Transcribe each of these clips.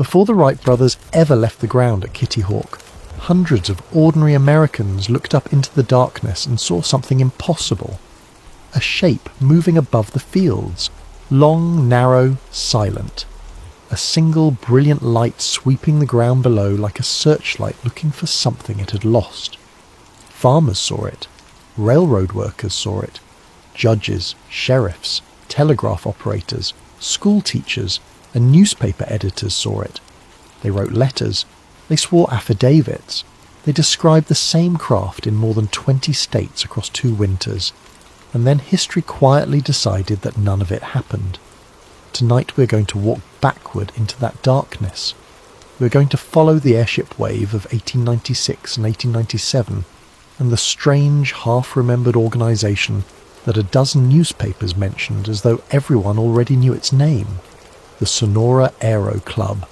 Before the Wright brothers ever left the ground at Kitty Hawk, hundreds of ordinary Americans looked up into the darkness and saw something impossible. A shape moving above the fields, long, narrow, silent. A single brilliant light sweeping the ground below like a searchlight looking for something it had lost. Farmers saw it. Railroad workers saw it. Judges, sheriffs, telegraph operators, school teachers, and newspaper editors saw it. They wrote letters. They swore affidavits. They described the same craft in more than 20 states across 2 winters. And then history quietly decided that none of it happened. Tonight we're going to walk backward into that darkness. We're going to follow the airship wave of 1896 and 1897 and the strange half-remembered organisation that a dozen newspapers mentioned as though everyone already knew its name. The Sonora Aero Club,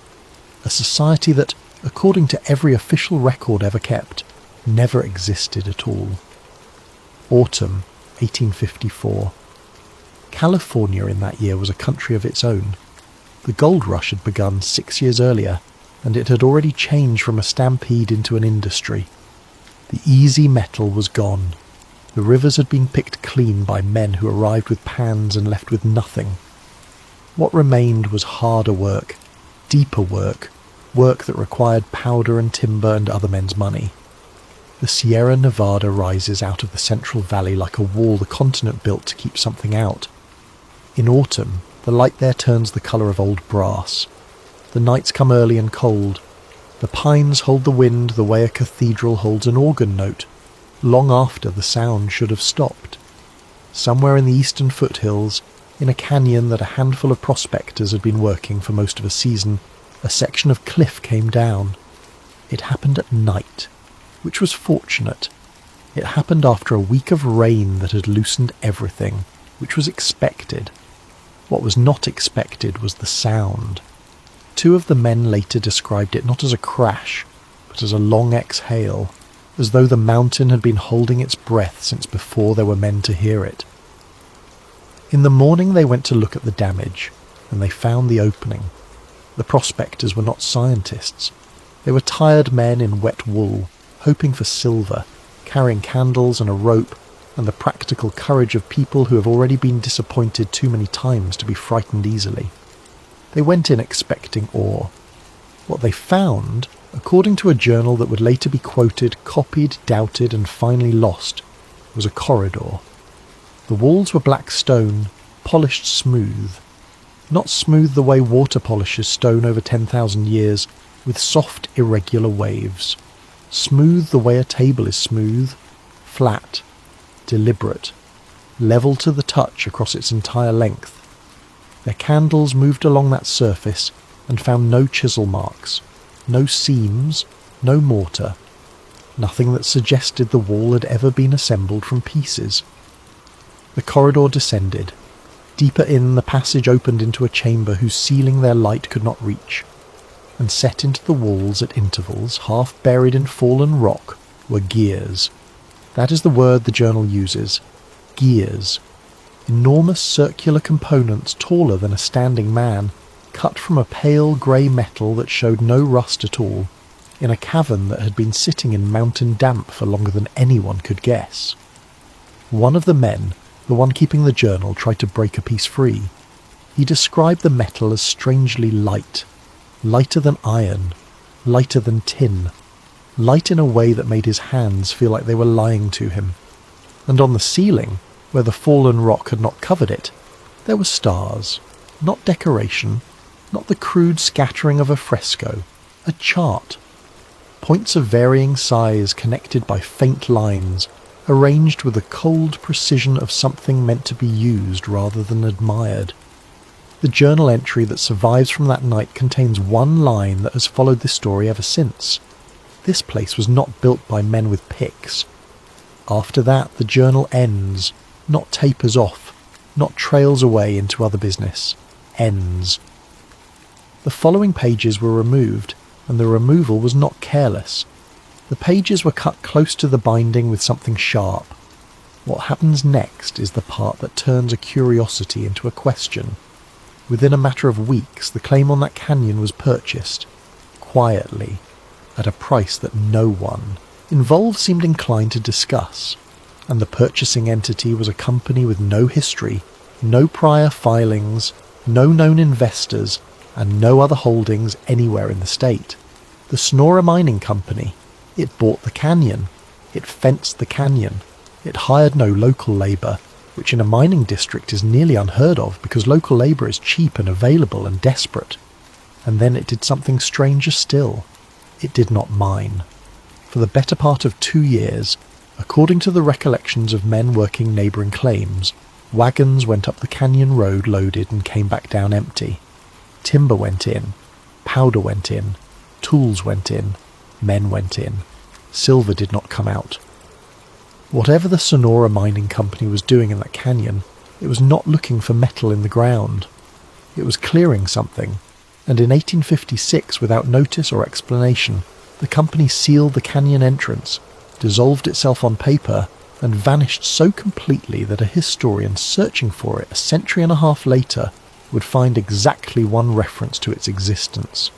a society that, according to every official record ever kept, never existed at all. Autumn 1854. California in that year was a country of its own. The gold rush had begun 6 years earlier, and it had already changed from a stampede into an industry. The easy metal was gone. The rivers had been picked clean by men who arrived with pans and left with nothing. What remained was harder work, deeper work, work that required powder and timber and other men's money. The Sierra Nevada rises out of the Central Valley like a wall the continent built to keep something out. In autumn, the light there turns the colour of old brass. The nights come early and cold. The pines hold the wind the way a cathedral holds an organ note, long after the sound should have stopped. Somewhere in the eastern foothills, in a canyon that a handful of prospectors had been working for most of a season, a section of cliff came down. It happened at night, which was fortunate. It happened after a week of rain that had loosened everything, which was expected. What was not expected was the sound. 2 of the men later described it not as a crash, but as a long exhale, as though the mountain had been holding its breath since before there were men to hear it. In the morning they went to look at the damage, and they found the opening. The prospectors were not scientists. They were tired men in wet wool, hoping for silver, carrying candles and a rope, and the practical courage of people who have already been disappointed too many times to be frightened easily. They went in expecting awe. What they found, according to a journal that would later be quoted, copied, doubted, and finally lost, was a corridor. The walls were black stone, polished smooth. Not smooth the way water polishes stone over 10,000 years, with soft, irregular waves. Smooth the way a table is smooth, flat, deliberate, level to the touch across its entire length. Their candles moved along that surface and found no chisel marks, no seams, no mortar, nothing that suggested the wall had ever been assembled from pieces. The corridor descended. Deeper in, the passage opened into a chamber whose ceiling their light could not reach, and set into the walls at intervals, half buried in fallen rock, were gears. That is the word the journal uses. Gears. Enormous circular components taller than a standing man, cut from a pale grey metal that showed no rust at all, in a cavern that had been sitting in mountain damp for longer than anyone could guess. One of the men, the one keeping the journal, tried to break a piece free. He described the metal as strangely light, lighter than iron, lighter than tin, light in a way that made his hands feel like they were lying to him. And on the ceiling, where the fallen rock had not covered it, there were stars, not decoration, not the crude scattering of a fresco, a chart. Points of varying size connected by faint lines, arranged with the cold precision of something meant to be used rather than admired. The journal entry that survives from that night contains one line that has followed this story ever since. This place was not built by men with picks. After that, the journal ends, not tapers off, not trails away into other business. Ends. The following pages were removed, and the removal was not careless. The pages were cut close to the binding with something sharp. What happens next is the part that turns a curiosity into a question. Within a matter of weeks, the claim on that canyon was purchased, quietly, at a price that no one involved seemed inclined to discuss, and the purchasing entity was a company with no history, no prior filings, no known investors, and no other holdings anywhere in the state. The Sonora Mining Company. It bought the canyon. It fenced the canyon. It hired no local labour, which in a mining district is nearly unheard of because local labour is cheap and available and desperate. And then it did something stranger still. It did not mine. For the better part of 2 years, according to the recollections of men working neighbouring claims, wagons went up the canyon road loaded and came back down empty. Timber went in, powder went in, tools went in, men went in. Silver did not come out. Whatever the Sonora Mining Company was doing in that canyon, it was not looking for metal in the ground. It was clearing something, and in 1856, without notice or explanation, the company sealed the canyon entrance, dissolved itself on paper, and vanished so completely that a historian searching for it a century and a half later would find exactly one reference to its existence.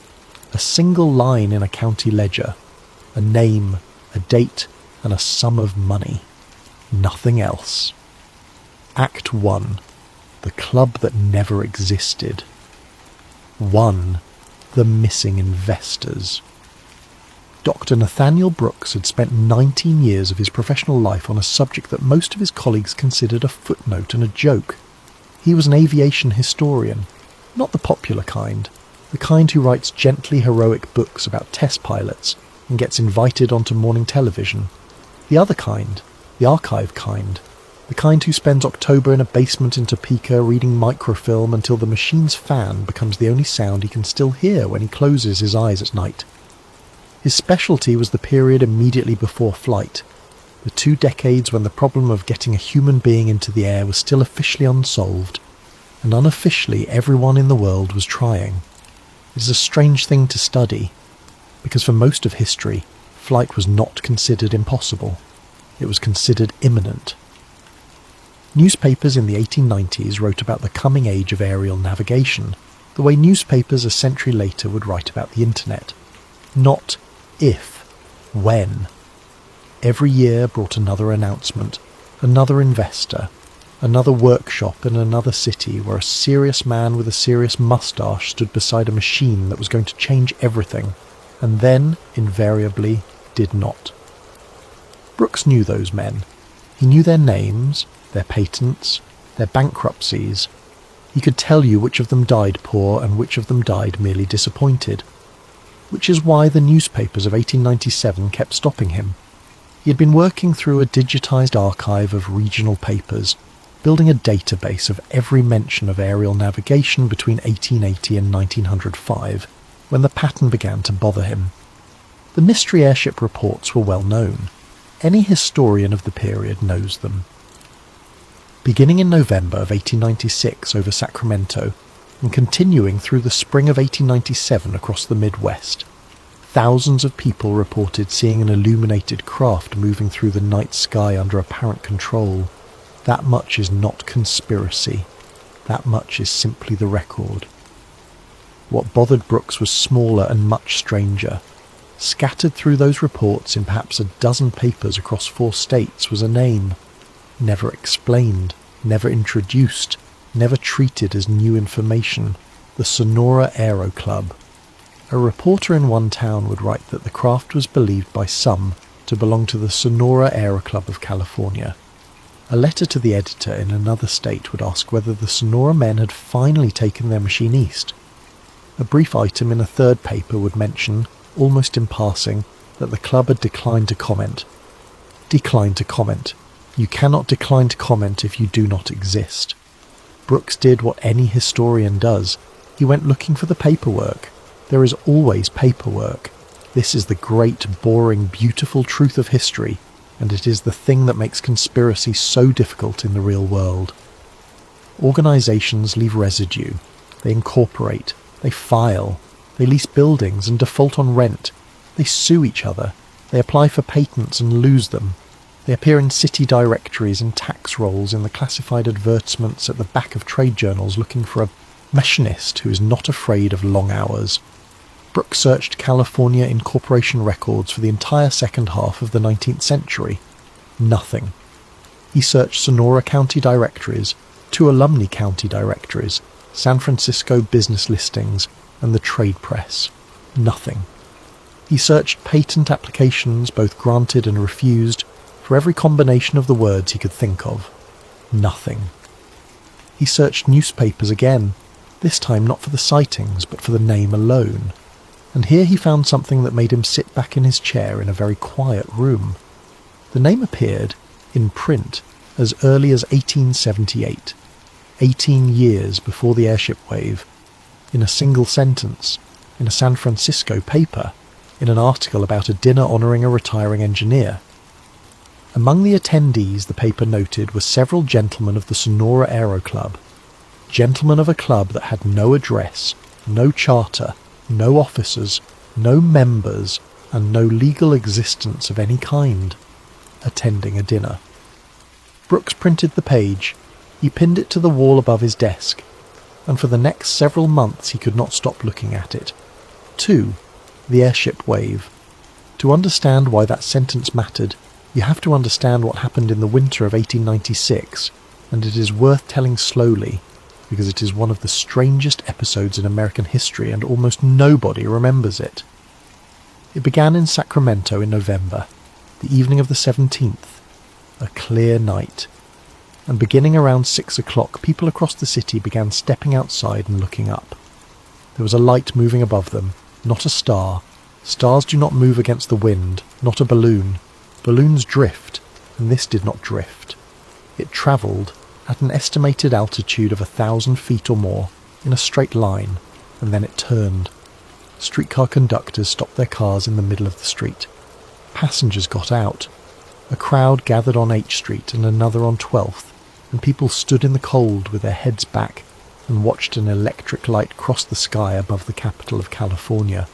A single line in a county ledger, a name, a date, and a sum of money. Nothing else. Act 1. The club that never existed. 1. The missing investors. Dr. Nathaniel Brooks had spent 19 years of his professional life on a subject that most of his colleagues considered a footnote and a joke. He was an aviation historian, not the popular kind, the kind who writes gently heroic books about test pilots and gets invited onto morning television. The other kind, the archive kind, the kind who spends October in a basement in Topeka reading microfilm until the machine's fan becomes the only sound he can still hear when he closes his eyes at night. His specialty was the period immediately before flight, the 2 decades when the problem of getting a human being into the air was still officially unsolved, and unofficially everyone in the world was trying. It is a strange thing to study, because for most of history, flight was not considered impossible. It was considered imminent. Newspapers in the 1890s wrote about the coming age of aerial navigation, the way newspapers a century later would write about the internet. Not if, when. Every year brought another announcement, another investor, another workshop in another city where a serious man with a serious moustache stood beside a machine that was going to change everything, and then, invariably, did not. Brooks knew those men. He knew their names, their patents, their bankruptcies. He could tell you which of them died poor and which of them died merely disappointed. Which is why the newspapers of 1897 kept stopping him. He had been working through a digitized archive of regional papers, building a database of every mention of aerial navigation between 1880 and 1905, when the pattern began to bother him. The mystery airship reports were well known. Any historian of the period knows them. Beginning in November of 1896 over Sacramento, and continuing through the spring of 1897 across the Midwest, thousands of people reported seeing an illuminated craft moving through the night sky under apparent control. That much is not conspiracy. That much is simply the record. What bothered Brooks was smaller and much stranger. Scattered through those reports in perhaps a dozen papers across 4 states was a name. Never explained, never introduced, never treated as new information. The Sonora Aero Club. A reporter in one town would write that the craft was believed by some to belong to the Sonora Aero Club of California. A letter to the editor in another state would ask whether the Sonora men had finally taken their machine east. A brief item in a third paper would mention, almost in passing, that the club had declined to comment. Decline to comment. You cannot decline to comment if you do not exist. Brooks did what any historian does. He went looking for the paperwork. There is always paperwork. This is the great, boring, beautiful truth of history, and it is the thing that makes conspiracy so difficult in the real world. Organizations leave residue. They incorporate. They file. They lease buildings and default on rent. They sue each other. They apply for patents and lose them. They appear in city directories and tax rolls in the classified advertisements at the back of trade journals looking for a machinist who is not afraid of long hours. Brooks searched California incorporation records for the entire second half of the 19th century. Nothing. He searched Sonora County directories, 2 Alumni County directories, San Francisco business listings, and the trade press. Nothing. He searched patent applications, both granted and refused, for every combination of the words he could think of. Nothing. He searched newspapers again, this time not for the sightings, but for the name alone. And here he found something that made him sit back in his chair in a very quiet room. The name appeared, in print, as early as 1878, 18 years before the airship wave, in a single sentence, in a San Francisco paper, in an article about a dinner honouring a retiring engineer. Among the attendees, the paper noted, were several gentlemen of the Sonora Aero Club, gentlemen of a club that had no address, no charter, no officers, no members, and no legal existence of any kind, attending a dinner. Brooks printed the page, he pinned it to the wall above his desk, and for the next several months he could not stop looking at it. 2. The airship wave. To understand why that sentence mattered, you have to understand what happened in the winter of 1896, and it is worth telling slowly, because it is one of the strangest episodes in American history and almost nobody remembers it. It began in Sacramento in November, the evening of the 17th, a clear night, and beginning around 6 o'clock people across the city began stepping outside and looking up. There was a light moving above them, not a star. Stars do not move against the wind, not a balloon. Balloons drift, and this did not drift. It travelled, at an estimated altitude of 1,000 feet or more, in a straight line, and then it turned. Streetcar conductors stopped their cars in the middle of the street. Passengers got out. A crowd gathered on H Street and another on 12th, and people stood in the cold with their heads back and watched an electric light cross the sky above the capital of California.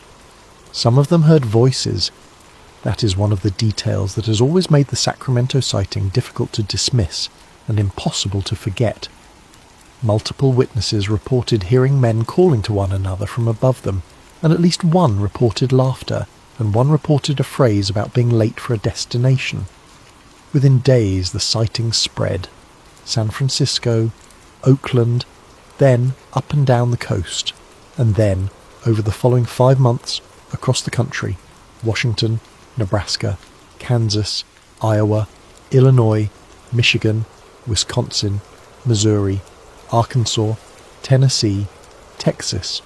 Some of them heard voices. That is one of the details that has always made the Sacramento sighting difficult to dismiss and impossible to forget. Multiple witnesses reported hearing men calling to one another from above them, and at least one reported laughter, and one reported a phrase about being late for a destination. Within days the sightings spread. San Francisco, Oakland, then up and down the coast, and then, over the following 5 months, across the country, Washington, Nebraska, Kansas, Iowa, Illinois, Michigan, Wisconsin, Missouri, Arkansas, Tennessee, Texas.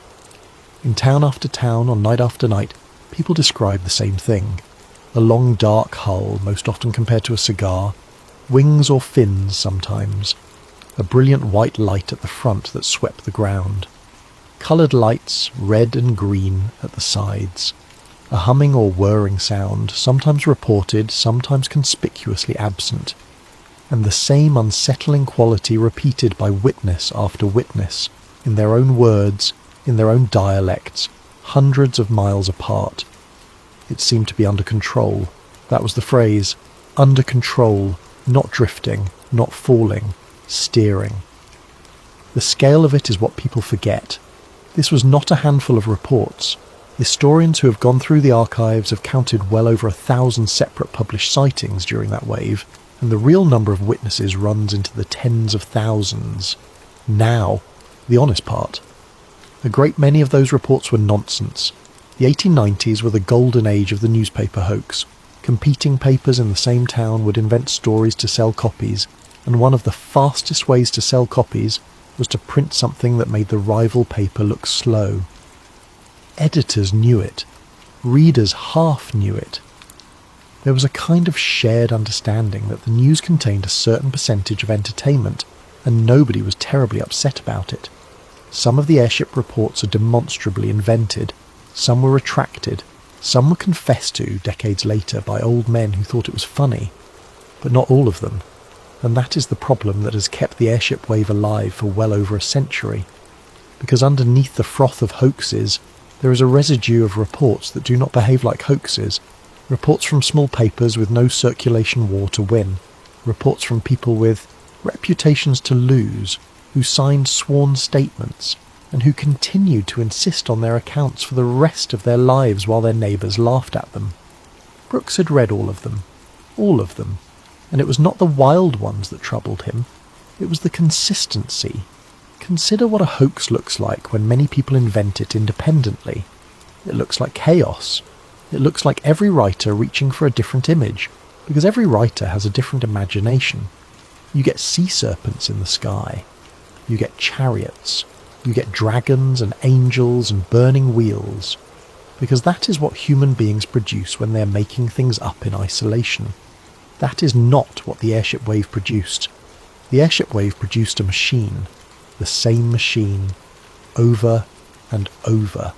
In town after town, on night after night, people describe the same thing. A long dark hull, most often compared to a cigar, wings or fins sometimes, a brilliant white light at the front that swept the ground, coloured lights, red and green, at the sides, a humming or whirring sound, sometimes reported, sometimes conspicuously absent, and the same unsettling quality repeated by witness after witness, in their own words, in their own dialects, hundreds of miles apart. It seemed to be under control. That was the phrase. Under control, not drifting, not falling, steering. The scale of it is what people forget. This was not a handful of reports. Historians who have gone through the archives have counted well over 1,000 separate published sightings during that wave, and the real number of witnesses runs into the tens of thousands. Now, the honest part. A great many of those reports were nonsense. The 1890s were the golden age of the newspaper hoax. Competing papers in the same town would invent stories to sell copies, and one of the fastest ways to sell copies was to print something that made the rival paper look slow. Editors knew it. Readers half knew it. There was a kind of shared understanding that the news contained a certain percentage of entertainment, and nobody was terribly upset about it. Some of the airship reports are demonstrably invented, some were retracted, some were confessed to decades later by old men who thought it was funny, but not all of them, and that is the problem that has kept the airship wave alive for well over a century, because underneath the froth of hoaxes there is a residue of reports that do not behave like hoaxes, reports from small papers with no circulation war to win, reports from people with reputations to lose, who signed sworn statements, and who continued to insist on their accounts for the rest of their lives while their neighbours laughed at them. Brooks had read all of them, and it was not the wild ones that troubled him, it was the consistency. Consider what a hoax looks like when many people invent it independently. It looks like chaos. It looks like every writer reaching for a different image, because every writer has a different imagination. You get sea serpents in the sky. You get chariots. You get dragons and angels and burning wheels, because that is what human beings produce when they're making things up in isolation. That is not what the airship wave produced. The airship wave produced a machine, the same machine, over and over.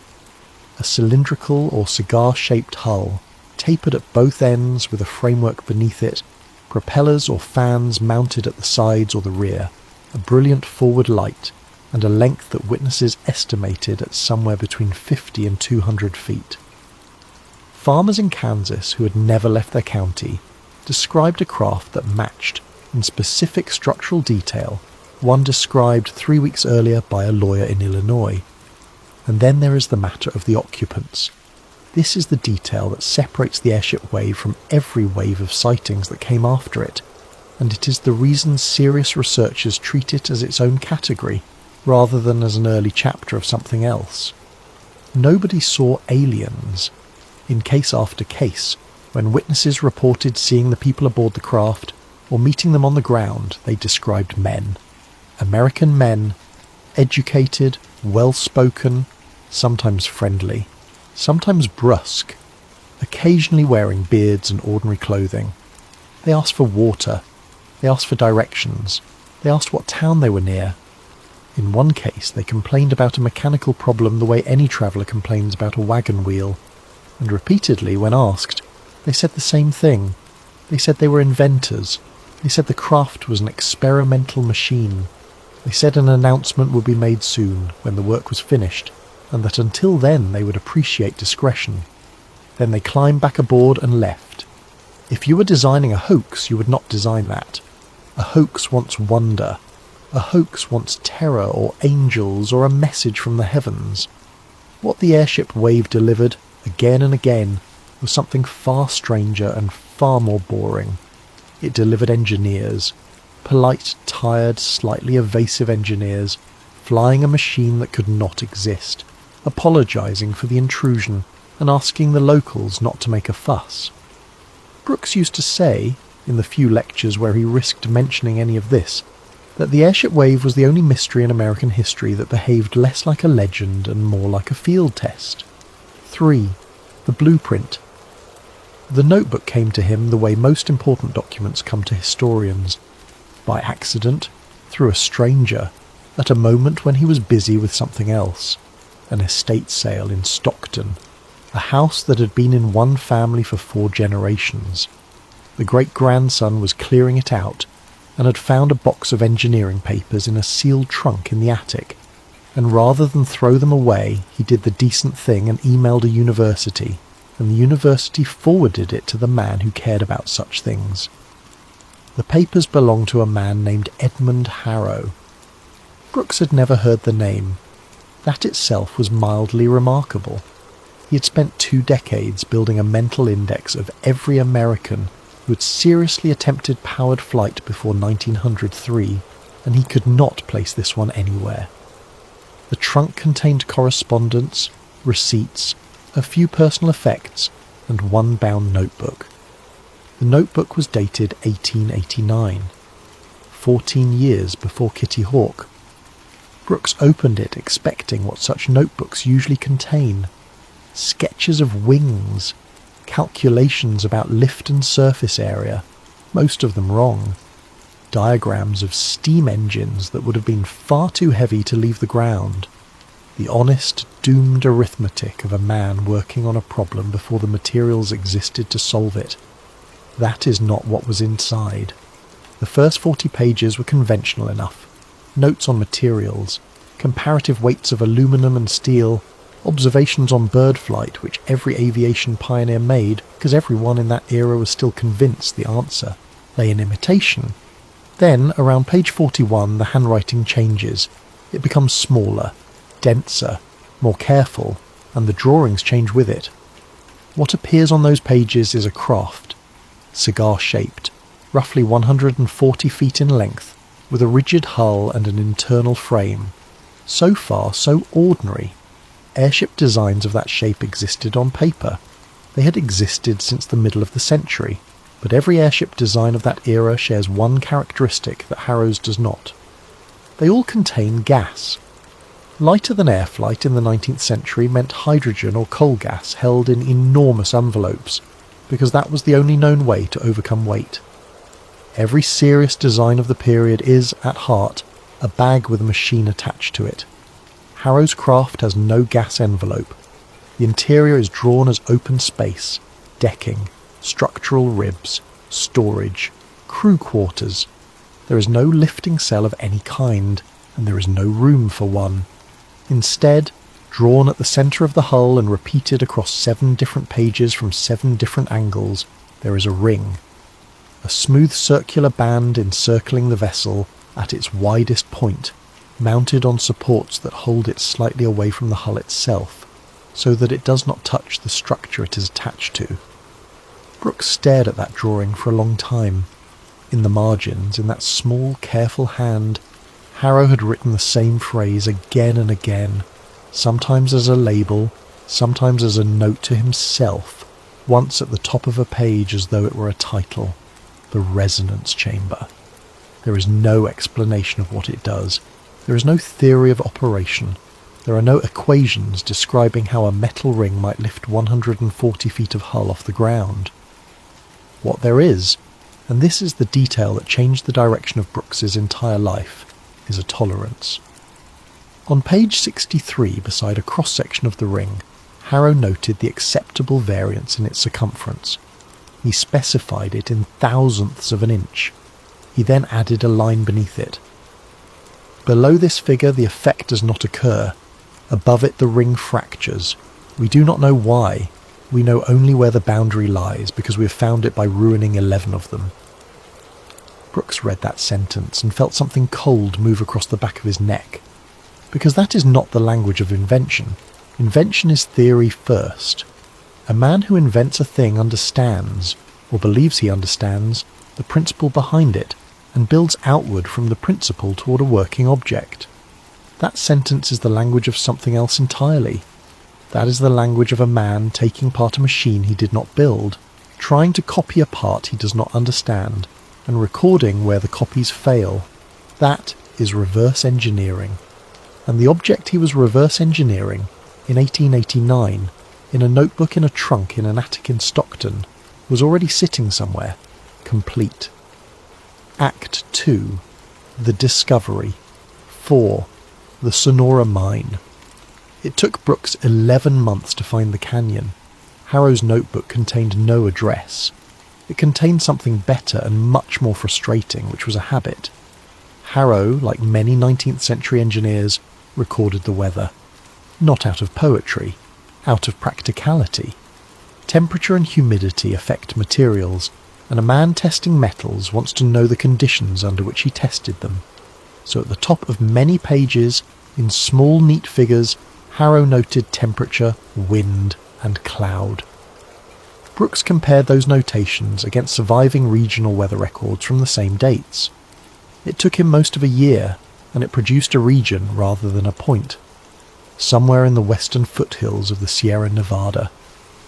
A cylindrical or cigar-shaped hull, tapered at both ends with a framework beneath it, propellers or fans mounted at the sides or the rear, a brilliant forward light, and a length that witnesses estimated at somewhere between 50 and 200 feet. Farmers in Kansas who had never left their county described a craft that matched, in specific structural detail, one described 3 weeks earlier by a lawyer in Illinois. And then there is the matter of the occupants. This is the detail that separates the airship wave from every wave of sightings that came after it, and it is the reason serious researchers treat it as its own category, rather than as an early chapter of something else. Nobody saw aliens. In case after case, when witnesses reported seeing the people aboard the craft, or meeting them on the ground, they described men. American men, educated, well-spoken, sometimes friendly, sometimes brusque, occasionally wearing beards and ordinary clothing. They asked for water, they asked for directions, they asked what town they were near. In one case, they complained about a mechanical problem the way any traveller complains about a wagon wheel, and repeatedly, when asked, they said the same thing. They said they were inventors. They said the craft was an experimental machine. They said an announcement would be made soon, when the work was finished, and that until then they would appreciate discretion. Then they climbed back aboard and left. If you were designing a hoax, you would not design that. A hoax wants wonder. A hoax wants terror or angels or a message from the heavens. What the airship wave delivered, again and again, was something far stranger and far more boring. It delivered engineers, polite, tired, slightly evasive engineers, flying a machine that could not exist, apologising for the intrusion and asking the locals not to make a fuss. Brooks used to say, in the few lectures where he risked mentioning any of this, that the airship wave was the only mystery in American history that behaved less like a legend and more like a field test. 3. The blueprint. The notebook came to him the way most important documents come to historians, by accident, through a stranger, at a moment when he was busy with something else, an estate sale in Stockton, a house that had been in one family for 4 generations. The great-grandson was clearing it out, and had found a box of engineering papers in a sealed trunk in the attic, and rather than throw them away, he did the decent thing and emailed a university, and the university forwarded it to the man who cared about such things. The papers belonged to a man named Edmund Harrow. Brooks had never heard the name. That itself was mildly remarkable. He had spent 2 decades building a mental index of every American who had seriously attempted powered flight before 1903, and he could not place this one anywhere. The trunk contained correspondence, receipts, a few personal effects, and 1 bound notebook. The notebook was dated 1889, 14 years before Kitty Hawk. Brooks opened it expecting what such notebooks usually contain: sketches of wings, calculations about lift and surface area, most of them wrong, diagrams of steam engines that would have been far too heavy to leave the ground, the honest, doomed arithmetic of a man working on a problem before the materials existed to solve it. That is not what was inside. The first 40 pages were conventional enough. Notes on materials, comparative weights of aluminum and steel, observations on bird flight, which every aviation pioneer made, because everyone in that era was still convinced the answer lay in imitation. Then, around page 41, the handwriting changes. It becomes smaller. denser, more careful, and the drawings change with it. What appears on those pages is a craft, cigar-shaped, roughly 140 feet in length, with a rigid hull and an internal frame. So far, so ordinary. Airship designs of that shape existed on paper. They had existed since the middle of the century, but every airship design of that era shares one characteristic that Harrow's does not. They all contain gas. Lighter than air flight in the 19th century meant hydrogen or coal gas held in enormous envelopes, because that was the only known way to overcome weight. Every serious design of the period is, at heart, a bag with a machine attached to it. Harrow's craft has no gas envelope. The interior is drawn as open space, decking, structural ribs, storage, crew quarters. There is no lifting cell of any kind, and there is no room for one. Instead, drawn at the centre of the hull and repeated across 7 different pages from 7 different angles, there is a ring. A smooth circular band encircling the vessel at its widest point, mounted on supports that hold it slightly away from the hull itself, so that it does not touch the structure it is attached to. Brooks stared at that drawing for a long time. In the margins, in that small, careful hand, Harrow had written the same phrase again and again, sometimes as a label, sometimes as a note to himself, once at the top of a page as though it were a title: the resonance chamber. There is no explanation of what it does. There is no theory of operation. There are no equations describing how a metal ring might lift 140 feet of hull off the ground. What there is, and this is the detail that changed the direction of Brooks's entire life, is a tolerance. On page 63, beside a cross-section of the ring, Harrow noted the acceptable variance in its circumference. He specified it in thousandths of an inch. He then added a line beneath it. Below this figure the effect does not occur. Above it the ring fractures. We do not know why. We know only where the boundary lies, because we have found it by ruining 11 of them. Brooks read that sentence and felt something cold move across the back of his neck. Because that is not the language of invention. Invention is theory first. A man who invents a thing understands, or believes he understands, the principle behind it, and builds outward from the principle toward a working object. That sentence is the language of something else entirely. That is the language of a man taking apart a machine he did not build, trying to copy a part he does not understand, and recording where the copies fail. That is reverse engineering. And the object he was reverse engineering, in 1889, in a notebook in a trunk in an attic in Stockton, was already sitting somewhere, complete. Act 2. The Discovery. 4. The Sonora Mine. It took Brooks 11 months to find the canyon. Harrow's notebook contained no address. It contained something better and much more frustrating, which was a habit. Harrow, like many 19th century engineers, recorded the weather. Not out of poetry, out of practicality. Temperature and humidity affect materials, and a man testing metals wants to know the conditions under which he tested them. So at the top of many pages, in small neat figures, Harrow noted temperature, wind, and cloud. Brooks compared those notations against surviving regional weather records from the same dates. It took him most of a year, and it produced a region rather than a point. Somewhere in the western foothills of the Sierra Nevada,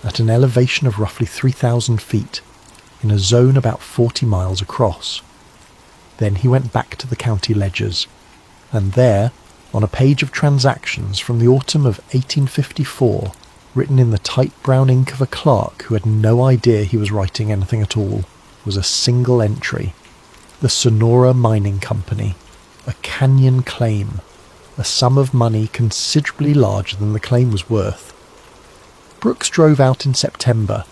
at an elevation of roughly 3,000 feet, in a zone about 40 miles across. Then he went back to the county ledgers, and there, on a page of transactions from the autumn of 1854, written in the tight brown ink of a clerk who had no idea he was writing anything at all, was a single entry: the Sonora Mining Company, a canyon claim, a sum of money considerably larger than the claim was worth. Brooks drove out in September.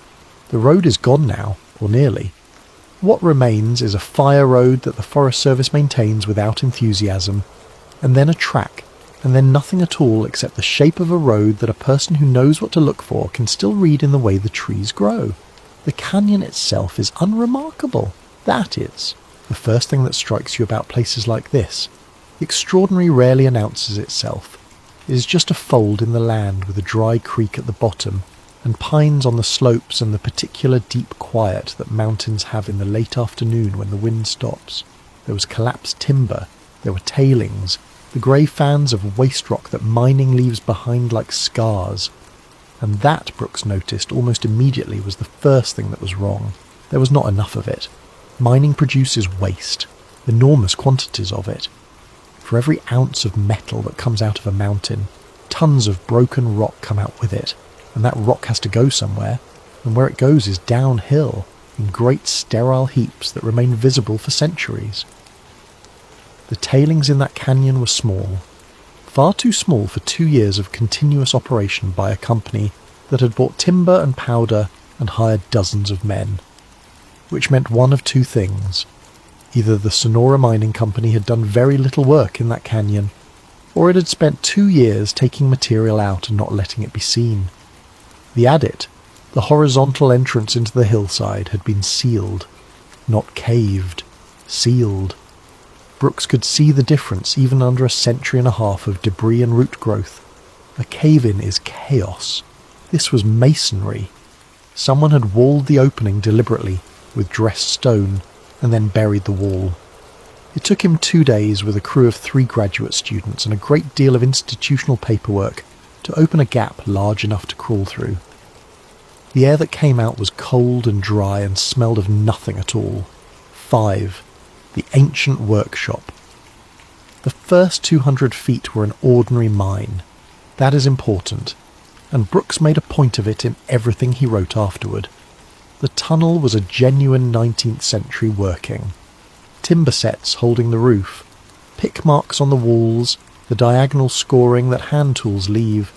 The road is gone now, or nearly. What remains is a fire road that the Forest Service maintains without enthusiasm, and then a track, and then nothing at all except the shape of a road that a person who knows what to look for can still read in the way the trees grow. The canyon itself is unremarkable. That is the first thing that strikes you about places like this. The extraordinary rarely announces itself. It is just a fold in the land with a dry creek at the bottom and pines on the slopes and the particular deep quiet that mountains have in the late afternoon when the wind stops. There was collapsed timber, there were tailings, the grey fans of waste rock that mining leaves behind like scars. And that, Brooks noticed almost immediately, was the first thing that was wrong. There was not enough of it. Mining produces waste, enormous quantities of it. For every ounce of metal that comes out of a mountain, tons of broken rock come out with it, and that rock has to go somewhere, and where it goes is downhill, in great sterile heaps that remain visible for centuries. The tailings in that canyon were small, far too small for 2 years of continuous operation by a company that had bought timber and powder and hired dozens of men. Which meant one of two things. Either the Sonora Mining Company had done very little work in that canyon, or it had spent 2 years taking material out and not letting it be seen. The adit, the horizontal entrance into the hillside, had been sealed, not caved, sealed. Brooks could see the difference even under a century and a half of debris and root growth. A cave-in is chaos. This was masonry. Someone had walled the opening deliberately with dressed stone and then buried the wall. It took him 2 days with a crew of 3 graduate students and a great deal of institutional paperwork to open a gap large enough to crawl through. The air that came out was cold and dry and smelled of nothing at all. 5. The ancient workshop. The first 200 feet were an ordinary mine. That is important, and Brooks made a point of it in everything he wrote afterward. The tunnel was a genuine 19th century working. Timber sets holding the roof, pick marks on the walls, the diagonal scoring that hand tools leave,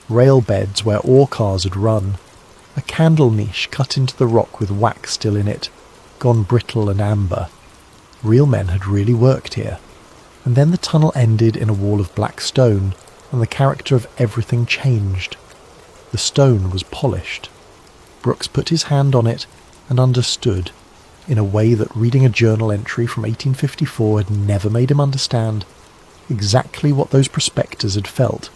rail beds where ore cars had run, a candle niche cut into the rock with wax still in it, gone brittle and amber. Real men had really worked here. And then the tunnel ended in a wall of black stone, and the character of everything changed. The stone was polished. Brooks put his hand on it and understood, in a way that reading a journal entry from 1854 had never made him understand, exactly what those prospectors had felt.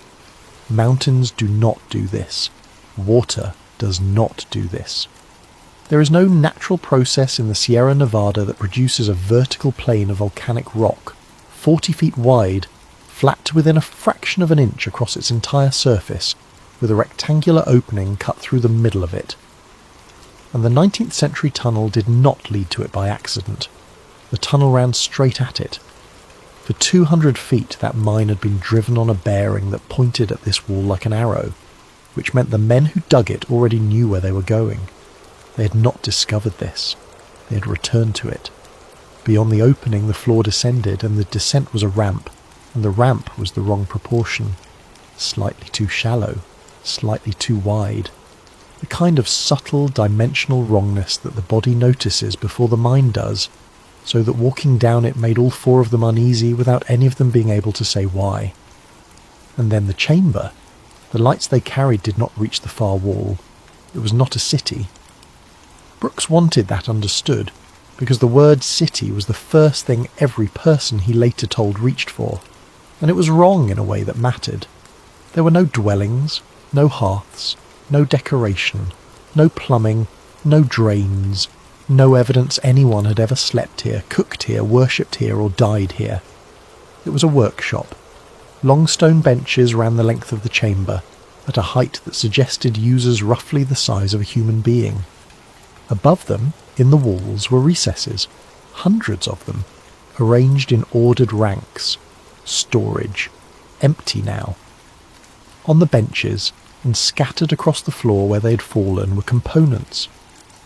Mountains do not do this. Water does not do this. There is no natural process in the Sierra Nevada that produces a vertical plane of volcanic rock, 40 feet wide, flat to within a fraction of an inch across its entire surface, with a rectangular opening cut through the middle of it. And the 19th century tunnel did not lead to it by accident. The tunnel ran straight at it. For 200 feet that mine had been driven on a bearing that pointed at this wall like an arrow, which meant the men who dug it already knew where they were going. They had not discovered this. They had returned to it. Beyond the opening the floor descended, and the descent was a ramp, and the ramp was the wrong proportion. Slightly too shallow, slightly too wide. The kind of subtle dimensional wrongness that the body notices before the mind does, so that walking down it made all 4 of them uneasy without any of them being able to say why. And then the chamber. The lights they carried did not reach the far wall. It was not a city. Brooks wanted that understood, because the word city was the first thing every person he later told reached for, and it was wrong in a way that mattered. There were no dwellings, no hearths, no decoration, no plumbing, no drains, no evidence anyone had ever slept here, cooked here, worshipped here, or died here. It was a workshop. Long stone benches ran the length of the chamber, at a height that suggested users roughly the size of a human being. Above them, in the walls, were recesses, hundreds of them, arranged in ordered ranks. Storage. Empty now. On the benches, and scattered across the floor where they had fallen, were components.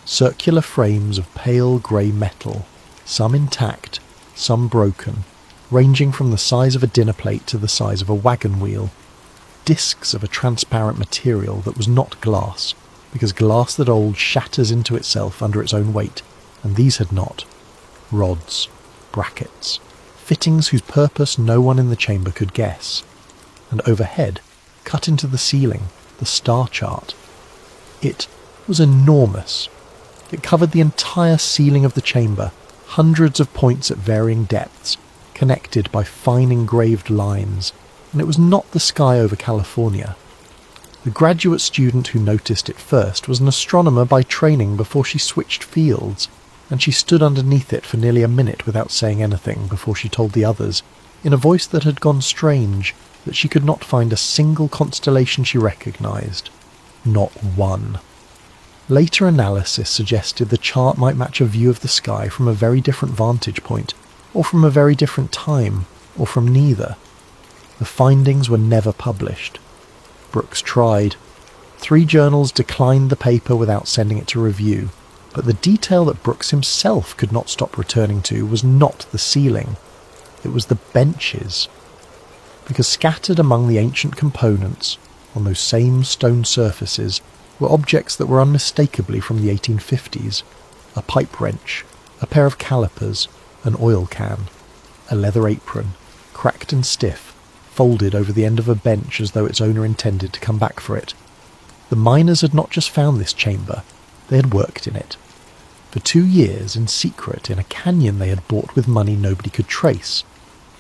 Circular frames of pale grey metal, some intact, some broken, ranging from the size of a dinner plate to the size of a wagon wheel. Discs of a transparent material that was not glass, because glass that old shatters into itself under its own weight, and these had not. Rods, brackets, fittings whose purpose no one in the chamber could guess. And overhead, cut into the ceiling, the star chart. It was enormous. It covered the entire ceiling of the chamber, hundreds of points at varying depths, connected by fine engraved lines, and it was not the sky over California. The graduate student who noticed it first was an astronomer by training before she switched fields, and she stood underneath it for nearly a minute without saying anything before she told the others, in a voice that had gone strange, that she could not find a single constellation she recognised. Not one. Later analysis suggested the chart might match a view of the sky from a very different vantage point, or from a very different time, or from neither. The findings were never published. Brooks tried. 3 journals declined the paper without sending it to review, but the detail that Brooks himself could not stop returning to was not the ceiling. It was the benches. Because scattered among the ancient components, on those same stone surfaces, were objects that were unmistakably from the 1850s. A pipe wrench, a pair of calipers, an oil can, a leather apron, cracked and stiff, folded over the end of a bench as though its owner intended to come back for it. The miners had not just found this chamber, they had worked in it. For 2 years, in secret, in a canyon they had bought with money nobody could trace.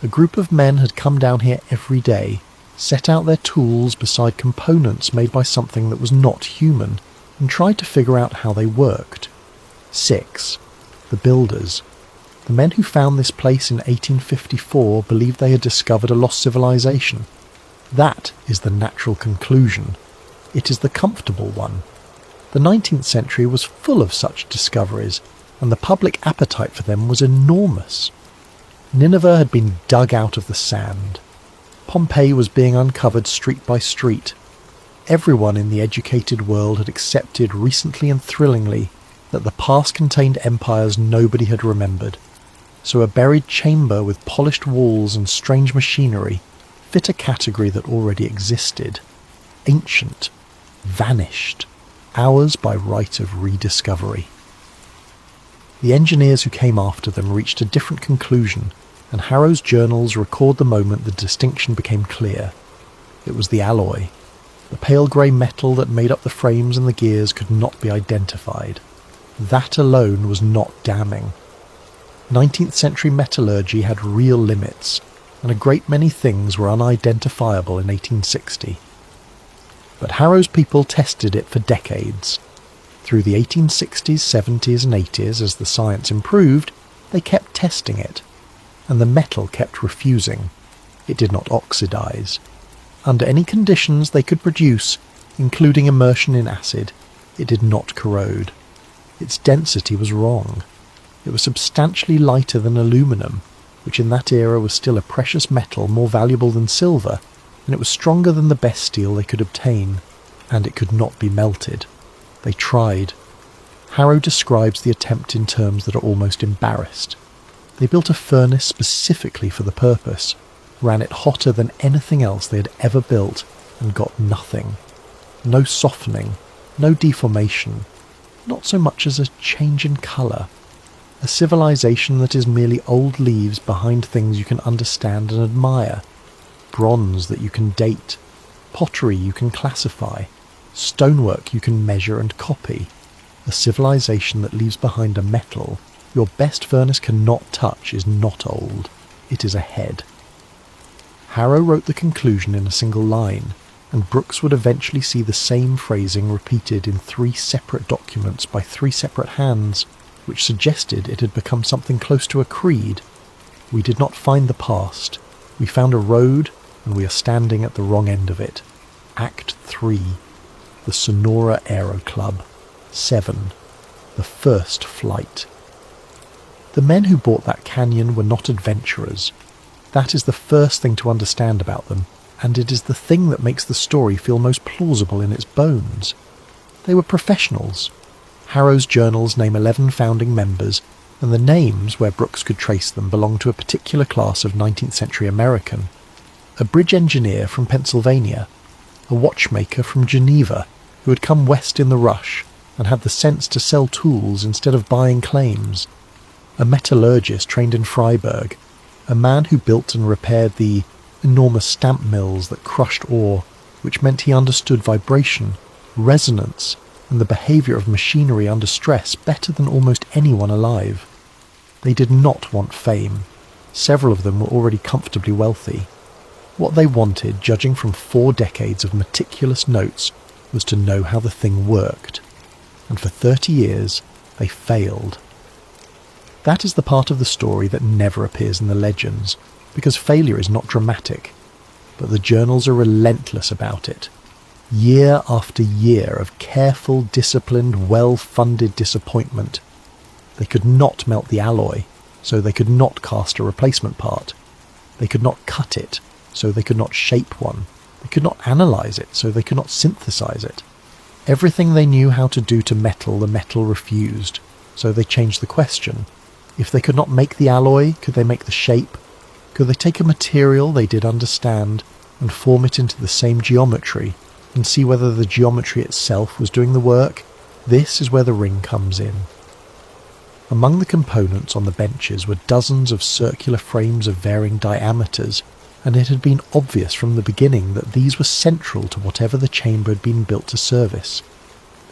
A group of men had come down here every day, set out their tools beside components made by something that was not human, and tried to figure out how they worked. 6. The builders. The men who found this place in 1854 believed they had discovered a lost civilization. That is the natural conclusion. It is the comfortable one. The 19th century was full of such discoveries, and the public appetite for them was enormous. Nineveh had been dug out of the sand. Pompeii was being uncovered street by street. Everyone in the educated world had accepted recently and thrillingly that the past contained empires nobody had remembered. So a buried chamber with polished walls and strange machinery fit a category that already existed. Ancient. Vanished. Ours by right of rediscovery. The engineers who came after them reached a different conclusion, and Harrow's journals record the moment the distinction became clear. It was the alloy. The pale grey metal that made up the frames and the gears could not be identified. That alone was not damning. 19th century metallurgy had real limits, and a great many things were unidentifiable in 1860. But Harrow's people tested it for decades. Through the 1860s, 70s and 80s, as the science improved, they kept testing it, and the metal kept refusing. It did not oxidize. Under any conditions they could produce, including immersion in acid, it did not corrode. Its density was wrong. It was substantially lighter than aluminum, which in that era was still a precious metal more valuable than silver, and it was stronger than the best steel they could obtain, and it could not be melted. They tried. Harrow describes the attempt in terms that are almost embarrassed. They built a furnace specifically for the purpose, ran it hotter than anything else they had ever built, and got nothing. No softening, no deformation, not so much as a change in colour. A civilization that is merely old leaves behind things you can understand and admire, bronze that you can date, pottery you can classify, stonework you can measure and copy. A civilization that leaves behind a metal your best furnace cannot touch is not old. It is ahead. Harrow wrote the conclusion in a single line, and Brooks would eventually see the same phrasing repeated in 3 separate documents by 3 separate hands, which suggested it had become something close to a creed. We did not find the past. We found a road, and we are standing at the wrong end of it. Act 3. The Sonora Aero Club. 7. The first flight. The men who bought that canyon were not adventurers. That is the first thing to understand about them, and it is the thing that makes the story feel most plausible in its bones. They were professionals. Harrow's journals name 11 founding members, and the names, where Brooks could trace them, belong to a particular class of 19th century American. A bridge engineer from Pennsylvania, a watchmaker from Geneva, who had come west in the rush and had the sense to sell tools instead of buying claims, a metallurgist trained in Freiburg, a man who built and repaired the enormous stamp mills that crushed ore, which meant he understood vibration, resonance, and the behaviour of machinery under stress better than almost anyone alive. They did not want fame. Several of them were already comfortably wealthy. What they wanted, judging from 4 decades of meticulous notes, was to know how the thing worked. And for 30 years, they failed. That is the part of the story that never appears in the legends, because failure is not dramatic, but the journals are relentless about it. Year after year of careful, disciplined, well-funded disappointment. They could not melt the alloy, so they could not cast a replacement part. They could not cut it, so they could not shape one. They could not analyse it, so they could not synthesize it. Everything they knew how to do to metal, the metal refused, so they changed the question. If they could not make the alloy, could they make the shape? Could they take a material they did understand and form it into the same geometry, and see whether the geometry itself was doing the work? This is where the ring comes in. Among the components on the benches were dozens of circular frames of varying diameters, and it had been obvious from the beginning that these were central to whatever the chamber had been built to service.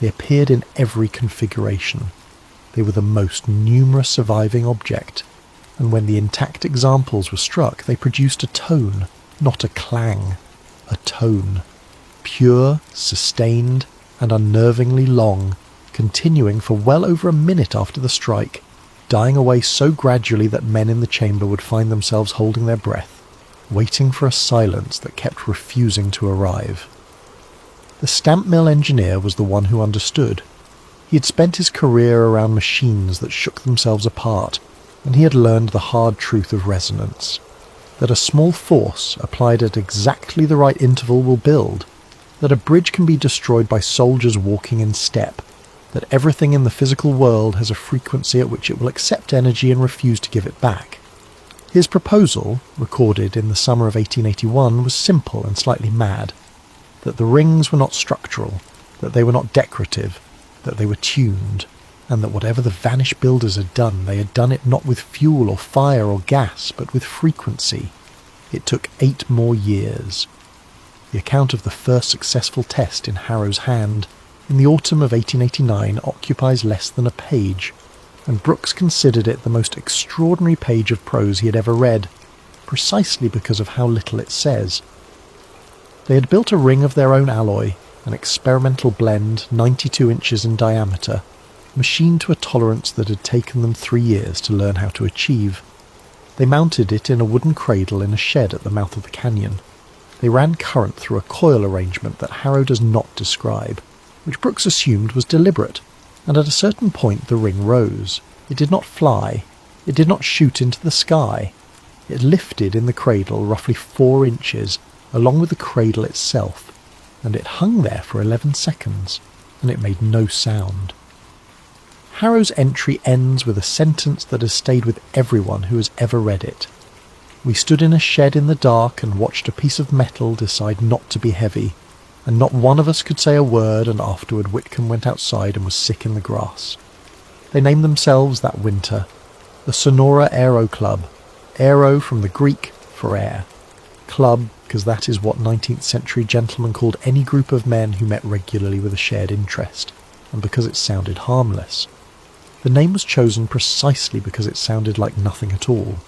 They appeared in every configuration. They were the most numerous surviving object, and when the intact examples were struck, they produced a tone, not a clang, a tone. Pure, sustained, and unnervingly long, continuing for well over a minute after the strike, dying away so gradually that men in the chamber would find themselves holding their breath, waiting for a silence that kept refusing to arrive. The stamp mill engineer was the one who understood. He had spent his career around machines that shook themselves apart, and he had learned the hard truth of resonance, that a small force applied at exactly the right interval will build, that a bridge can be destroyed by soldiers walking in step, that everything in the physical world has a frequency at which it will accept energy and refuse to give it back. His proposal, recorded in the summer of 1881, was simple and slightly mad, that the rings were not structural, that they were not decorative, that they were tuned, and that whatever the vanished builders had done, they had done it not with fuel or fire or gas, but with frequency. It took 8 more years. The account of the first successful test in Harrow's hand in the autumn of 1889 occupies less than a page, and Brooks considered it the most extraordinary page of prose he had ever read, precisely because of how little it says. They had built a ring of their own alloy, an experimental blend 92 inches in diameter, machined to a tolerance that had taken them 3 years to learn how to achieve. They mounted it in a wooden cradle in a shed at the mouth of the canyon. They ran current through a coil arrangement that Harrow does not describe, which Brooks assumed was deliberate, and at a certain point the ring rose. It did not fly. It did not shoot into the sky. It lifted in the cradle roughly 4 inches, along with the cradle itself, and it hung there for 11 seconds, and it made no sound. Harrow's entry ends with a sentence that has stayed with everyone who has ever read it. We stood in a shed in the dark and watched a piece of metal decide not to be heavy, and not one of us could say a word, and afterward Whitcomb went outside and was sick in the grass. They named themselves that winter the Sonora Aero Club, aero from the Greek for air, club because that is what 19th century gentlemen called any group of men who met regularly with a shared interest, and because it sounded harmless. The name was chosen precisely because it sounded like nothing at all.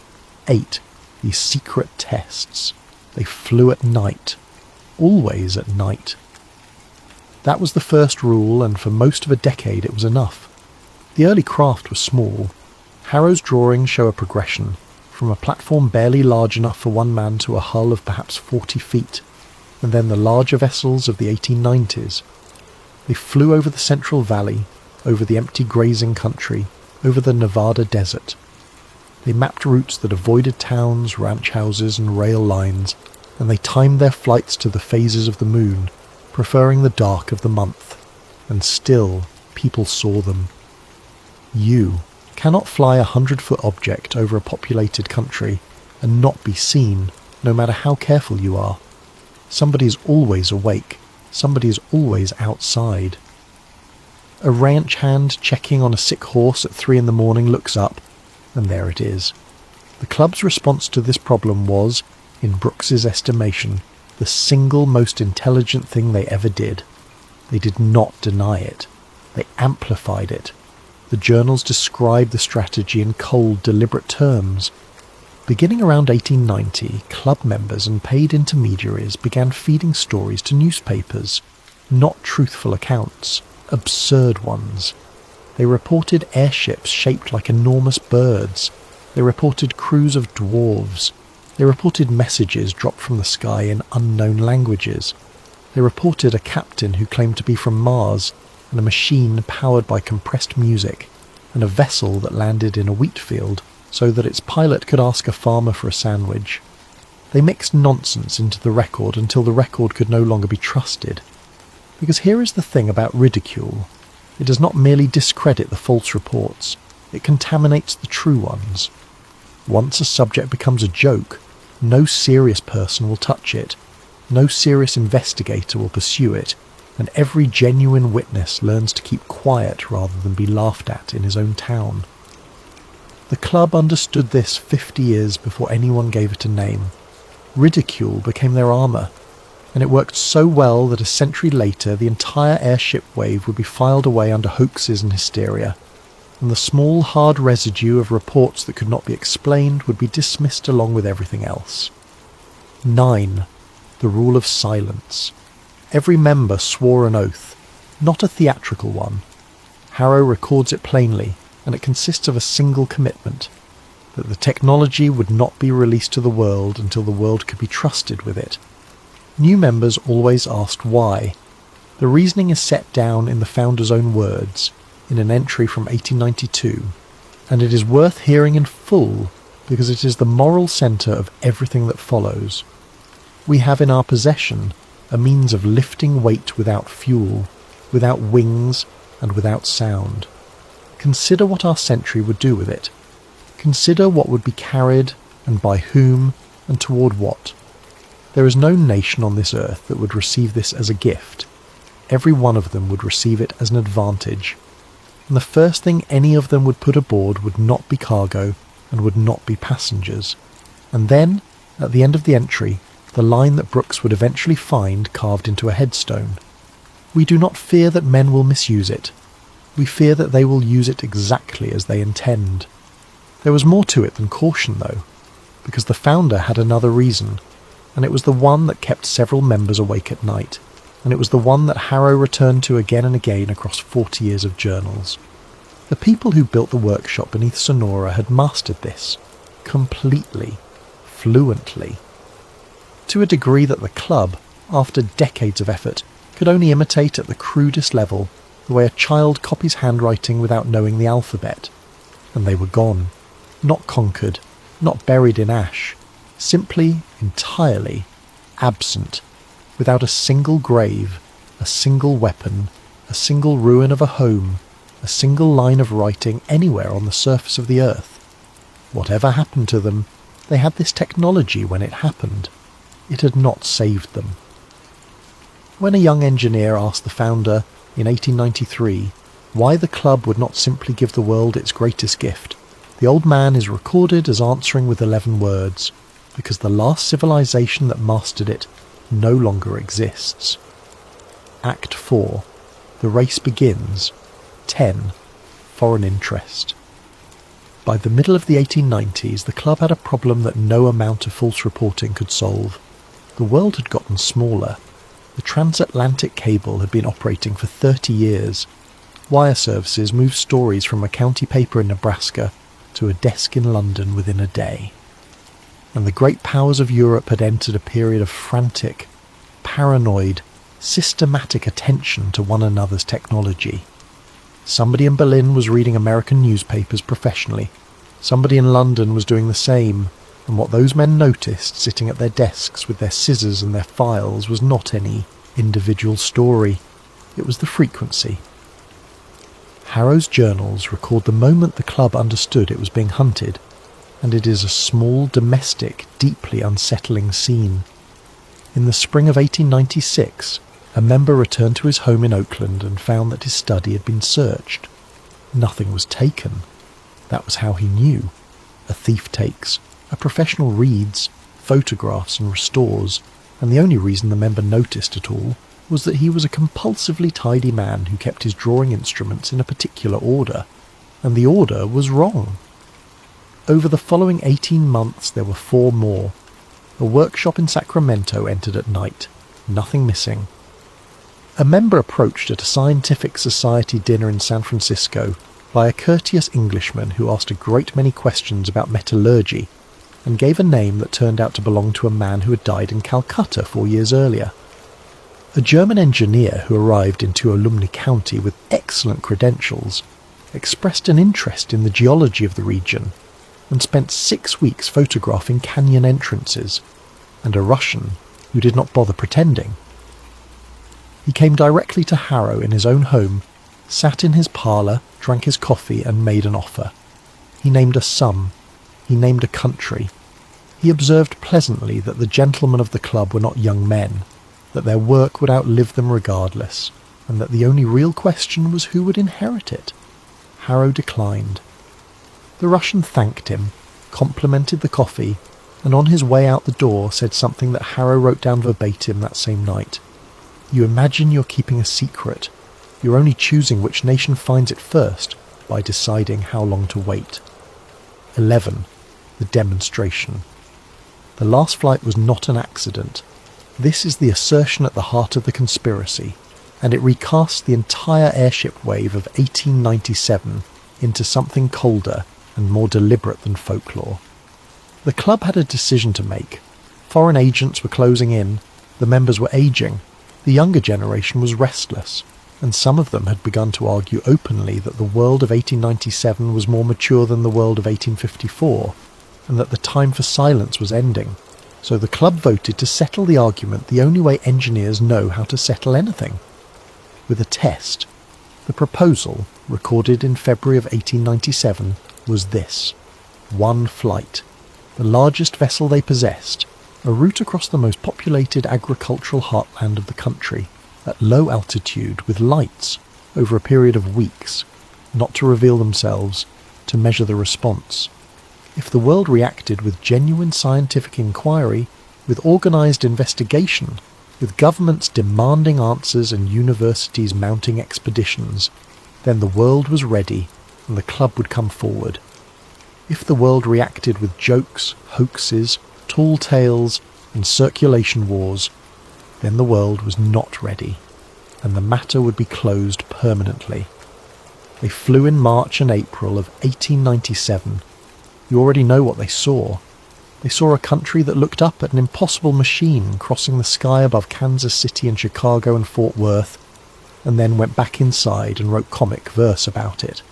8. These secret tests. They flew at night. Always at night. That was the first rule, and for most of a decade it was enough. The early craft was small. Harrow's drawings show a progression, from a platform barely large enough for one man to a hull of perhaps 40 feet, and then the larger vessels of the 1890s. They flew over the Central Valley, over the empty grazing country, over the Nevada desert. They mapped routes that avoided towns, ranch houses, and rail lines, and they timed their flights to the phases of the moon, preferring the dark of the month. And still, people saw them. You cannot fly a 100-foot object over a populated country and not be seen, no matter how careful you are. Somebody is always awake. Somebody is always outside. A ranch hand checking on a sick horse at 3 a.m. looks up, and there it is. The club's response to this problem was, in Brooks's estimation, the single most intelligent thing they ever did. They did not deny it. They amplified it. The journals described the strategy in cold, deliberate terms. Beginning around 1890, club members and paid intermediaries began feeding stories to newspapers, not truthful accounts, absurd ones. They reported airships shaped like enormous birds. They reported crews of dwarves. They reported messages dropped from the sky in unknown languages. They reported a captain who claimed to be from Mars, and a machine powered by compressed music, and a vessel that landed in a wheat field so that its pilot could ask a farmer for a sandwich. They mixed nonsense into the record until the record could no longer be trusted. Because here is the thing about ridicule. It does not merely discredit the false reports, it contaminates the true ones. Once a subject becomes a joke, no serious person will touch it, no serious investigator will pursue it, and every genuine witness learns to keep quiet rather than be laughed at in his own town. The club understood this 50 years before anyone gave it a name. Ridicule became their armour, and it worked so well that a century later the entire airship wave would be filed away under hoaxes and hysteria, and the small hard residue of reports that could not be explained would be dismissed along with everything else. 9. The rule of silence. Every member swore an oath, not a theatrical one. Harrow records it plainly, and it consists of a single commitment, that the technology would not be released to the world until the world could be trusted with it. New members always asked why. The reasoning is set down in the founder's own words, in an entry from 1892, and it is worth hearing in full because it is the moral centre of everything that follows. We have in our possession a means of lifting weight without fuel, without wings, and without sound. Consider what our century would do with it. Consider what would be carried, and by whom, and toward what. There is no nation on this earth that would receive this as a gift. Every one of them would receive it as an advantage. And the first thing any of them would put aboard would not be cargo, and would not be passengers. And then, at the end of the entry, the line that Brooks would eventually find carved into a headstone. We do not fear that men will misuse it. We fear that they will use it exactly as they intend. There was more to it than caution, though, because the founder had another reason, and it was the one that kept several members awake at night, and it was the one that Harrow returned to again and again across 40 years of journals. The people who built the workshop beneath Sonora had mastered this, completely, fluently, to a degree that the club, after decades of effort, could only imitate at the crudest level the way a child copies handwriting without knowing the alphabet. And they were gone, not conquered, not buried in ash, simply, entirely, absent, without a single grave, a single weapon, a single ruin of a home, a single line of writing anywhere on the surface of the earth. Whatever happened to them, they had this technology when it happened. It had not saved them. When a young engineer asked the founder, in 1893, why the club would not simply give the world its greatest gift, the old man is recorded as answering with 11 words, because the last civilization that mastered it no longer exists. Act 4. The race begins. 10. Foreign interest. By the middle of the 1890s, the club had a problem that no amount of false reporting could solve. The world had gotten smaller. The transatlantic cable had been operating for 30 years. Wire services moved stories from a county paper in Nebraska to a desk in London within a day. And the great powers of Europe had entered a period of frantic, paranoid, systematic attention to one another's technology. Somebody in Berlin was reading American newspapers professionally. Somebody in London was doing the same, and what those men noticed sitting at their desks with their scissors and their files was not any individual story. It was the frequency. Harrow's journals record the moment the club understood it was being hunted, and it is a small, domestic, deeply unsettling scene. In the spring of 1896, a member returned to his home in Oakland and found that his study had been searched. Nothing was taken. That was how he knew. A thief takes, a professional reads, photographs and restores, and the only reason the member noticed at all was that he was a compulsively tidy man who kept his drawing instruments in a particular order, and the order was wrong. over the following 18 months there were 4 more. A workshop in Sacramento entered at night. Nothing missing. A member approached at a scientific society dinner in San Francisco by a courteous Englishman who asked a great many questions about metallurgy and gave a name that turned out to belong to a man who had died in Calcutta 4 years earlier. A German engineer who arrived in Tuolumne County with excellent credentials expressed an interest in the geology of the region and spent 6 weeks photographing canyon entrances, and a Russian who did not bother pretending. He came directly to Harrow in his own home, sat in his parlour, drank his coffee and made an offer. He named a sum. He named a country. He observed pleasantly that the gentlemen of the club were not young men, that their work would outlive them regardless, and that the only real question was who would inherit it. Harrow declined. The Russian thanked him, complimented the coffee, and on his way out the door said something that Harrow wrote down verbatim that same night. You imagine you're keeping a secret. You're only choosing which nation finds it first by deciding how long to wait. 11. The demonstration. The last flight was not an accident. This is the assertion at the heart of the conspiracy, and it recasts the entire airship wave of 1897 into something colder and more deliberate than folklore. The club had a decision to make. Foreign agents were closing in, the members were aging, the younger generation was restless, and some of them had begun to argue openly that the world of 1897 was more mature than the world of 1854, and that the time for silence was ending. So the club voted to settle the argument the only way engineers know how to settle anything, with a test. The proposal, recorded in February of 1897, was this: 1 flight, the largest vessel they possessed, a route across the most populated agricultural heartland of the country, at low altitude with lights, over a period of weeks, not to reveal themselves, to measure the response. If the world reacted with genuine scientific inquiry, with organised investigation, with governments demanding answers and universities mounting expeditions, then the world was ready and the club would come forward. If the world reacted with jokes, hoaxes, tall tales and circulation wars, then the world was not ready, and the matter would be closed permanently. They flew in March and April of 1897. You already know what they saw. They saw a country that looked up at an impossible machine crossing the sky above Kansas City and Chicago and Fort Worth, and then went back inside and wrote comic verse about it.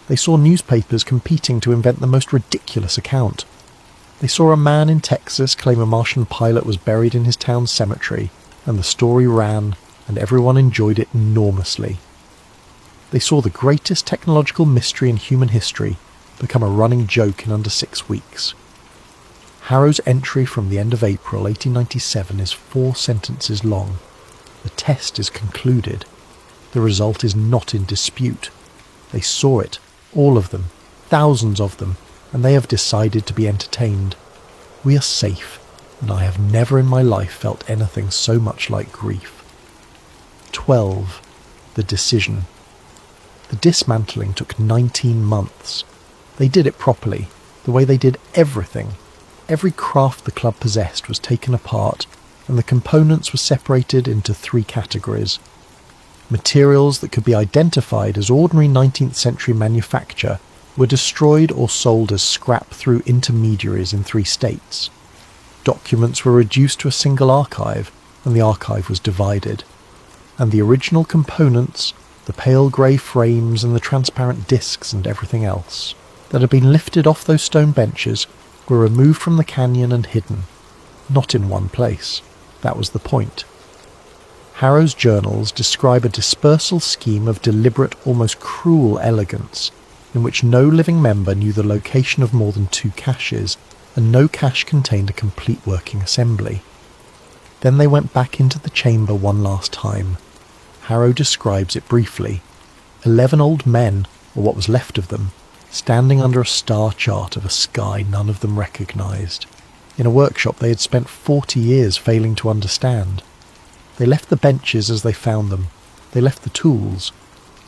They saw newspapers competing to invent the most ridiculous account. They saw a man in Texas claim a Martian pilot was buried in his town's cemetery, and the story ran, and everyone enjoyed it enormously. They saw the greatest technological mystery in human history become a running joke in under 6 weeks. Harrow's entry from the end of April 1897 is 4 sentences long. The test is concluded. The result is not in dispute. They saw it, all of them, thousands of them, and they have decided to be entertained. We are safe, and I have never in my life felt anything so much like grief. 12. The decision. The dismantling took 19 months. They did it properly, the way they did everything. Every craft the club possessed was taken apart, and the components were separated into 3 categories. Materials that could be identified as ordinary 19th century manufacture were destroyed or sold as scrap through intermediaries in 3 states. Documents were reduced to a single archive, and the archive was divided. And the original components, the pale grey frames and the transparent discs and everything else, that had been lifted off those stone benches, were removed from the canyon and hidden. Not in one place. That was the point. Harrow's journals describe a dispersal scheme of deliberate, almost cruel elegance, in which no living member knew the location of more than 2 caches, and no cache contained a complete working assembly. Then they went back into the chamber one last time. Harrow describes it briefly. 11 old men, or what was left of them, standing under a star chart of a sky none of them recognised, in a workshop they had spent 40 years failing to understand. They left the benches as they found them. They left the tools.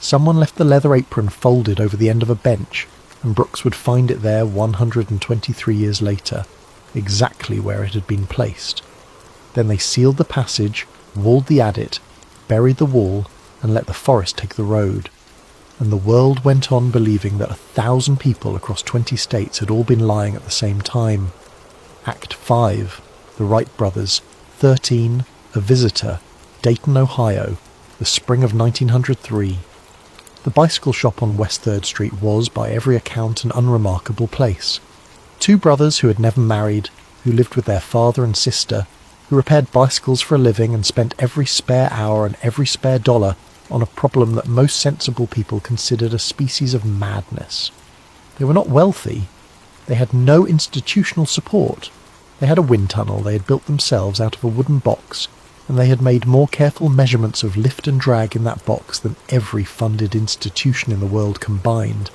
Someone left the leather apron folded over the end of a bench, and Brooks would find it there 123 years later, exactly where it had been placed. Then they sealed the passage, walled the adit, buried the wall, and let the forest take the road. And the world went on believing that 1,000 people across 20 states had all been lying at the same time. Act 5, the Wright brothers, 13, a visitor, Dayton, Ohio, the spring of 1903. The bicycle shop on West 3rd Street was, by every account, an unremarkable place. Two brothers who had never married, who lived with their father and sister, who repaired bicycles for a living and spent every spare hour and every spare dollar on a problem that most sensible people considered a species of madness. They were not wealthy. They had no institutional support. They had a wind tunnel they had built themselves out of a wooden box, and they had made more careful measurements of lift and drag in that box than every funded institution in the world combined.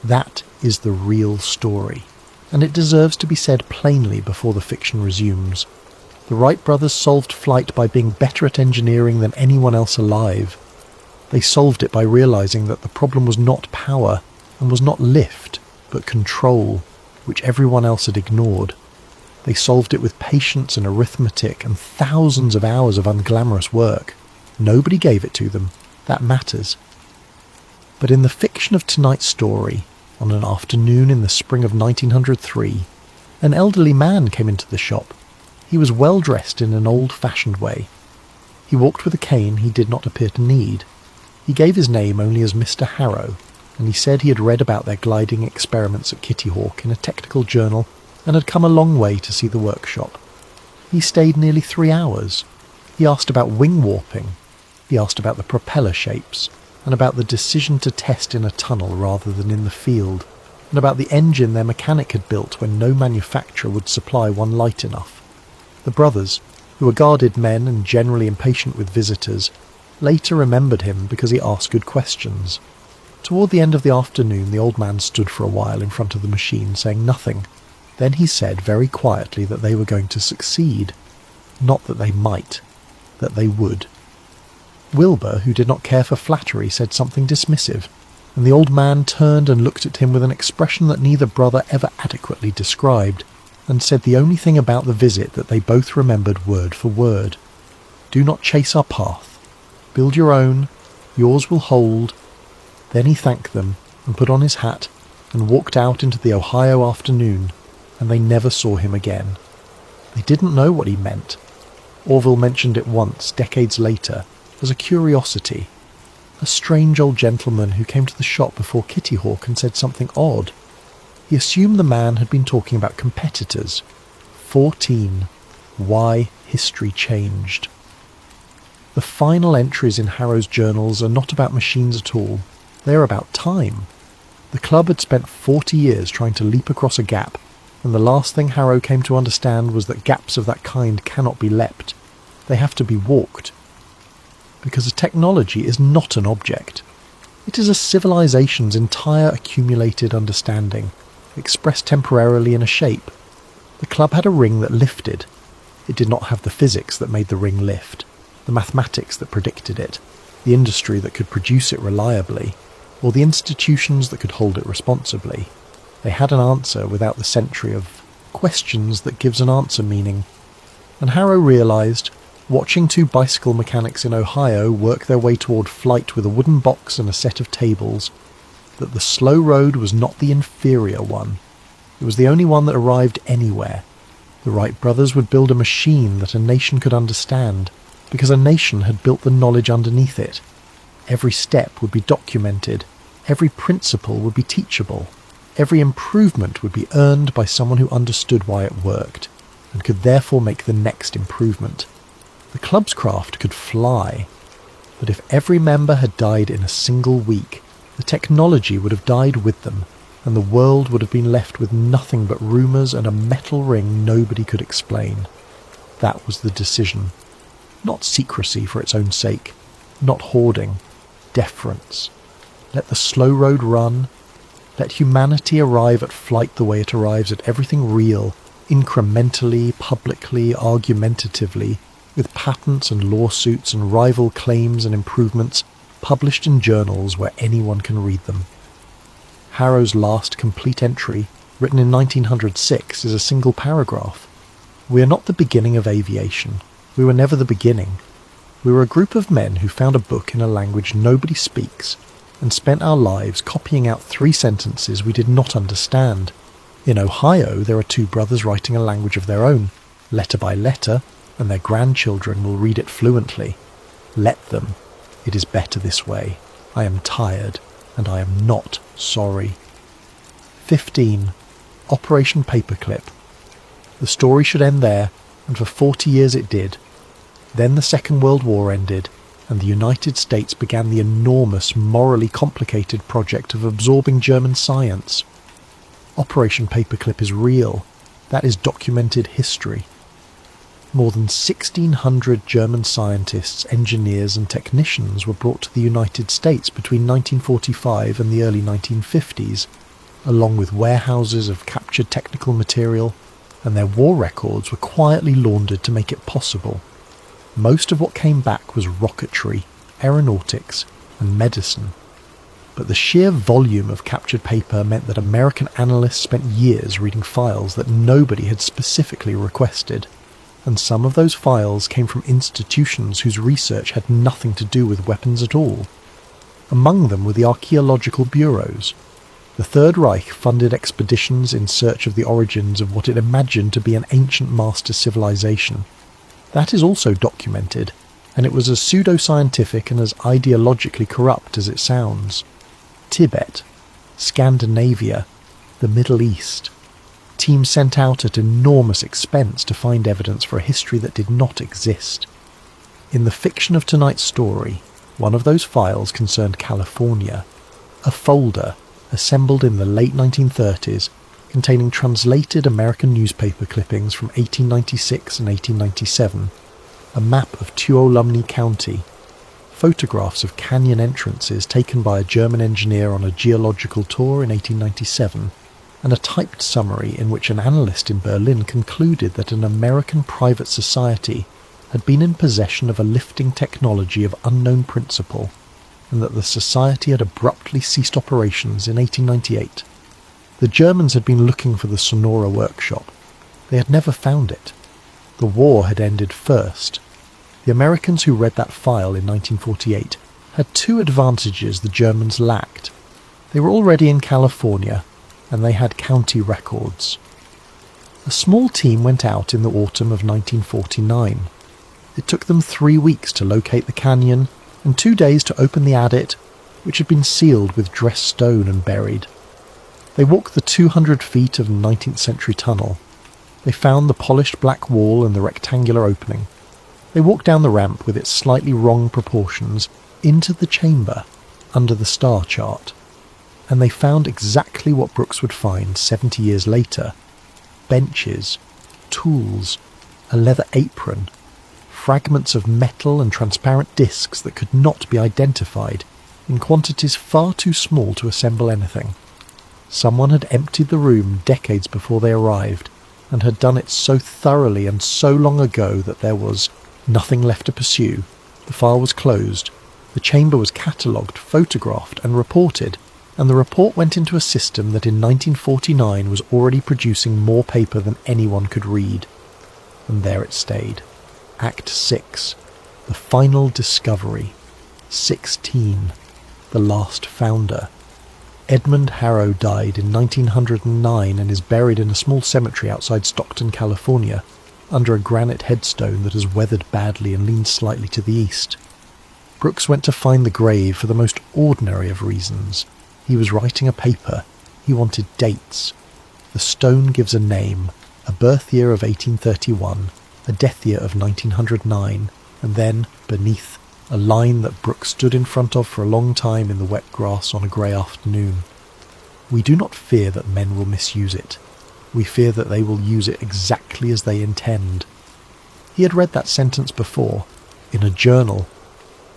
That is the real story, and it deserves to be said plainly before the fiction resumes. The Wright brothers solved flight by being better at engineering than anyone else alive. They solved it by realizing that the problem was not power and was not lift, but control, which everyone else had ignored. They solved it with patience and arithmetic and thousands of hours of unglamorous work. Nobody gave it to them. That matters. But in the fiction of tonight's story, on an afternoon in the spring of 1903, an elderly man came into the shop. He was well dressed in an old-fashioned way. He walked with a cane he did not appear to need. He gave his name only as Mr. Harrow, and he said he had read about their gliding experiments at Kitty Hawk in a technical journal and had come a long way to see the workshop. He stayed nearly 3 hours. He asked about wing warping. He asked about the propeller shapes, and about the decision to test in a tunnel rather than in the field, and about the engine their mechanic had built when no manufacturer would supply one light enough. The brothers, who were guarded men and generally impatient with visitors, later remembered him because he asked good questions. Toward the end of the afternoon, the old man stood for a while in front of the machine, saying nothing. Then he said very quietly that they were going to succeed. Not that they might, that they would. Wilbur, who did not care for flattery, said something dismissive, and the old man turned and looked at him with an expression that neither brother ever adequately described, and said the only thing about the visit that they both remembered word for word. "Do not chase our path. Build your own. Yours will hold." Then he thanked them, and put on his hat, and walked out into the Ohio afternoon, and they never saw him again. They didn't know what he meant. Orville mentioned it once, decades later, as a curiosity. A strange old gentleman who came to the shop before Kitty Hawk and said something odd. He assumed the man had been talking about competitors. 14. Why history changed. The final entries in Harrow's journals are not about machines at all. They are about time. The club had spent 40 years trying to leap across a gap, and the last thing Harrow came to understand was that gaps of that kind cannot be leapt. They have to be walked. Because a technology is not an object. It is a civilization's entire accumulated understanding, expressed temporarily in a shape. The club had a ring that lifted. It did not have the physics that made the ring lift, the mathematics that predicted it, the industry that could produce it reliably, or the institutions that could hold it responsibly. They had an answer without the century of questions that gives an answer meaning. And Harrow realized, watching two bicycle mechanics in Ohio work their way toward flight with a wooden box and a set of tables, that the slow road was not the inferior one. It was the only one that arrived anywhere. The Wright brothers would build a machine that a nation could understand, because a nation had built the knowledge underneath it. Every step would be documented. Every principle would be teachable. Every improvement would be earned by someone who understood why it worked, and could therefore make the next improvement. The club's craft could fly, but if every member had died in a single week, the technology would have died with them, and the world would have been left with nothing but rumours and a metal ring nobody could explain. That was the decision. Not secrecy for its own sake, not hoarding, deference. Let the slow road run. Let humanity arrive at flight the way it arrives at everything real, incrementally, publicly, argumentatively, with patents and lawsuits and rival claims and improvements published in journals where anyone can read them. Harrow's last complete entry, written in 1906, is a single paragraph. "We are not the beginning of aviation. We were never the beginning. We were a group of men who found a book in a language nobody speaks and spent our lives copying out 3 sentences we did not understand. In Ohio, there are 2 brothers writing a language of their own, letter by letter, and their grandchildren will read it fluently. Let them. It is better this way. I am tired, and I am not sorry." 15. Operation Paperclip. The story should end there, and for 40 years it did. Then the Second World War ended, and the United States began the enormous, morally complicated project of absorbing German science. Operation Paperclip is real. That is documented history. More than 1,600 German scientists, engineers and technicians were brought to the United States between 1945 and the early 1950s, along with warehouses of captured technical material, and their war records were quietly laundered to make it possible. Most of what came back was rocketry, aeronautics and medicine. But the sheer volume of captured paper meant that American analysts spent years reading files that nobody had specifically requested, and some of those files came from institutions whose research had nothing to do with weapons at all. Among them were the archaeological bureaus. The Third Reich funded expeditions in search of the origins of what it imagined to be an ancient master civilization. That is also documented, and it was as pseudo-scientific and as ideologically corrupt as it sounds. Tibet, Scandinavia, the Middle East. Teams sent out at enormous expense to find evidence for a history that did not exist. In the fiction of tonight's story, one of those files concerned California, a folder assembled in the late 1930s containing translated American newspaper clippings from 1896 and 1897, a map of Tuolumne County, photographs of canyon entrances taken by a German engineer on a geological tour in 1897, and a typed summary in which an analyst in Berlin concluded that an American private society had been in possession of a lifting technology of unknown principle, and that the society had abruptly ceased operations in 1898. The Germans had been looking for the Sonora workshop. They had never found it. The war had ended first. The Americans who read that file in 1948 had 2 advantages the Germans lacked. They were already in California, and they had county records. A small team went out in the autumn of 1949. It took them 3 weeks to locate the canyon and 2 days to open the adit, which had been sealed with dressed stone and buried. They walked the 200 feet of 19th century tunnel. They found the polished black wall and the rectangular opening. They walked down the ramp with its slightly wrong proportions into the chamber under the star chart. And they found exactly what Brooks would find 70 years later. Benches, tools, a leather apron, fragments of metal and transparent discs that could not be identified, in quantities far too small to assemble anything. Someone had emptied the room decades before they arrived, and had done it so thoroughly and so long ago that there was nothing left to pursue. The file was closed, the chamber was catalogued, photographed and reported, and the report went into a system that in 1949 was already producing more paper than anyone could read. And there it stayed. Act 6. The final discovery. 16. The last founder. Edmund Harrow died in 1909 and is buried in a small cemetery outside Stockton, California, under a granite headstone that has weathered badly and leans slightly to the east. Brooks went to find the grave for the most ordinary of reasons. He was writing a paper. He wanted dates. The stone gives a name, a birth year of 1831, a death year of 1909, and then, beneath, a line that Brooks stood in front of for a long time in the wet grass on a grey afternoon. We do not fear that men will misuse it. We fear that they will use it exactly as they intend. He had read that sentence before, in a journal,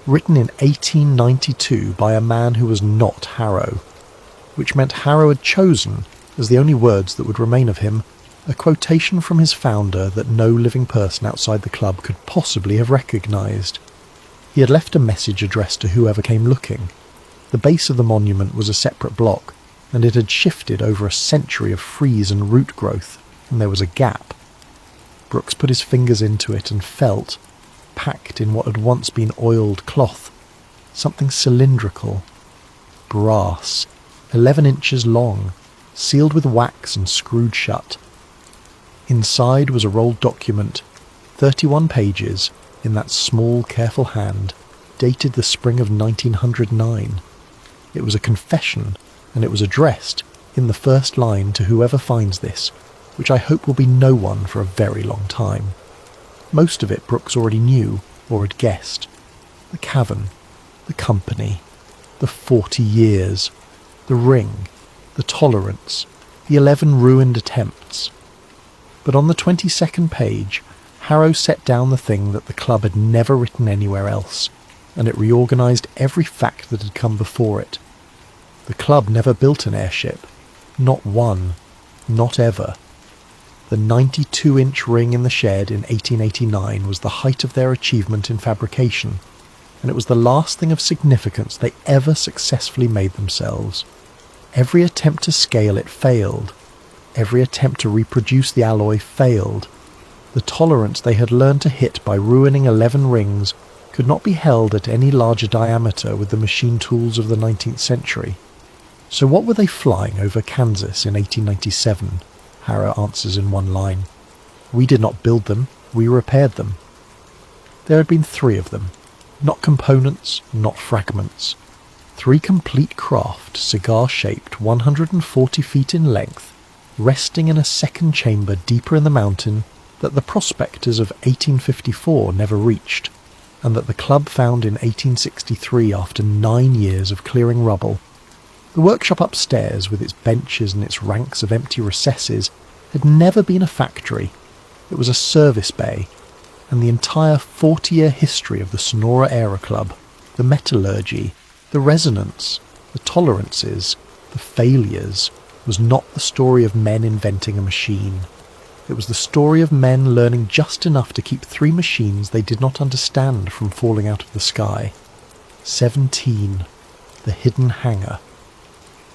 written in 1892 by a man who was not Harrow, which meant Harrow had chosen, as the only words that would remain of him, a quotation from his founder that no living person outside the club could possibly have recognised. He had left a message addressed to whoever came looking. The base of the monument was a separate block, and it had shifted over a century of freeze and root growth, and there was a gap. Brooks put his fingers into it and felt, packed in what had once been oiled cloth, something cylindrical, brass, 11 inches long, sealed with wax and screwed shut. Inside was a rolled document, 31 pages, in that small, careful hand, dated the spring of 1909. It was a confession, and it was addressed, in the first line, to whoever finds this, which I hope will be no one for a very long time. Most of it Brooks already knew, or had guessed. The cavern, the company, the 40 years, the ring, the tolerance, the 11 ruined attempts. But on the 22nd page, Harrow set down the thing that the club had never written anywhere else, and it reorganised every fact that had come before it. The club never built an airship. Not one. Not ever. The 92-inch ring in the shed in 1889 was the height of their achievement in fabrication, and it was the last thing of significance they ever successfully made themselves. Every attempt to scale it failed. Every attempt to reproduce the alloy failed. The tolerance they had learned to hit by ruining 11 rings could not be held at any larger diameter with the machine tools of the 19th century. So what were they flying over Kansas in 1897? Harrow answers in one line. We did not build them, we repaired them. There had been 3 of them. Not components, not fragments. 3 complete craft, cigar-shaped, 140 feet in length, resting in a second chamber deeper in the mountain that the prospectors of 1854 never reached, and that the club found in 1863 after 9 years of clearing rubble. The workshop upstairs, with its benches and its ranks of empty recesses, had never been a factory. It was a service bay, and the entire 40-year history of the Sonora Aero Club, the metallurgy, the resonance, the tolerances, the failures, was not the story of men inventing a machine. It was the story of men learning just enough to keep 3 machines they did not understand from falling out of the sky. 17. The hidden hangar.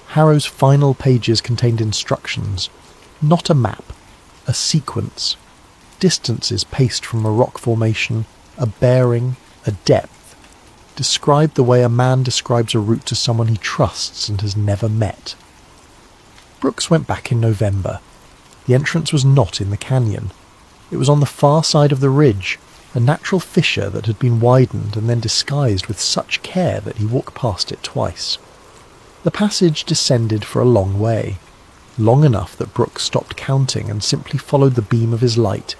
Harrow's final pages contained instructions, not a map, a sequence, distances paced from a rock formation, a bearing, a depth, described the way a man describes a route to someone he trusts and has never met. Brooks went back in November. The entrance was not in the canyon. It was on the far side of the ridge, a natural fissure that had been widened and then disguised with such care that he walked past it twice. The passage descended for a long way, long enough that Brooks stopped counting and simply followed the beam of his light,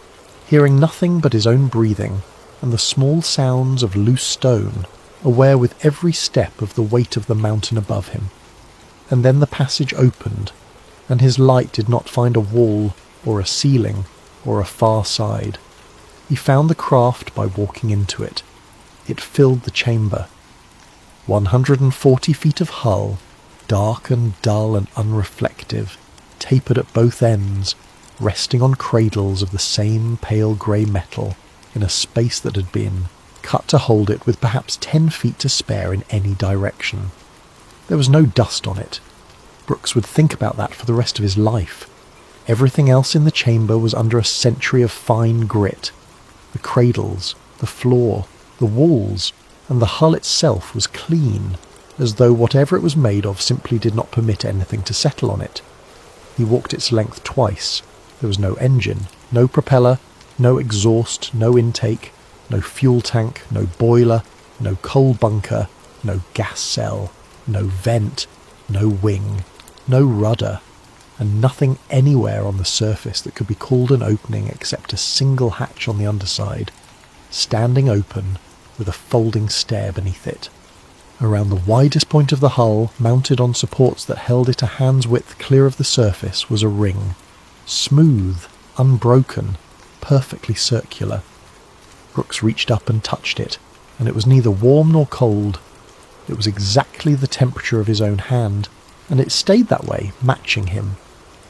hearing nothing but his own breathing and the small sounds of loose stone, aware with every step of the weight of the mountain above him. And then the passage opened, and his light did not find a wall or a ceiling or a far side. He found the craft by walking into it. It filled the chamber. 140 feet of hull, dark and dull and unreflective, tapered at both ends, resting on cradles of the same pale grey metal, in a space that had been cut to hold it with perhaps 10 feet to spare in any direction. There was no dust on it. Brooks would think about that for the rest of his life. Everything else in the chamber was under a century of fine grit. The cradles, the floor, the walls, and the hull itself was clean, as though whatever it was made of simply did not permit anything to settle on it. He walked its length twice. There was no engine, no propeller, no exhaust, no intake, no fuel tank, no boiler, no coal bunker, no gas cell, no vent, no wing, no rudder, and nothing anywhere on the surface that could be called an opening except a single hatch on the underside, standing open with a folding stair beneath it. Around the widest point of the hull, mounted on supports that held it a hand's width clear of the surface, was a ring. Smooth, unbroken, perfectly circular. Brooks reached up and touched it, and it was neither warm nor cold. It was exactly the temperature of his own hand, and it stayed that way, matching him,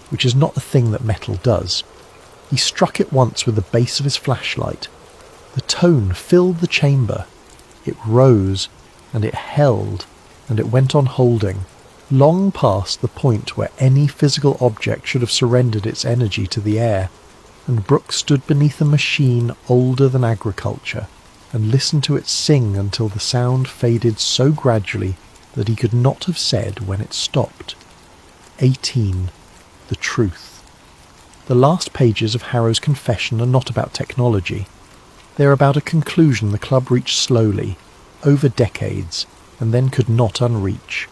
which is not a thing that metal does. He struck it once with the base of his flashlight. The tone filled the chamber. It rose, and it held, and it went on holding, long past the point where any physical object should have surrendered its energy to the air, and Brooks stood beneath a machine older than agriculture and listened to it sing until the sound faded so gradually that he could not have said when it stopped. 18. The truth. The last pages of Harrow's confession are not about technology. They are about a conclusion the club reached slowly, over decades, and then could not unreach.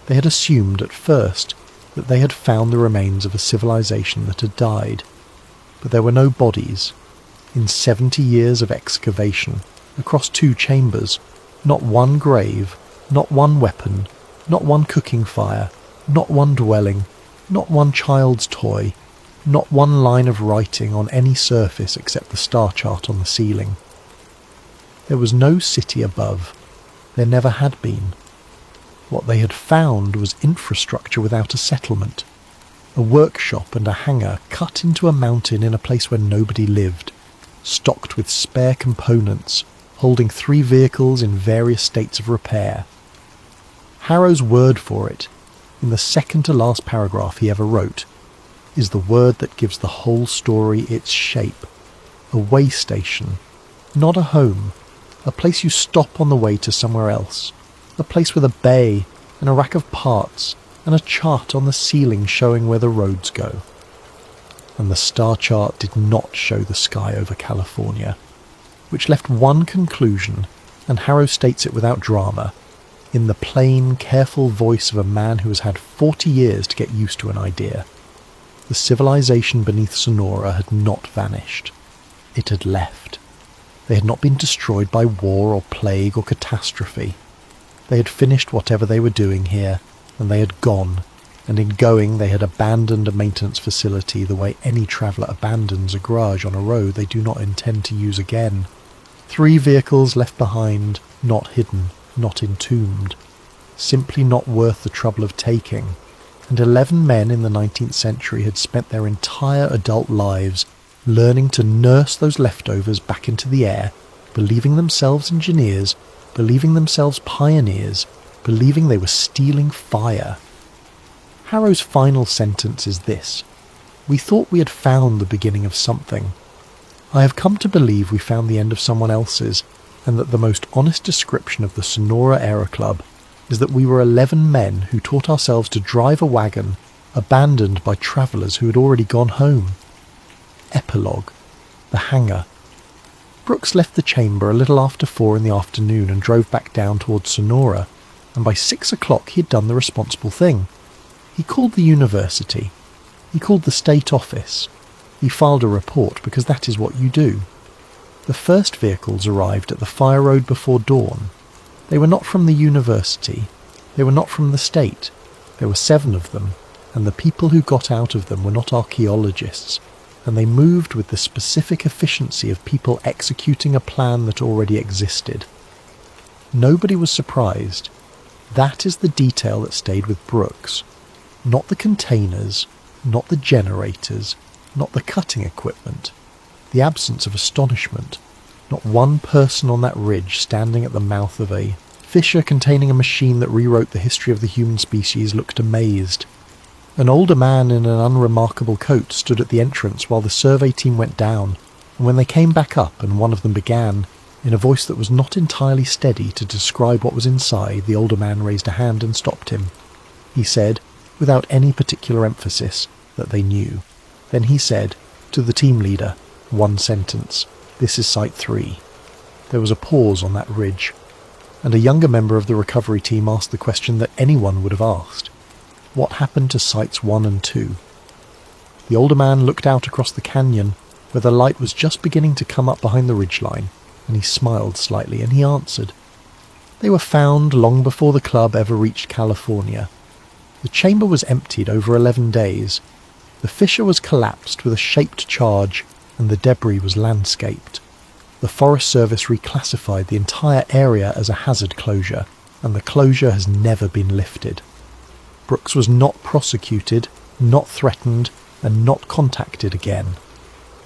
They had assumed at first that they had found the remains of a civilization that had died, but there were no bodies. In 70 years of excavation, across 2 chambers, not one grave, not one weapon, not one cooking fire, not one dwelling, not one child's toy, not one line of writing on any surface except the star chart on the ceiling. There was no city above. There never had been. What they had found was infrastructure without a settlement, a workshop and a hangar cut into a mountain in a place where nobody lived, stocked with spare components, holding 3 vehicles in various states of repair. Harrow's word for it, in the second to last paragraph he ever wrote, is the word that gives the whole story its shape. A way station, not a home, a place you stop on the way to somewhere else, a place with a bay and a rack of parts and a chart on the ceiling showing where the roads go. And the star chart did not show the sky over California, which left one conclusion, and Harrow states it without drama, in the plain, careful voice of a man who has had 40 years to get used to an idea. The civilization beneath Sonora had not vanished. It had left. They had not been destroyed by war or plague or catastrophe. They had finished whatever they were doing here, and they had gone, and in going they had abandoned a maintenance facility the way any traveller abandons a garage on a road they do not intend to use again. 3 vehicles left behind, not hidden, not entombed, simply not worth the trouble of taking, and 11 men in the 19th century had spent their entire adult lives learning to nurse those leftovers back into the air, believing themselves engineers, believing themselves pioneers, believing they were stealing fire. Harrow's final sentence is this: "We thought we had found the beginning of something. I have come to believe we found the end of someone else's, and that the most honest description of the Sonora Aero Club is that we were 11 men who taught ourselves to drive a wagon abandoned by travellers who had already gone home." Epilogue. The hangar. Brooks left the chamber a little after 4 in the afternoon and drove back down towards Sonora, and by 6 o'clock he had done the responsible thing. He called the university. He called the state office. He filed a report, because that is what you do. The first vehicles arrived at the fire road before dawn. They were not from the university. They were not from the state. There were 7 of them, and the people who got out of them were not archaeologists, and they moved with the specific efficiency of people executing a plan that already existed. Nobody was surprised. That is the detail that stayed with Brooks. Not the containers, not the generators, not the cutting equipment, the absence of astonishment. Not one person on that ridge standing at the mouth of a fissure containing a machine that rewrote the history of the human species looked amazed. An older man in an unremarkable coat stood at the entrance while the survey team went down, and when they came back up and one of them began, in a voice that was not entirely steady, to describe what was inside, the older man raised a hand and stopped him. He said, without any particular emphasis, that they knew. Then he said, to the team leader, 1 sentence: "This is Site 3. There was a pause on that ridge, and a younger member of the recovery team asked the question that anyone would have asked. What happened to Sites 1 and 2? The older man looked out across the canyon, where the light was just beginning to come up behind the ridgeline, and he smiled slightly, and he answered. They were found long before the club ever reached California. The chamber was emptied over 11 days. The fissure was collapsed with a shaped charge, and the debris was landscaped. The Forest Service reclassified the entire area as a hazard closure, and the closure has never been lifted. Brooks was not prosecuted, not threatened, and not contacted again.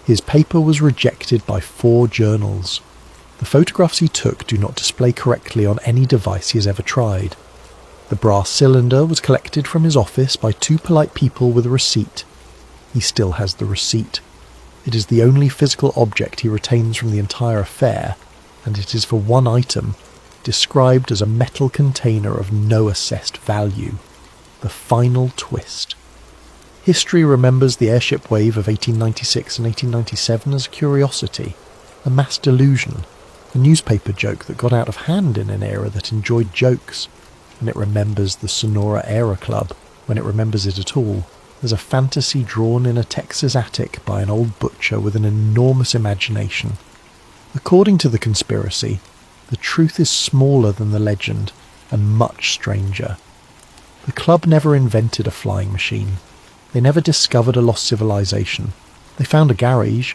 His paper was rejected by 4 journals. The photographs he took do not display correctly on any device he has ever tried. The brass cylinder was collected from his office by two polite people with a receipt. He still has the receipt. It is the only physical object he retains from the entire affair, and it is for one item, described as a metal container of no assessed value. The final twist. History remembers the airship wave of 1896 and 1897 as a curiosity, a mass delusion, a newspaper joke that got out of hand in an era that enjoyed jokes, and it remembers the Sonora Aero Club, when it remembers it at all, as a fantasy drawn in a Texas attic by an old butcher with an enormous imagination. According to the conspiracy, the truth is smaller than the legend, and much stranger. The club never invented a flying machine. They never discovered a lost civilization. They found a garage.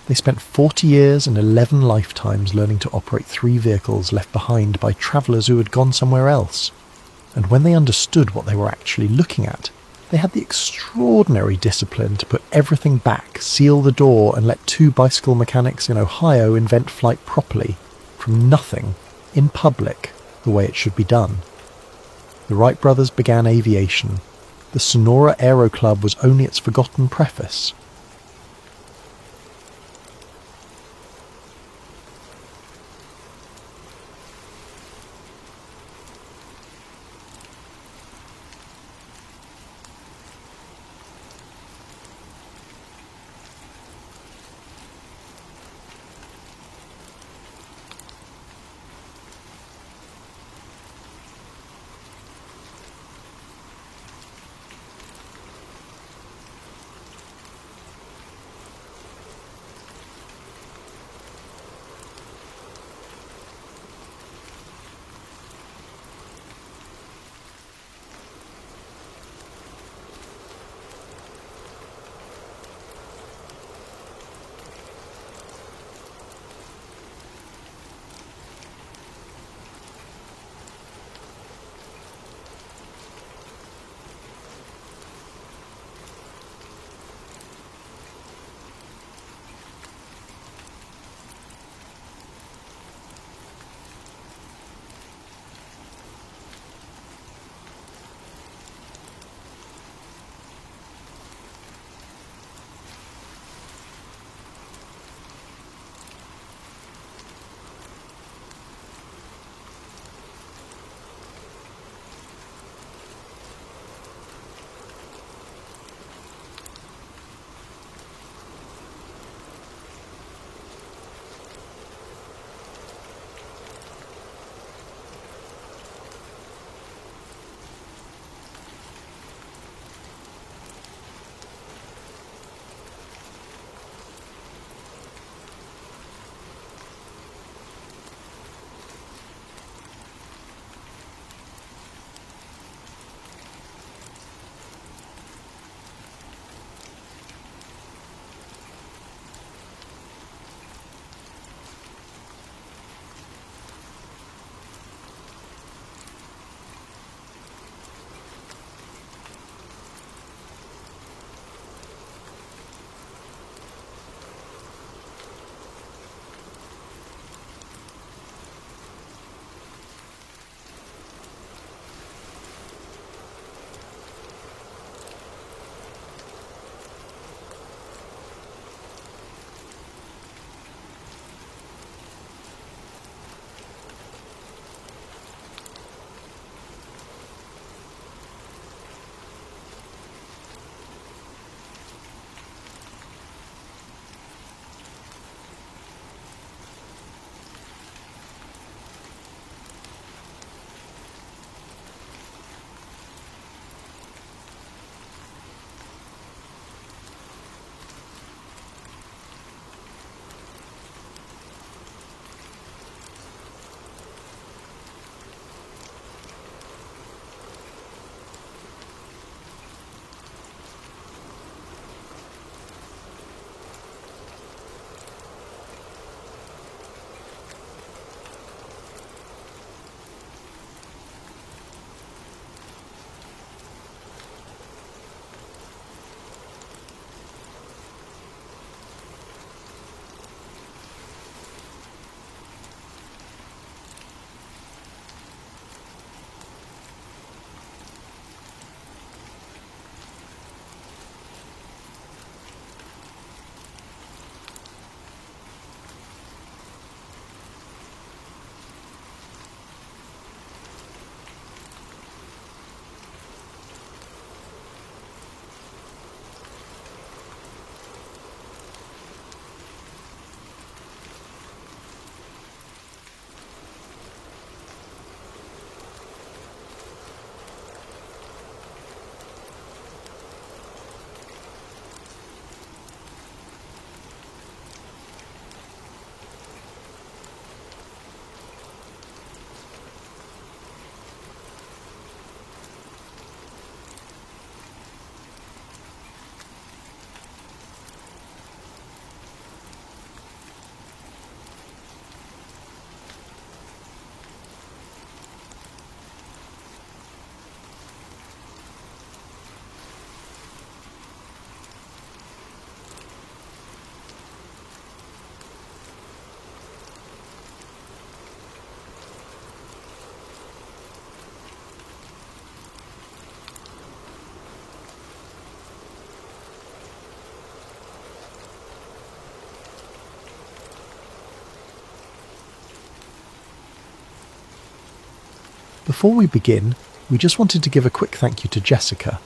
They spent 40 years and 11 lifetimes learning to operate 3 vehicles left behind by travellers who had gone somewhere else. And when they understood what they were actually looking at, they had the extraordinary discipline to put everything back, seal the door, and let 2 bicycle mechanics in Ohio invent flight properly, from nothing, in public, the way it should be done. The Wright brothers began aviation. The Sonora Aero Club was only its forgotten preface. Before we begin, we just wanted to give a quick thank you to Jessica.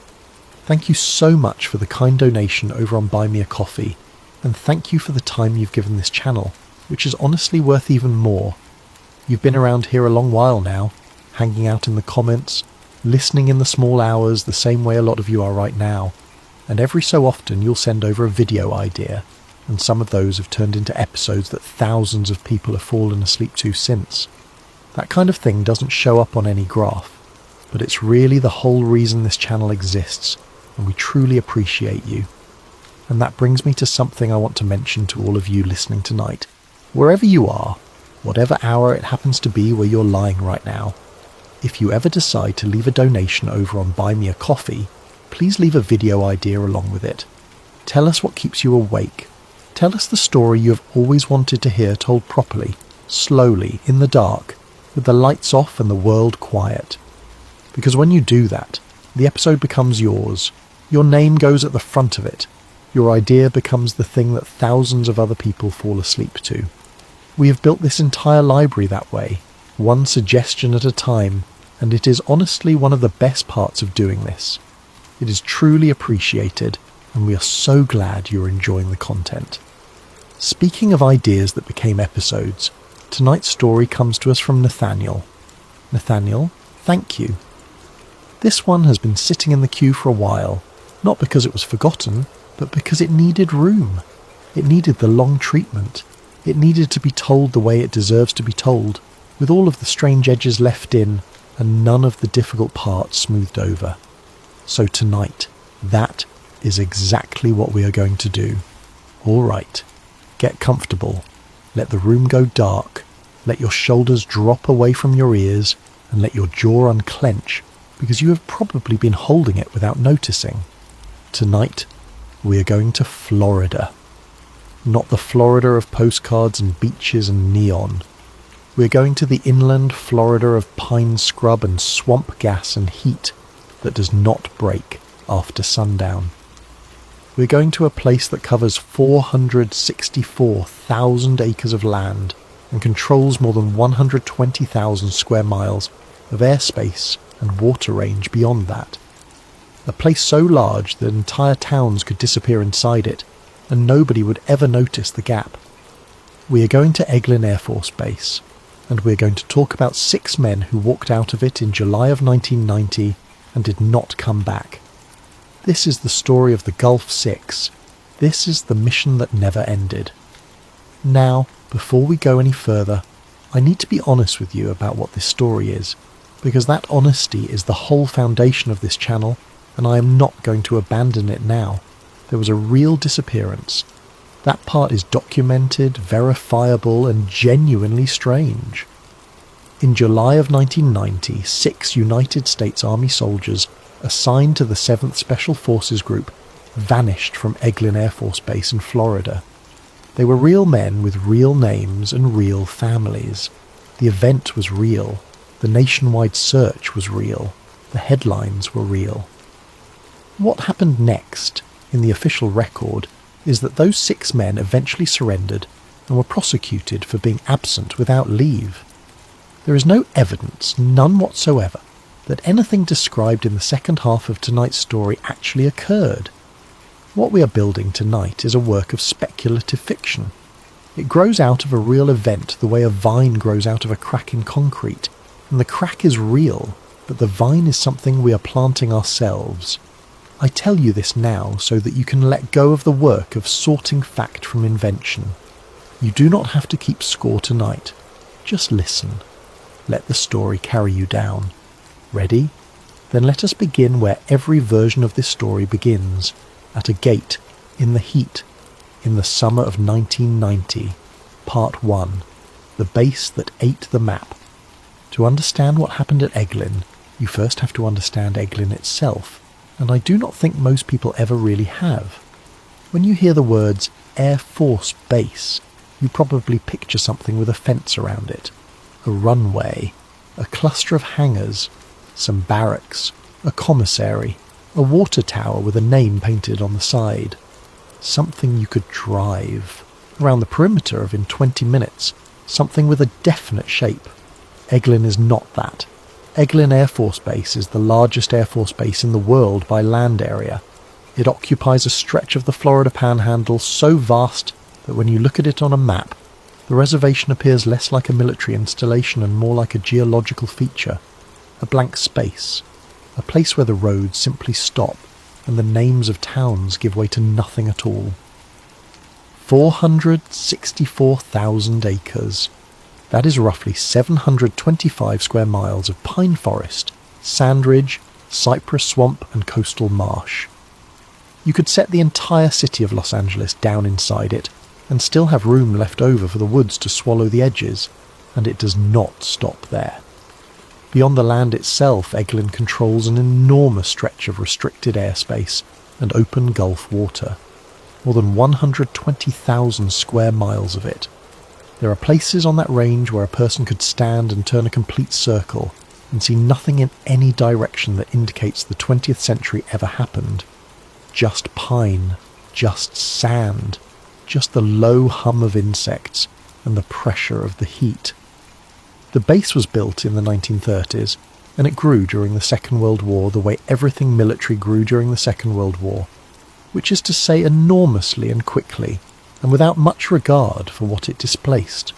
Thank you so much for the kind donation over on Buy Me a Coffee, and thank you for the time you've given this channel, which is honestly worth even more. You've been around here a long while now, hanging out in the comments, listening in the small hours the same way a lot of you are right now, and every so often you'll send over a video idea, and some of those have turned into episodes that thousands of people have fallen asleep to since. That kind of thing doesn't show up on any graph, but it's really the whole reason this channel exists, and we truly appreciate you. And that brings me to something I want to mention to all of you listening tonight. Wherever you are, whatever hour it happens to be where you're lying right now, if you ever decide to leave a donation over on Buy Me a Coffee, please leave a video idea along with it. Tell us what keeps you awake. Tell us the story you have always wanted to hear told properly, slowly, in the dark, with the lights off and the world quiet. Because when you do that, the episode becomes yours. Your name goes at the front of it. Your idea becomes the thing that thousands of other people fall asleep to. We have built this entire library that way, one suggestion at a time, and it is honestly one of the best parts of doing this. It is truly appreciated, and we are so glad you're enjoying the content. Speaking of ideas that became episodes, tonight's story comes to us from Nathaniel. Nathaniel, thank you. This one has been sitting in the queue for a while, not because it was forgotten, but because it needed room. It needed the long treatment. It needed to be told the way it deserves to be told, with all of the strange edges left in and none of the difficult parts smoothed over. So tonight, that is exactly what we are going to do. All right, get comfortable. Let the room go dark. Let your shoulders drop away from your ears and let your jaw unclench, because you have probably been holding it without noticing. Tonight, we are going to Florida. Not the Florida of postcards and beaches and neon. We are going to the inland Florida of pine scrub and swamp gas and heat that does not break after sundown. We're going to a place that covers 464,000 acres of land and controls more than 120,000 square miles of airspace and water range beyond that. A place so large that entire towns could disappear inside it, and nobody would ever notice the gap. We are going to Eglin Air Force Base, and we are going to talk about 6 men who walked out of it in July of 1990 and did not come back. This is the story of the Gulf 6. This is the mission that never ended. Now, before we go any further, I need to be honest with you about what this story is, because that honesty is the whole foundation of this channel, and I am not going to abandon it now. There was a real disappearance. That part is documented, verifiable, and genuinely strange. In July of 1990, 6 United States Army soldiers assigned to the 7th Special Forces Group vanished from Eglin Air Force Base in Florida. They were real men with real names and real families. The event was real. The nationwide search was real. The headlines were real. What happened next, in the official record, is that those 6 men eventually surrendered and were prosecuted for being absent without leave. There is no evidence, none whatsoever, that anything described in the second half of tonight's story actually occurred. What we are building tonight is a work of speculative fiction. It grows out of a real event the way a vine grows out of a crack in concrete, and the crack is real, but the vine is something we are planting ourselves. I tell you this now so that you can let go of the work of sorting fact from invention. You do not have to keep score tonight. Just listen. Let the story carry you down. Ready? Then let us begin where every version of this story begins, at a gate, in the heat, in the summer of 1990. Part 1. The base that ate the map. To understand what happened at Eglin, you first have to understand Eglin itself, and I do not think most people ever really have. When you hear the words Air Force Base, you probably picture something with a fence around it, a runway, a cluster of hangars, some barracks, a commissary, a water tower with a name painted on the side. Something you could drive around the perimeter of in 20 minutes, something with a definite shape. Eglin is not that. Eglin Air Force Base is the largest Air Force base in the world by land area. It occupies a stretch of the Florida Panhandle so vast that when you look at it on a map, the reservation appears less like a military installation and more like a geological feature, a blank space, a place where the roads simply stop and the names of towns give way to nothing at all. 464,000 acres. That is roughly 725 square miles of pine forest, sand ridge, cypress swamp and coastal marsh. You could set the entire city of Los Angeles down inside it and still have room left over for the woods to swallow the edges, and it does not stop there. Beyond the land itself, Eglin controls an enormous stretch of restricted airspace and open Gulf water, more than 120,000 square miles of it. There are places on that range where a person could stand and turn a complete circle and see nothing in any direction that indicates the 20th century ever happened. Just pine, just sand, just the low hum of insects and the pressure of the heat. The base was built in the 1930s, and it grew during the Second World War the way everything military grew during the Second World War, which is to say enormously and quickly, and without much regard for what it displaced.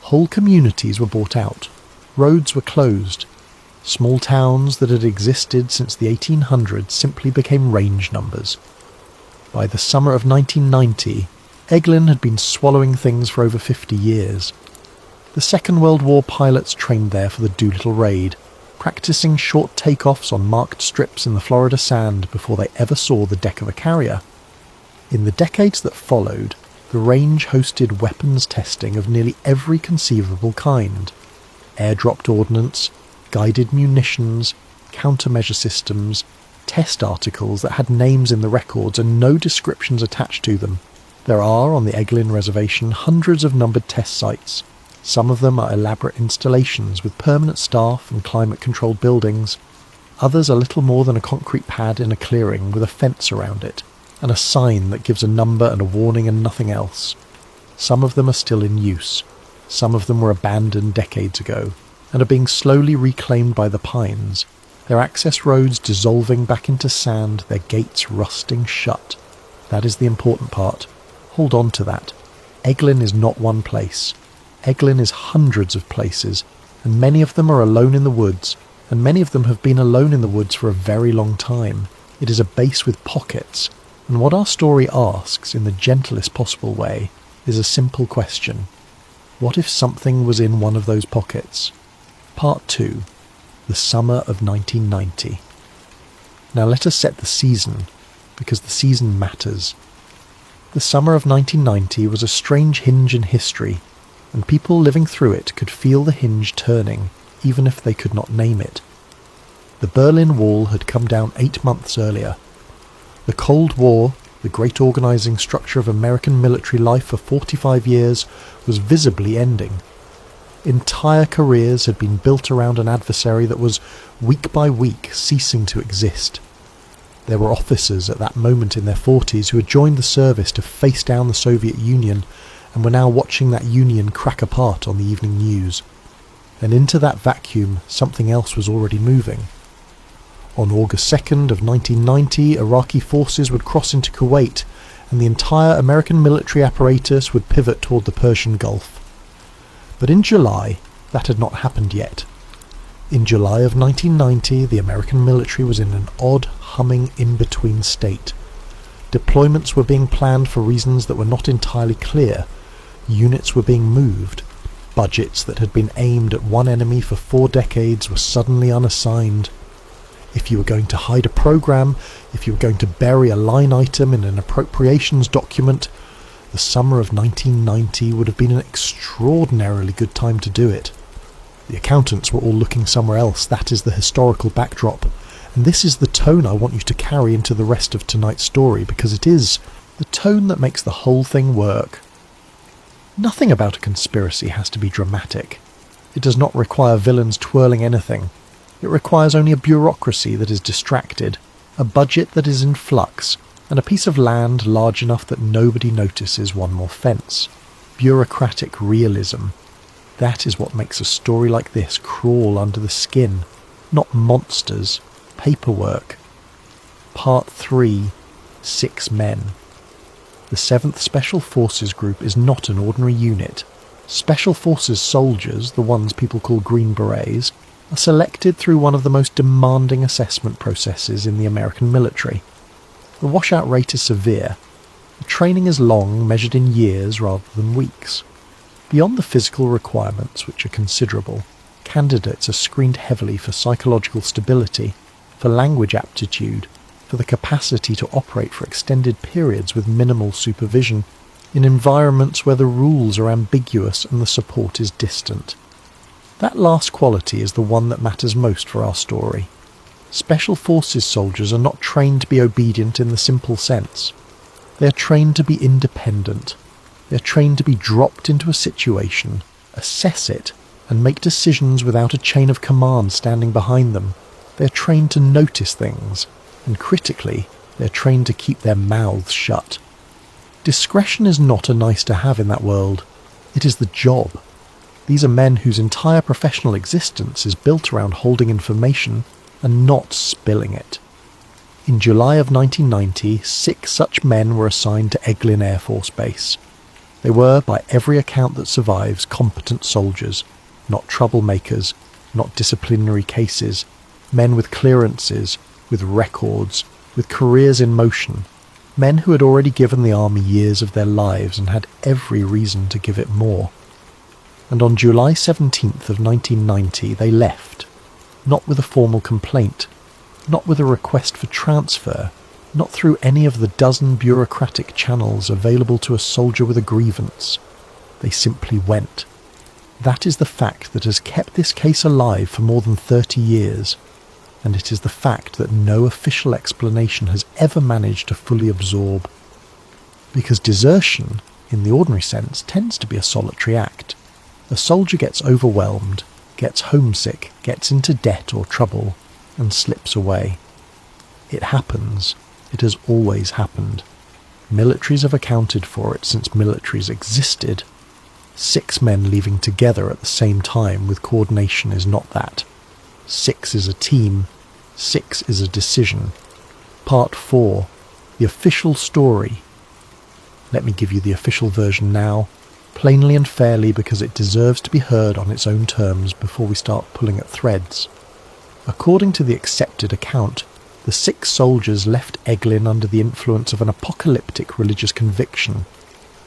Whole communities were bought out, roads were closed, small towns that had existed since the 1800s simply became range numbers. By the summer of 1990, Eglin had been swallowing things for over 50 years. The Second World War pilots trained there for the Doolittle raid, practicing short takeoffs on marked strips in the Florida sand before they ever saw the deck of a carrier. In the decades that followed, the range hosted weapons testing of nearly every conceivable kind. Airdropped ordnance, guided munitions, countermeasure systems, test articles that had names in the records and no descriptions attached to them. There are, on the Eglin Reservation, hundreds of numbered test sites. Some of them are elaborate installations with permanent staff and climate-controlled buildings. Others are little more than a concrete pad in a clearing with a fence around it, and a sign that gives a number and a warning and nothing else. Some of them are still in use. Some of them were abandoned decades ago, and are being slowly reclaimed by the pines, their access roads dissolving back into sand, their gates rusting shut. That is the important part. Hold on to that. Eglin is not one place. Eglin is hundreds of places, and many of them are alone in the woods, and many of them have been alone in the woods for a very long time. It is a base with pockets, and what our story asks, in the gentlest possible way, is a simple question. What if something was in one of those pockets? Part 2. The summer of 1990. Now let us set the season, because the season matters. The summer of 1990 was a strange hinge in history, and people living through it could feel the hinge turning, even if they could not name it. The Berlin Wall had come down 8 months earlier. The Cold War, the great organising structure of American military life for 45 years, was visibly ending. Entire careers had been built around an adversary that was, week by week, ceasing to exist. There were officers at that moment in their 40s who had joined the service to face down the Soviet Union and were now watching that union crack apart on the evening news. And into that vacuum, something else was already moving. On August 2nd of 1990, Iraqi forces would cross into Kuwait, and the entire American military apparatus would pivot toward the Persian Gulf. But in July, that had not happened yet. In July of 1990, the American military was in an odd, humming in-between state. Deployments were being planned for reasons that were not entirely clear. Units were being moved. Budgets that had been aimed at one enemy for 4 decades were suddenly unassigned. If you were going to hide a program, if you were going to bury a line item in an appropriations document, the summer of 1990 would have been an extraordinarily good time to do it. The accountants were all looking somewhere else. That is the historical backdrop. And this is the tone I want you to carry into the rest of tonight's story, because it is the tone that makes the whole thing work. Nothing about a conspiracy has to be dramatic. It does not require villains twirling anything. It requires only a bureaucracy that is distracted, a budget that is in flux, and a piece of land large enough that nobody notices one more fence. Bureaucratic realism. That is what makes a story like this crawl under the skin. Not monsters, paperwork. Part 3, 6 men. The 7th Special Forces Group is not an ordinary unit. Special Forces soldiers, the ones people call Green Berets, are selected through one of the most demanding assessment processes in the American military. The washout rate is severe. The training is long, measured in years rather than weeks. Beyond the physical requirements, which are considerable, candidates are screened heavily for psychological stability, for language aptitude, for the capacity to operate for extended periods with minimal supervision, in environments where the rules are ambiguous and the support is distant. That last quality is the one that matters most for our story. Special Forces soldiers are not trained to be obedient in the simple sense. They are trained to be independent. They are trained to be dropped into a situation, assess it, and make decisions without a chain of command standing behind them. They are trained to notice things, and critically, they are trained to keep their mouths shut. Discretion is not a nice to have in that world. It is the job. These are men whose entire professional existence is built around holding information and not spilling it. In July of 1990, 6 such men were assigned to Eglin Air Force Base. They were, by every account that survives, competent soldiers, not troublemakers, not disciplinary cases, men with clearances, with records, with careers in motion, men who had already given the army years of their lives and had every reason to give it more. And on July 17th of 1990 they left, not with a formal complaint, not with a request for transfer, not through any of the dozen bureaucratic channels available to a soldier with a grievance. They simply went. That is the fact that has kept this case alive for more than 30 years. And it is the fact that no official explanation has ever managed to fully absorb. Because desertion, in the ordinary sense, tends to be a solitary act. A soldier gets overwhelmed, gets homesick, gets into debt or trouble, and slips away. It happens. It has always happened. Militaries have accounted for it since militaries existed. 6 men leaving together at the same time with coordination is not that. 6 is a team. 6 is a decision. Part 4. The official story. Let me give you the official version now, plainly and fairly because it deserves to be heard on its own terms before we start pulling at threads. According to the accepted account, the 6 soldiers left Eglin under the influence of an apocalyptic religious conviction.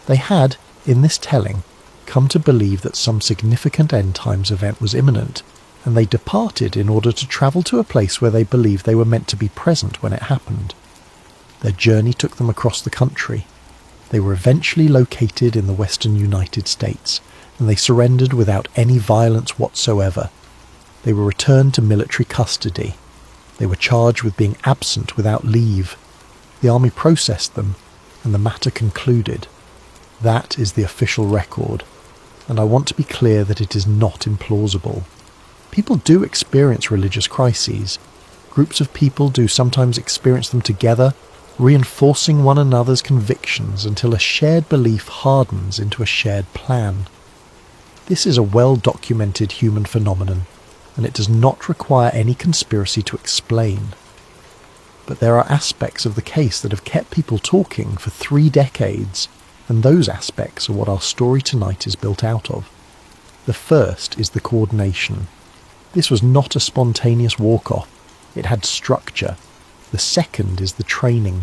They had, in this telling, come to believe that some significant end times event was imminent, and they departed in order to travel to a place where they believed they were meant to be present when it happened. Their journey took them across the country. They were eventually located in the western United States, and they surrendered without any violence whatsoever. They were returned to military custody. They were charged with being absent without leave. The army processed them, and the matter concluded. That is the official record, and I want to be clear that it is not implausible. People do experience religious crises. Groups of people do sometimes experience them together, reinforcing one another's convictions until a shared belief hardens into a shared plan. This is a well-documented human phenomenon, and it does not require any conspiracy to explain. But there are aspects of the case that have kept people talking for 3 decades, and those aspects are what our story tonight is built out of. The first is the coordination. This was not a spontaneous walk-off. It had structure. The second is the training.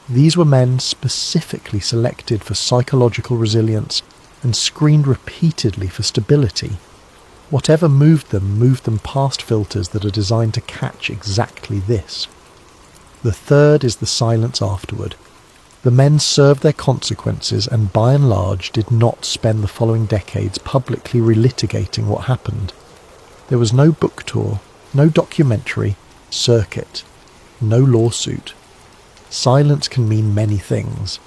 These were men specifically selected for psychological resilience and screened repeatedly for stability. Whatever moved them past filters that are designed to catch exactly this. The third is the silence afterward. The men served their consequences and by and large did not spend the following decades publicly relitigating what happened. There was no book tour, no documentary, circuit, no lawsuit. Silence can mean many things.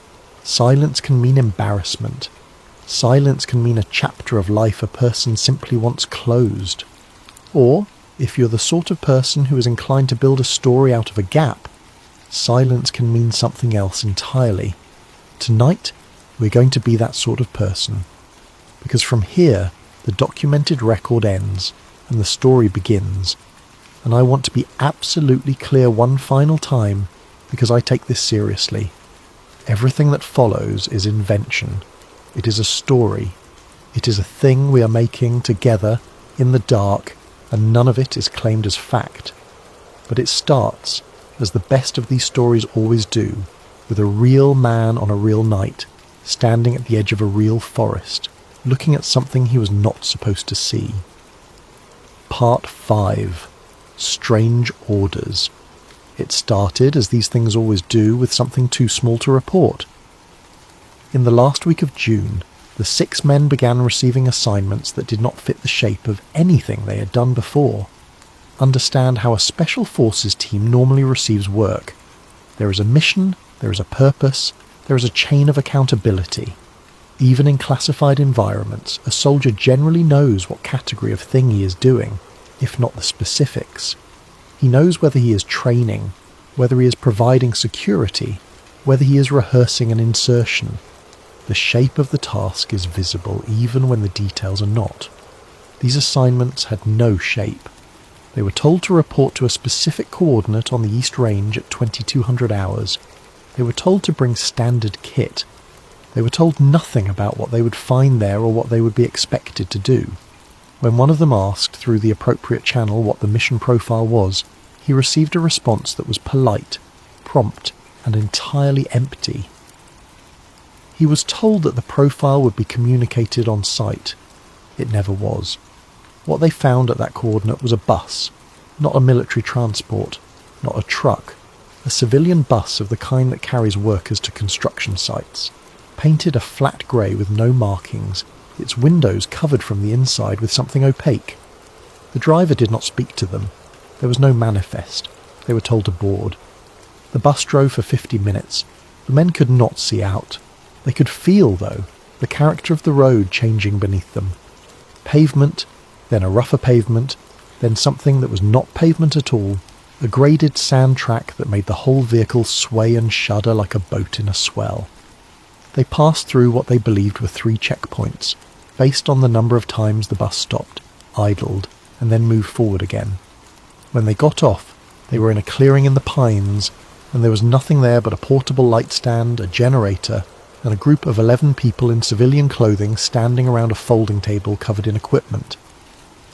Silence can mean embarrassment. Silence can mean a chapter of life a person simply wants closed. Or, if you're the sort of person who is inclined to build a story out of a gap, silence can mean something else entirely. Tonight, we're going to be that sort of person. Because from here, the documented record ends and the story begins. and I want to be absolutely clear one final time because I take this seriously. Everything that follows is invention. It is a story. It is a thing we are making together in the dark, and none of it is claimed as fact. But it starts, as the best of these stories always do, with a real man on a real night, standing at the edge of a real forest, looking at something he was not supposed to see. Part 5. Strange Orders. It started, as these things always do, with something too small to report. In the last week of June, the 6 men began receiving assignments that did not fit the shape of anything they had done before. Understand how a Special Forces team normally receives work. There is a mission, there is a purpose, there is a chain of accountability. Even in classified environments, a soldier generally knows what category of thing he is doing, if not the specifics. He knows whether he is training, whether he is providing security, whether he is rehearsing an insertion. The shape of the task is visible even when the details are not. These assignments had no shape. They were told to report to a specific coordinate on the East Range at 2200 hours. They were told to bring standard kit. They were told nothing about what they would find there or what they would be expected to do. When one of them asked through the appropriate channel what the mission profile was, he received a response that was polite, prompt, and entirely empty. He was told that the profile would be communicated on site. It never was. What they found at that coordinate was a bus, not a military transport, not a truck, a civilian bus of the kind that carries workers to construction sites, painted a flat grey with no markings, its windows covered from the inside with something opaque. The driver did not speak to them. There was no manifest. They were told to board. The bus drove for 50 minutes. The men could not see out. They could feel, though, the character of the road changing beneath them. Pavement, then a rougher pavement, then something that was not pavement at all, a graded sand track that made the whole vehicle sway and shudder like a boat in a swell. They passed through what they believed were 3 checkpoints, based on the number of times the bus stopped, idled, and then moved forward again. When they got off, they were in a clearing in the pines, and there was nothing there but a portable light stand, a generator, and a group of 11 people in civilian clothing standing around a folding table covered in equipment.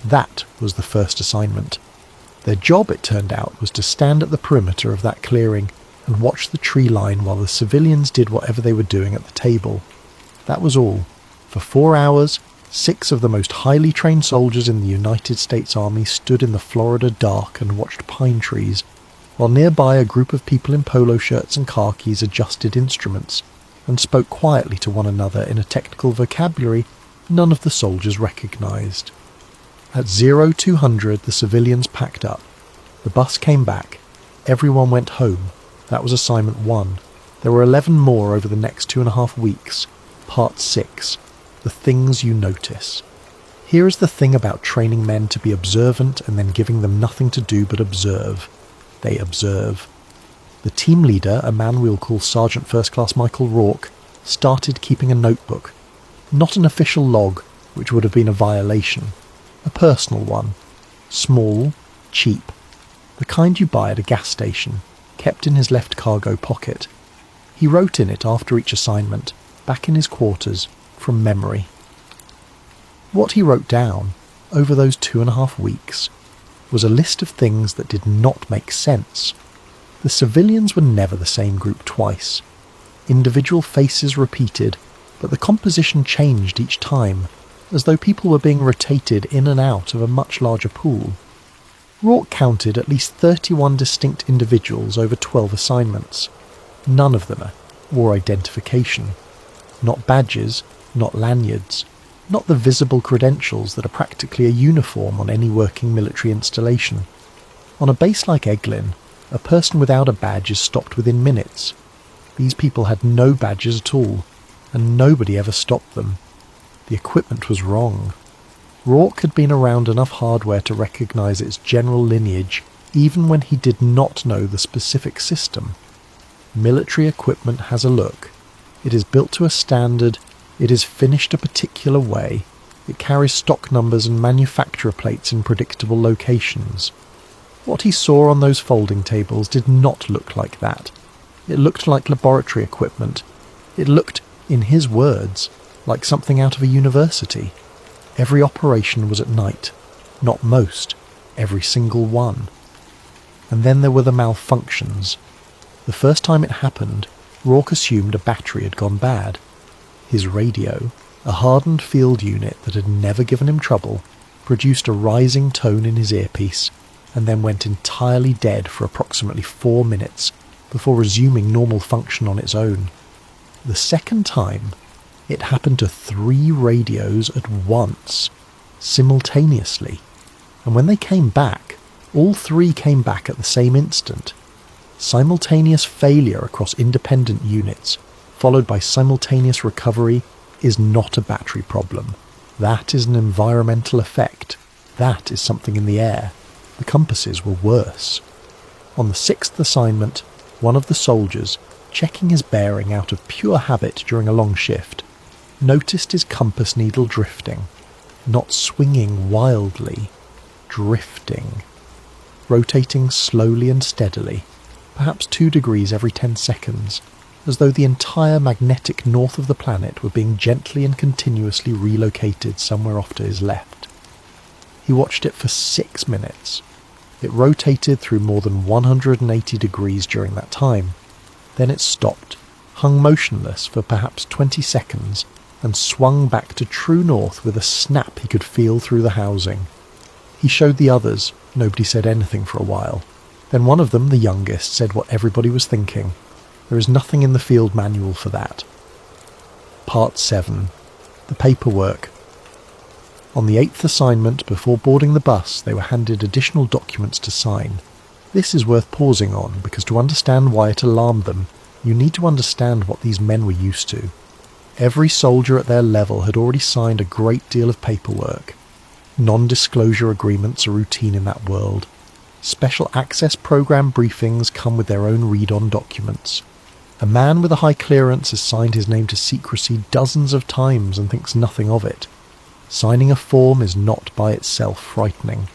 That was the first assignment. Their job, it turned out, was to stand at the perimeter of that clearing and watch the tree line while the civilians did whatever they were doing at the table. That was all. For 4 hours, 6 of the most highly trained soldiers in the United States Army stood in the Florida dark and watched pine trees, while nearby a group of people in polo shirts and khakis adjusted instruments and spoke quietly to one another in a technical vocabulary none of the soldiers recognized. At 0200 the civilians packed up. The bus came back. Everyone went home. That was assignment 1. There were 11 more over the next 2.5 weeks. Part 6. The Things You Notice. Here is the thing about training men to be observant and then giving them nothing to do but observe. They observe. The team leader, a man we'll call Sergeant First Class Michael Rourke, started keeping a notebook. Not an official log, which would have been a violation. A personal one. Small, cheap. The kind you buy at a gas station, kept in his left cargo pocket. He wrote in it after each assignment, back in his quarters, from memory. What he wrote down, over those 2.5 weeks, was a list of things that did not make sense. The civilians were never the same group twice. Individual faces repeated, but the composition changed each time, as though people were being rotated in and out of a much larger pool. Rourke counted at least 31 distinct individuals over 12 assignments. None of them wore identification. Not badges, not lanyards, not the visible credentials that are practically a uniform on any working military installation. On a base like Eglin, a person without a badge is stopped within minutes. These people had no badges at all, and nobody ever stopped them. The equipment was wrong. Rourke had been around enough hardware to recognise its general lineage, even when he did not know the specific system. Military equipment has a look. It is built to a standard, it is finished a particular way, it carries stock numbers and manufacturer plates in predictable locations. What he saw on those folding tables did not look like that. It looked like laboratory equipment. It looked, in his words, like something out of a university. Every operation was at night. Not most, every single one. And then there were the malfunctions. The first time it happened, Rourke assumed a battery had gone bad. His radio, a hardened field unit that had never given him trouble, produced a rising tone in his earpiece, and then went entirely dead for approximately 4 minutes before resuming normal function on its own. The second time, it happened to 3 radios at once, simultaneously, and when they came back, all 3 came back at the same instant. Simultaneous failure across independent units, followed by simultaneous recovery, is not a battery problem. That is an environmental effect. That is something in the air. The compasses were worse. On the 6th assignment, one of the soldiers, checking his bearing out of pure habit during a long shift, noticed his compass needle drifting, not swinging wildly, drifting, rotating slowly and steadily, perhaps 2 degrees every 10 seconds, as though the entire magnetic north of the planet were being gently and continuously relocated somewhere off to his left. He watched it for 6 minutes. It rotated through more than 180 degrees during that time. Then it stopped, hung motionless for perhaps 20 seconds, and swung back to true north with a snap he could feel through the housing. He showed the others. Nobody said anything for a while. Then one of them, the youngest, said what everybody was thinking. There is nothing in the field manual for that. Part 7. The paperwork. On the 8th assignment, before boarding the bus, they were handed additional documents to sign. This is worth pausing on, because to understand why it alarmed them, you need to understand what these men were used to. Every soldier at their level had already signed a great deal of paperwork. Non-disclosure agreements are routine in that world. Special access program briefings come with their own read-on documents. A man with a high clearance has signed his name to secrecy dozens of times and thinks nothing of it. Signing a form is not by itself frightening.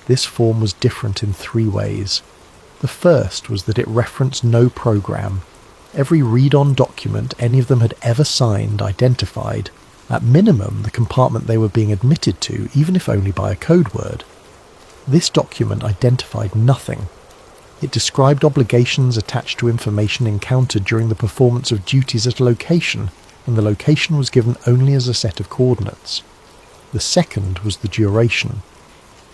This form was different in 3 ways. The first was that it referenced no program. Every read-on document any of them had ever signed identified, at minimum, the compartment they were being admitted to, even if only by a code word. This document identified nothing. It described obligations attached to information encountered during the performance of duties at a location, and the location was given only as a set of coordinates. The second was the duration.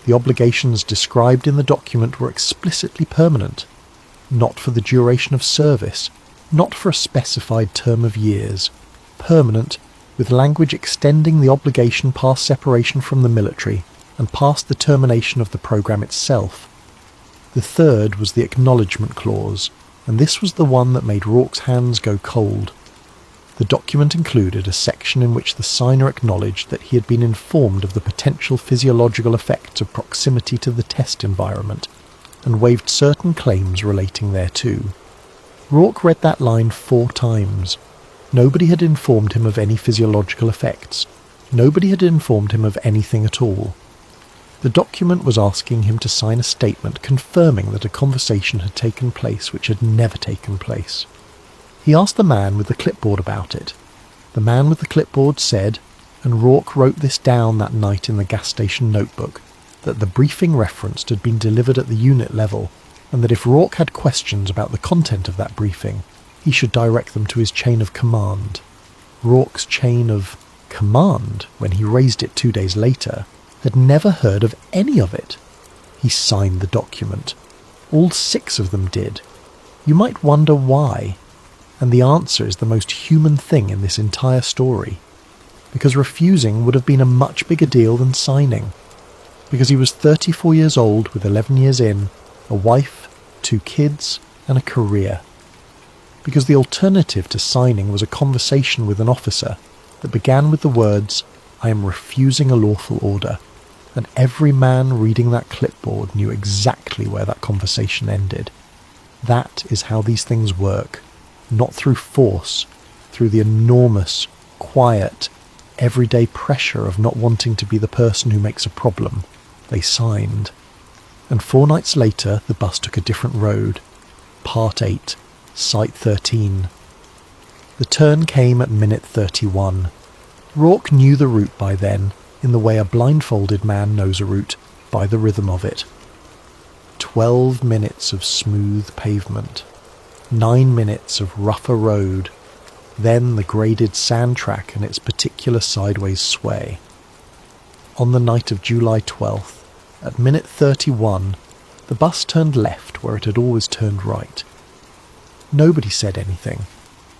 The obligations described in the document were explicitly permanent, not for the duration of service, not for a specified term of years, permanent, with language extending the obligation past separation from the military and past the termination of the program itself. The third was the acknowledgement clause, and this was the one that made Rourke's hands go cold. The document included a section in which the signer acknowledged that he had been informed of the potential physiological effects of proximity to the test environment, and waived certain claims relating thereto. Rourke read that line 4 times. Nobody had informed him of any physiological effects. Nobody had informed him of anything at all. The document was asking him to sign a statement confirming that a conversation had taken place which had never taken place. He asked the man with the clipboard about it. The man with the clipboard said, and Rourke wrote this down that night in the gas station notebook, that the briefing referenced had been delivered at the unit level, and that if Rourke had questions about the content of that briefing, he should direct them to his chain of command. Rourke's chain of command, when he raised it 2 days later, had never heard of any of it. He signed the document. All 6 of them did. You might wonder why, and the answer is the most human thing in this entire story. Because refusing would have been a much bigger deal than signing. Because he was 34 years old with 11 years in, a wife, 2 kids, and a career. Because the alternative to signing was a conversation with an officer that began with the words, "I am refusing a lawful order," and every man reading that clipboard knew exactly where that conversation ended. That is how these things work, not through force, through the enormous, quiet, everyday pressure of not wanting to be the person who makes a problem. They signed. and 4 nights later the bus took a different road. Part 8, Site 13. The turn came at minute 31. Rourke knew the route by then, in the way a blindfolded man knows a route, by the rhythm of it. 12 minutes of smooth pavement, 9 minutes of rougher road, then the graded sand track and its particular sideways sway. On the night of July 12th, at minute 31, the bus turned left where it had always turned right. Nobody said anything,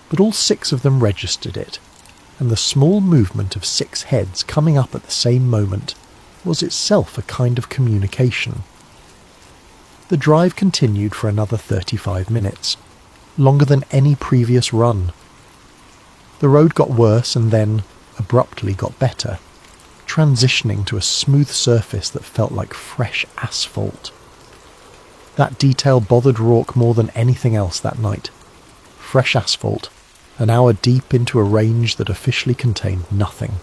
but all 6 of them registered it, and the small movement of 6 heads coming up at the same moment was itself a kind of communication. The drive continued for another 35 minutes, longer than any previous run. The road got worse and then, abruptly, got better, transitioning to a smooth surface that felt like fresh asphalt. That detail bothered Rourke more than anything else that night. Fresh asphalt, an hour deep into a range that officially contained nothing.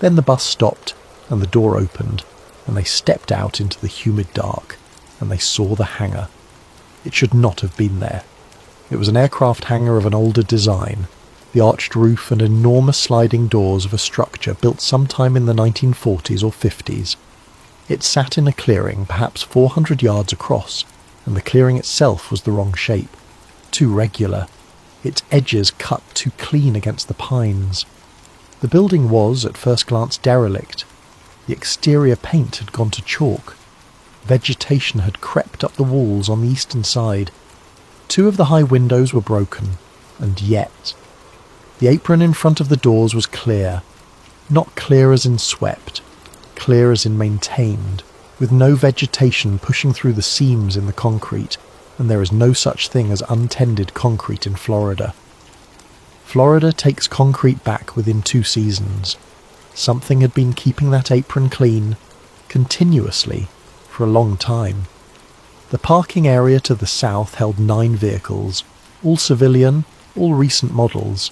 Then the bus stopped, and the door opened, and they stepped out into the humid dark, and they saw the hangar. It should not have been there. It was an aircraft hangar of an older design, the arched roof and enormous sliding doors of a structure built sometime in the 1940s or 50s. It sat in a clearing perhaps 400 yards across, and the clearing itself was the wrong shape, too regular, its edges cut too clean against the pines. The building was, at first glance, derelict. The exterior paint had gone to chalk. Vegetation had crept up the walls on the eastern side. 2 of the high windows were broken, and yet the apron in front of the doors was clear, not clear as in swept, clear as in maintained, with no vegetation pushing through the seams in the concrete, and there is no such thing as untended concrete in Florida. Florida takes concrete back within 2 seasons. Something had been keeping that apron clean, continuously, for a long time. The parking area to the south held 9 vehicles, all civilian, all recent models,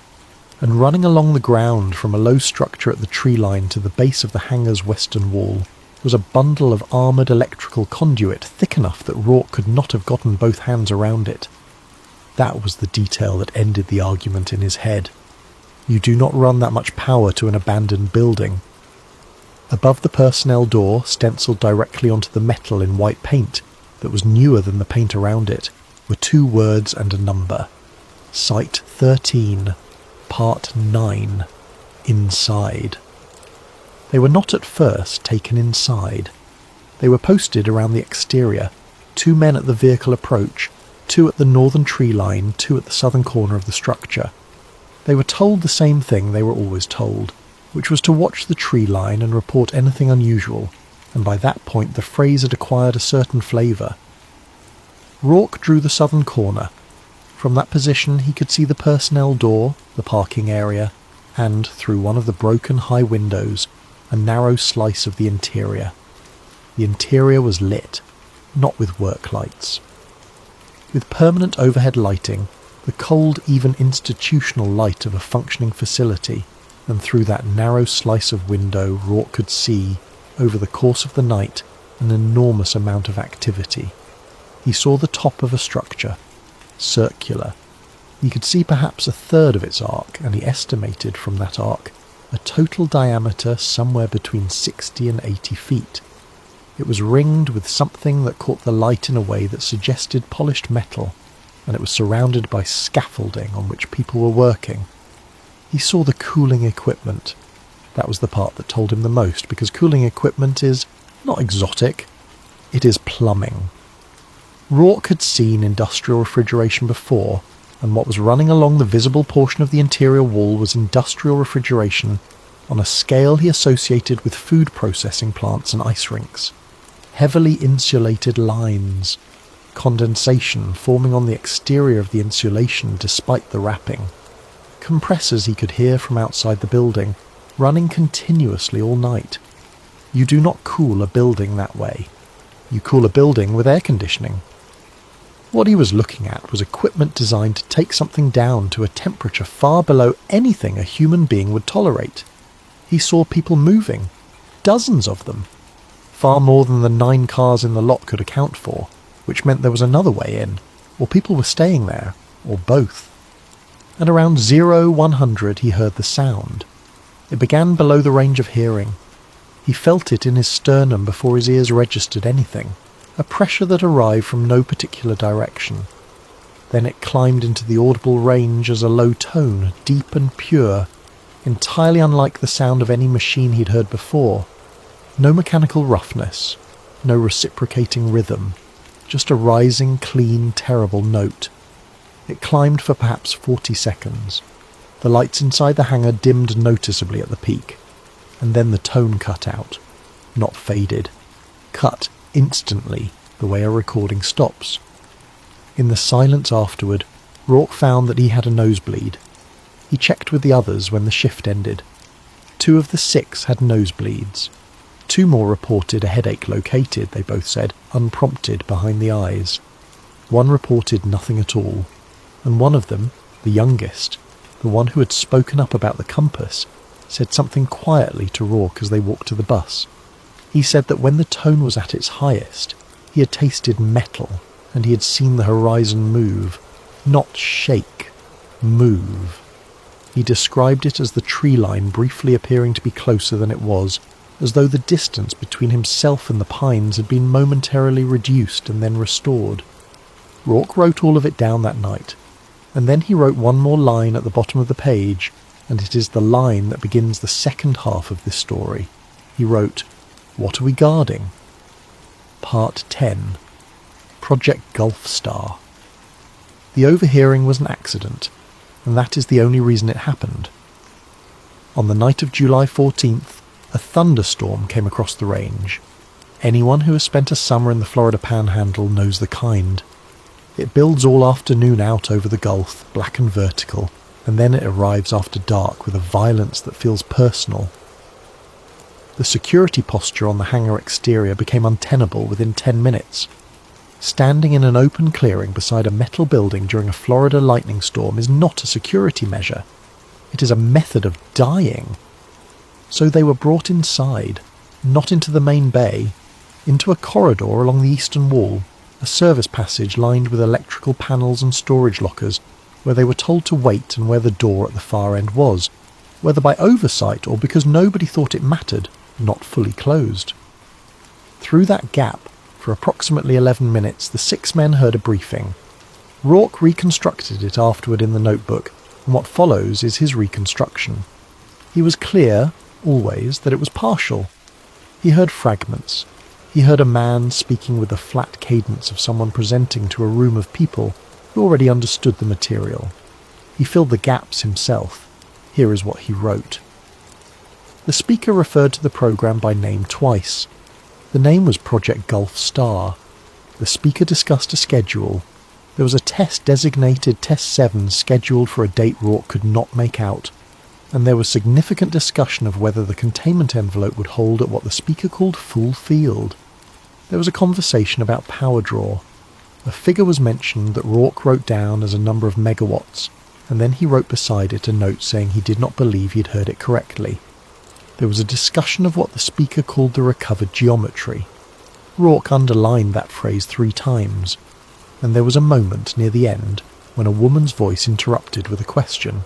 and running along the ground from a low structure at the tree line to the base of the hangar's western wall was a bundle of armoured electrical conduit thick enough that Rourke could not have gotten both hands around it. That was the detail that ended the argument in his head. You do not run that much power to an abandoned building. Above the personnel door, stencilled directly onto the metal in white paint that was newer than the paint around it, were 2 words and a number. Site 13, Part 9, Inside. They were not at first taken inside. They were posted around the exterior, 2 men at the vehicle approach, 2 at the northern tree line, 2 at the southern corner of the structure. They were told the same thing they were always told, which was to watch the tree line and report anything unusual, and by that point the phrase had acquired a certain flavour. Rourke drew the southern corner. From that position he could see the personnel door, the parking area, and, through one of the broken high windows, a narrow slice of the interior. The interior was lit, not with work lights. With permanent overhead lighting, the cold, even institutional light of a functioning facility, and through that narrow slice of window Rourke could see, over the course of the night, an enormous amount of activity. He saw the top of a structure, circular. He could see perhaps 1/3 of its arc, and he estimated from that arc a total diameter somewhere between 60 and 80 feet. It was ringed with something that caught the light in a way that suggested polished metal, and it was surrounded by scaffolding on which people were working. He saw the cooling equipment. That was the part that told him the most, because cooling equipment is not exotic, it is plumbing. Rourke had seen industrial refrigeration before, and what was running along the visible portion of the interior wall was industrial refrigeration on a scale he associated with food processing plants and ice rinks. Heavily insulated lines, condensation forming on the exterior of the insulation despite the wrapping. Compressors he could hear from outside the building, running continuously all night. You do not cool a building that way. You cool a building with air conditioning. What he was looking at was equipment designed to take something down to a temperature far below anything a human being would tolerate. He saw people moving, dozens of them. far more than the 9 cars in the lot could account for, which meant there was another way in, or people were staying there, or both. At around 0100 he heard the sound. It began below the range of hearing. He felt it in his sternum before his ears registered anything, a pressure that arrived from no particular direction. Then it climbed into the audible range as a low tone, deep and pure, entirely unlike the sound of any machine he'd heard before. No mechanical roughness, no reciprocating rhythm, just a rising, clean, terrible note. It climbed for perhaps 40 seconds. The lights inside the hangar dimmed noticeably at the peak, and then the tone cut out. Not faded. Cut instantly, the way a recording stops. In the silence afterward, Rourke found that he had a nosebleed. He checked with the others when the shift ended. 2 of the 6 had nosebleeds. 2 more reported a headache located, they both said, unprompted behind the eyes. 1 reported nothing at all, and one of them, the youngest, the one who had spoken up about the compass, said something quietly to Rourke as they walked to the bus. He said that when the tone was at its highest, he had tasted metal, and he had seen the horizon move, not shake, move. He described it as the tree line briefly appearing to be closer than it was, as though the distance between himself and the pines had been momentarily reduced and then restored. Rourke wrote all of it down that night, and then he wrote one more line at the bottom of the page, and it is the line that begins the second half of this story. He wrote, "What are we guarding?" Part 10. Project Gulf Star. The overhearing was an accident, and that is the only reason it happened. On the night of July 14th, a thunderstorm came across the range. Anyone who has spent a summer in the Florida Panhandle knows the kind. It builds all afternoon out over the Gulf, black and vertical, and then it arrives after dark with a violence that feels personal. The security posture on the hangar exterior became untenable within 10 minutes. Standing in an open clearing beside a metal building during a Florida lightning storm is not a security measure. It is a method of dying. So they were brought inside, not into the main bay, into a corridor along the eastern wall, a service passage lined with electrical panels and storage lockers, where they were told to wait and where the door at the far end was, whether by oversight or because nobody thought it mattered, not fully closed. Through that gap, for approximately 11 minutes, the 6 men heard a briefing. Rourke reconstructed it afterward in the notebook, and what follows is his reconstruction. He was clear, always, that it was partial. He heard fragments. He heard a man speaking with the flat cadence of someone presenting to a room of people who already understood the material. He filled the gaps himself. Here is what he wrote. The speaker referred to the program by name twice. The name was Project Gulf Star. The speaker discussed a schedule. There was a test designated Test 7 scheduled for a date Rourke could not make out, and there was significant discussion of whether the containment envelope would hold at what the speaker called full field. There was a conversation about power draw. A figure was mentioned that Rourke wrote down as a number of megawatts, and then he wrote beside it a note saying he did not believe he had heard it correctly. There was a discussion of what the speaker called the recovered geometry. Rourke underlined that phrase 3 times, and there was a moment near the end when a woman's voice interrupted with a question.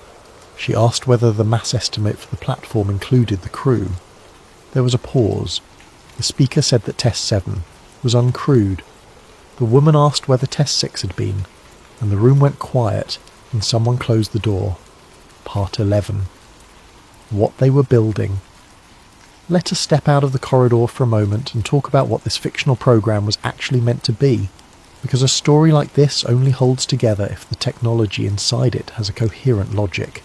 She asked whether the mass estimate for the platform included the crew. There was a pause. The speaker said that Test 7 was uncrewed. The woman asked whether Test 6 had been, and the room went quiet, and someone closed the door. Part 11. What they were building. Let us step out of the corridor for a moment and talk about what this fictional program was actually meant to be, because a story like this only holds together if the technology inside it has a coherent logic.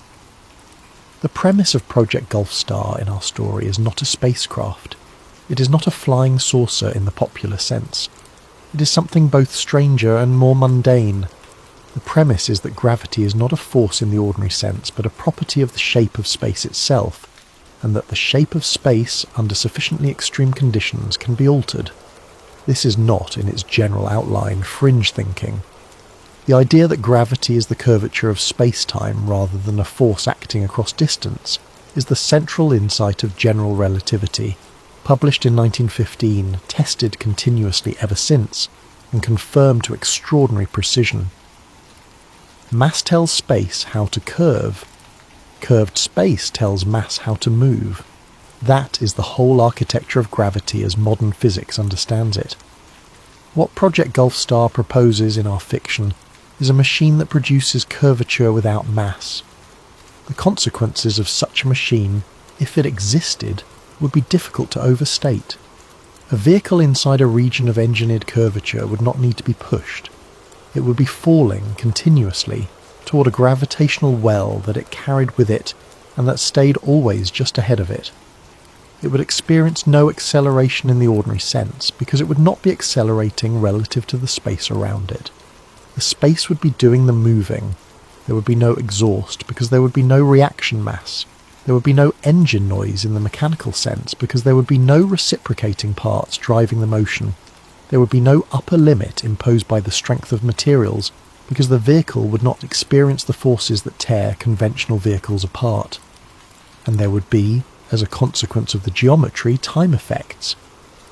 The premise of Project Gulf Star in our story is not a spacecraft. It is not a flying saucer in the popular sense. It is something both stranger and more mundane. The premise is that gravity is not a force in the ordinary sense, but a property of the shape of space itself, and that the shape of space, under sufficiently extreme conditions, can be altered. This is not, in its general outline, fringe thinking. The idea that gravity is the curvature of space-time rather than a force acting across distance is the central insight of general relativity. published in 1915, tested continuously ever since, and confirmed to extraordinary precision. Mass tells space how to curve. Curved space tells mass how to move. That is the whole architecture of gravity as modern physics understands it. What Project Gulfstar proposes in our fiction is a machine that produces curvature without mass. The consequences of such a machine, if it existed, would be difficult to overstate. A vehicle inside a region of engineered curvature would not need to be pushed. It would be falling continuously toward a gravitational well that it carried with it and that stayed always just ahead of it. It would experience no acceleration in the ordinary sense because it would not be accelerating relative to the space around it. The space would be doing the moving. There would be no exhaust because there would be no reaction mass. There would be no engine noise in the mechanical sense because there would be no reciprocating parts driving the motion. There would be no upper limit imposed by the strength of materials because the vehicle would not experience the forces that tear conventional vehicles apart. And there would be, as a consequence of the geometry, time effects.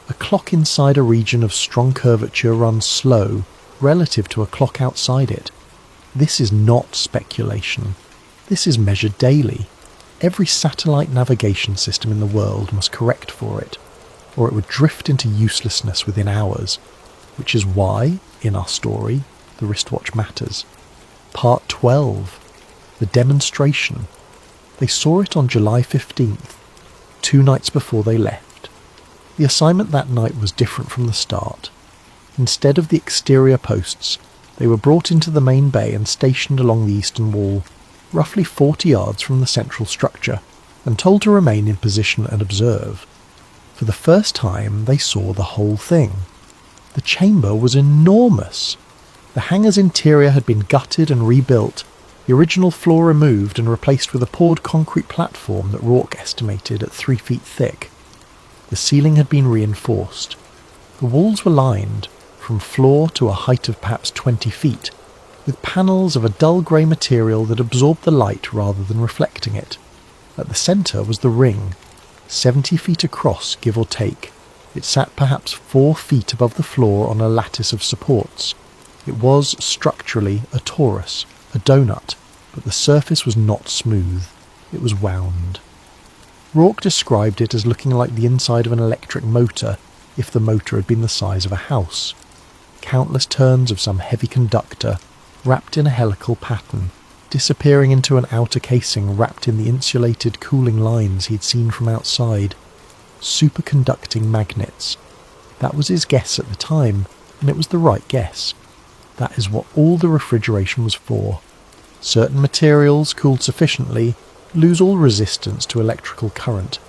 A clock inside a region of strong curvature runs slow relative to a clock outside it. This is not speculation. This is measured daily. Every satellite navigation system in the world must correct for it, or it would drift into uselessness within hours, which is why, in our story, the wristwatch matters. Part 12. The demonstration. They saw it on July 15th, 2 nights before they left. The assignment that night was different from the start. Instead of the exterior posts, they were brought into the main bay and stationed along the eastern wall, roughly 40 yards from the central structure, and told to remain in position and observe. For the first time they saw the whole thing. The chamber was enormous. The hangar's interior had been gutted and rebuilt, the original floor removed and replaced with a poured concrete platform that Rourke estimated at 3 feet thick. The ceiling had been reinforced. The walls were lined, from floor to a height of perhaps 20 feet, with panels of a dull grey material that absorbed the light rather than reflecting it. At the centre was the ring, 70 feet across, give or take. It sat perhaps 4 feet above the floor on a lattice of supports. It was structurally a torus, a donut, but the surface was not smooth. It was wound. Rourke described it as looking like the inside of an electric motor if the motor had been the size of a house. Countless turns of some heavy conductor, wrapped in a helical pattern, disappearing into an outer casing wrapped in the insulated cooling lines he'd seen from outside. Superconducting magnets. That was his guess at the time, and it was the right guess. That is what all the refrigeration was for. Certain materials, cooled sufficiently, lose all resistance to electrical current,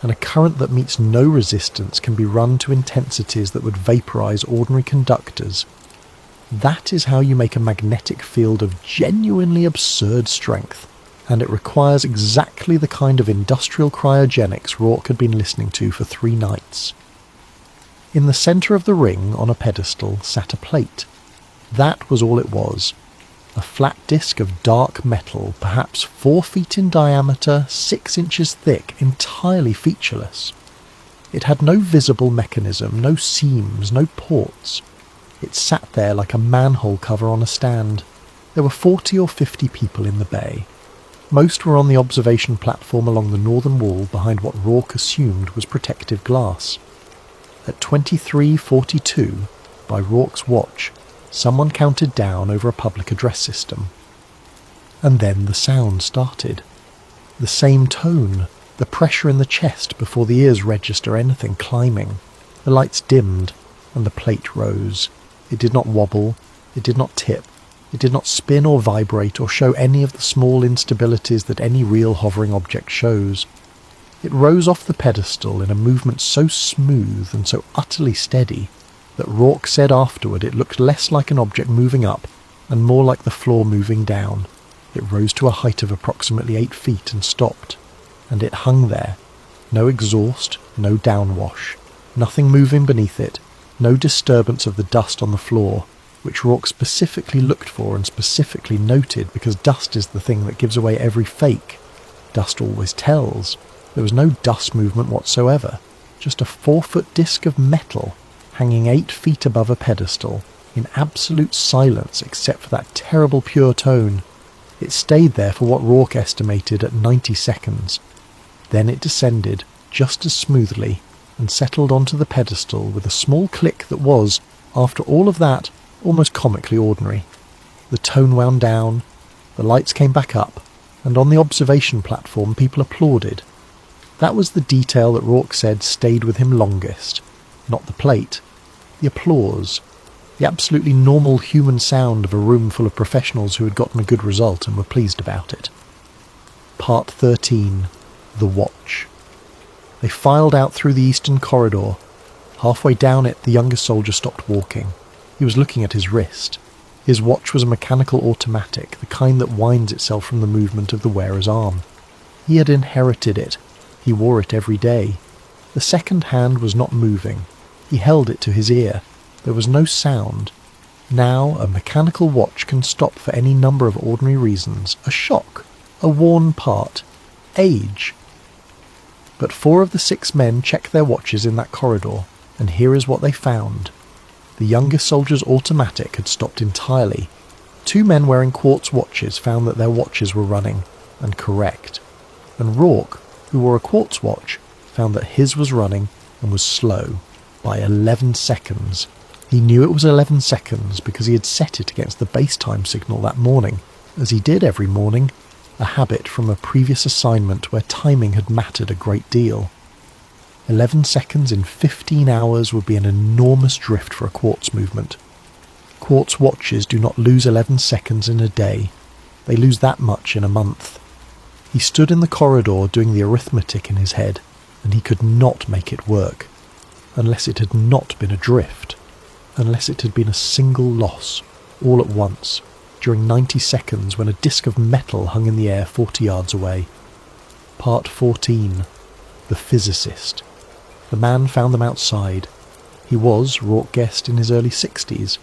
and a current that meets no resistance can be run to intensities that would vaporize ordinary conductors. That is how you make a magnetic field of genuinely absurd strength, and it requires exactly the kind of industrial cryogenics Rourke had been listening to for 3 nights. In the centre of the ring, on a pedestal, sat a plate. That was all it was. A flat disc of dark metal, perhaps 4 feet in diameter, 6 inches thick, entirely featureless. It had no visible mechanism, no seams, no ports. It sat there like a manhole cover on a stand. There were 40 or 50 people in the bay. Most were on the observation platform along the northern wall behind what Rourke assumed was protective glass. At 23:42, by Rourke's watch, someone counted down over a public address system. And then the sound started. The same tone, the pressure in the chest before the ears register anything climbing. The lights dimmed, and the plate rose. It did not wobble, it did not tip, it did not spin or vibrate or show any of the small instabilities that any real hovering object shows. It rose off the pedestal in a movement so smooth and so utterly steady that Rourke said afterward it looked less like an object moving up and more like the floor moving down. It rose to a height of approximately 8 feet and stopped, and it hung there. No exhaust, no downwash, nothing moving beneath it, no disturbance of the dust on the floor, which Rourke specifically looked for and specifically noted because dust is the thing that gives away every fake. Dust always tells. There was no dust movement whatsoever. just a 4-foot disc of metal hanging 8 feet above a pedestal, in absolute silence except for that terrible pure tone. It stayed there for what Rourke estimated at 90 seconds. Then it descended just as smoothly and settled onto the pedestal with a small click that was, after all of that, almost comically ordinary. The tone wound down, the lights came back up, and on the observation platform people applauded. That was the detail that Rourke said stayed with him longest. Not the plate, the applause. The absolutely normal human sound of a room full of professionals who had gotten a good result and were pleased about it. Part 13. The Watch. They filed out through the eastern corridor. Halfway down it, the youngest soldier stopped walking. He was looking at his wrist. His watch was a mechanical automatic, the kind that winds itself from the movement of the wearer's arm. He had inherited it. He wore it every day. The second hand was not moving. He held it to his ear. There was no sound. Now a mechanical watch can stop for any number of ordinary reasons. A shock, a worn part, age. But 4 of the 6 men checked their watches in that corridor, and here is what they found. The youngest soldier's automatic had stopped entirely. 2 men wearing quartz watches found that their watches were running, and correct. And Rourke, who wore a quartz watch, found that his was running and was slow, by 11 seconds. He knew it was 11 seconds because he had set it against the base time signal that morning, as he did every morning, a habit from a previous assignment where timing had mattered a great deal. 11 seconds in 15 hours would be an enormous drift for a quartz movement. Quartz watches do not lose 11 seconds in a day. They lose that much in a month. He stood in the corridor doing the arithmetic in his head, and he could not make it work, unless it had not been a drift. Unless it had been a single loss, all at once, during 90 seconds when a disc of metal hung in the air 40 yards away. Part 14. The Physicist. The man found them outside. He was, Rourke guessed, in his early 60s.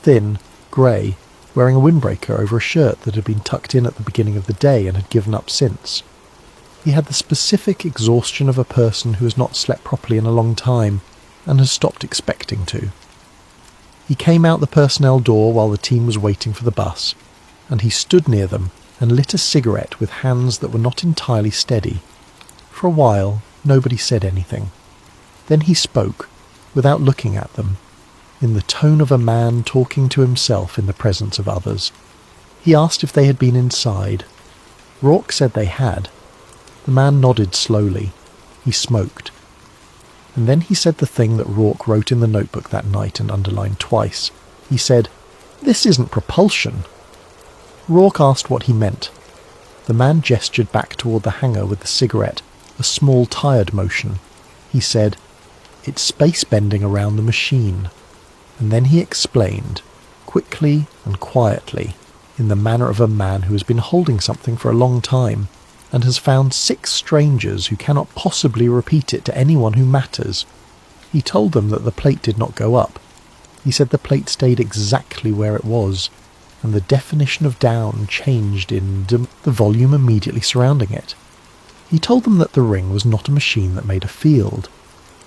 Thin, grey, wearing a windbreaker over a shirt that had been tucked in at the beginning of the day and had given up since. He had the specific exhaustion of a person who has not slept properly in a long time and has stopped expecting to. He came out the personnel door while the team was waiting for the bus, and he stood near them and lit a cigarette with hands that were not entirely steady. For a while, nobody said anything. Then he spoke, without looking at them, in the tone of a man talking to himself in the presence of others. He asked if they had been inside. Rourke said they had. The man nodded slowly. He smoked. And then he said the thing that Rourke wrote in the notebook that night and underlined twice. He said, "This isn't propulsion." Rourke asked what he meant. The man gestured back toward the hangar with the cigarette, a small tired motion. He said, "It's space bending around the machine." And then he explained, quickly and quietly, in the manner of a man who has been holding something for a long time, and has found 6 strangers who cannot possibly repeat it to anyone who matters. He told them that the plate did not go up. He said the plate stayed exactly where it was, and the definition of down changed in the volume immediately surrounding it. He told them that the ring was not a machine that made a field.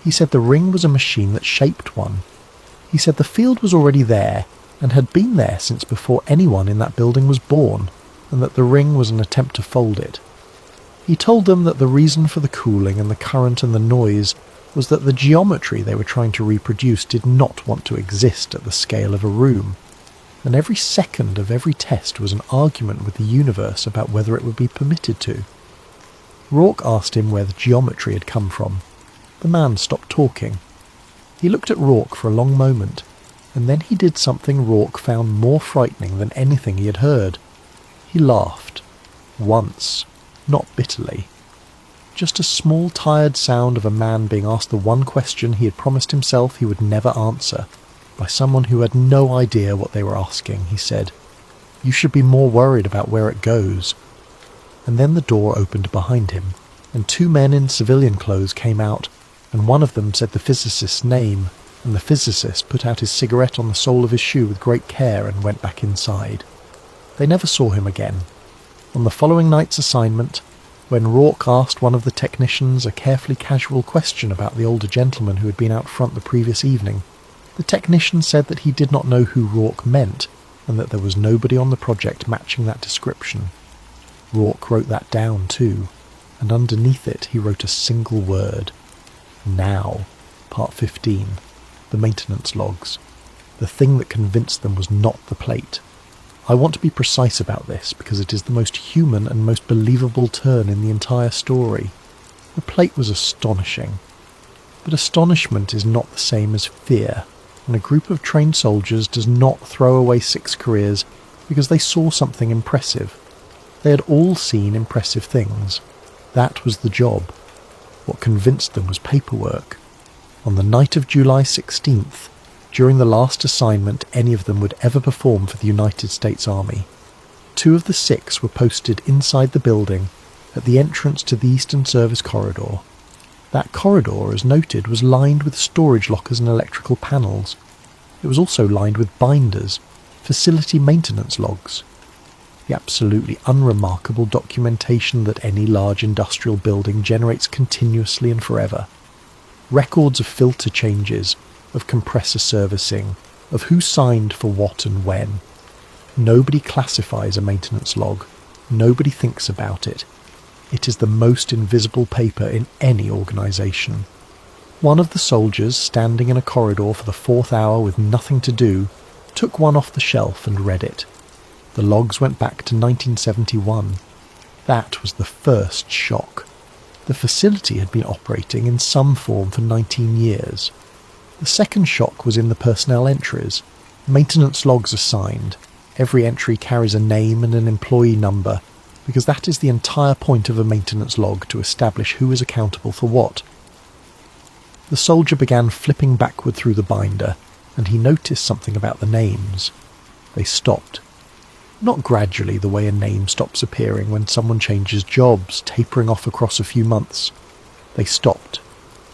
He said the ring was a machine that shaped one. He said the field was already there, and had been there since before anyone in that building was born, and that the ring was an attempt to fold it. He told them that the reason for the cooling and the current and the noise was that the geometry they were trying to reproduce did not want to exist at the scale of a room, and every second of every test was an argument with the universe about whether it would be permitted to. Rourke asked him where the geometry had come from. The man stopped talking. He looked at Rourke for a long moment, and then he did something Rourke found more frightening than anything he had heard. He laughed. Once. Not bitterly. Just a small tired sound of a man being asked the one question he had promised himself he would never answer, by someone who had no idea what they were asking. He said, "You should be more worried about where it goes." And then the door opened behind him, and 2 men in civilian clothes came out, and one of them said the physicist's name, and the physicist put out his cigarette on the sole of his shoe with great care and went back inside. They never saw him again. On the following night's assignment, When Rourke asked one of the technicians a carefully casual question about the older gentleman who had been out front the previous evening, the technician said that he did not know who Rourke meant, and that there was nobody on the project matching that description. Rourke wrote that down too, and underneath it he wrote a single word. Now, Part 15, the maintenance logs. The thing that convinced them was not the plate. I want to be precise about this because it is the most human and most believable turn in the entire story. The plate was astonishing. But astonishment is not the same as fear, and a group of trained soldiers does not throw away 6 careers because they saw something impressive. They had all seen impressive things. That was the job. What convinced them was paperwork. On the night of July 16th, during the last assignment any of them would ever perform for the United States Army, 2 of the 6 were posted inside the building at the entrance to the Eastern Service Corridor. That corridor, as noted, was lined with storage lockers and electrical panels. It was also lined with binders, facility maintenance logs. The absolutely unremarkable documentation that any large industrial building generates continuously and forever. Records of filter changes, of compressor servicing, of who signed for what and when. Nobody classifies a maintenance log. Nobody thinks about it. It is the most invisible paper in any organisation. One of the soldiers, standing in a corridor for the 4th hour with nothing to do, took one off the shelf and read it. The logs went back to 1971. That was the first shock. The facility had been operating in some form for 19 years. The second shock was in the personnel entries. Maintenance logs are signed. Every entry carries a name and an employee number, because that is the entire point of a maintenance log, to establish who is accountable for what. The soldier began flipping backward through the binder, and he noticed something about the names. They stopped. Not gradually, the way a name stops appearing when someone changes jobs, tapering off across a few months. They stopped.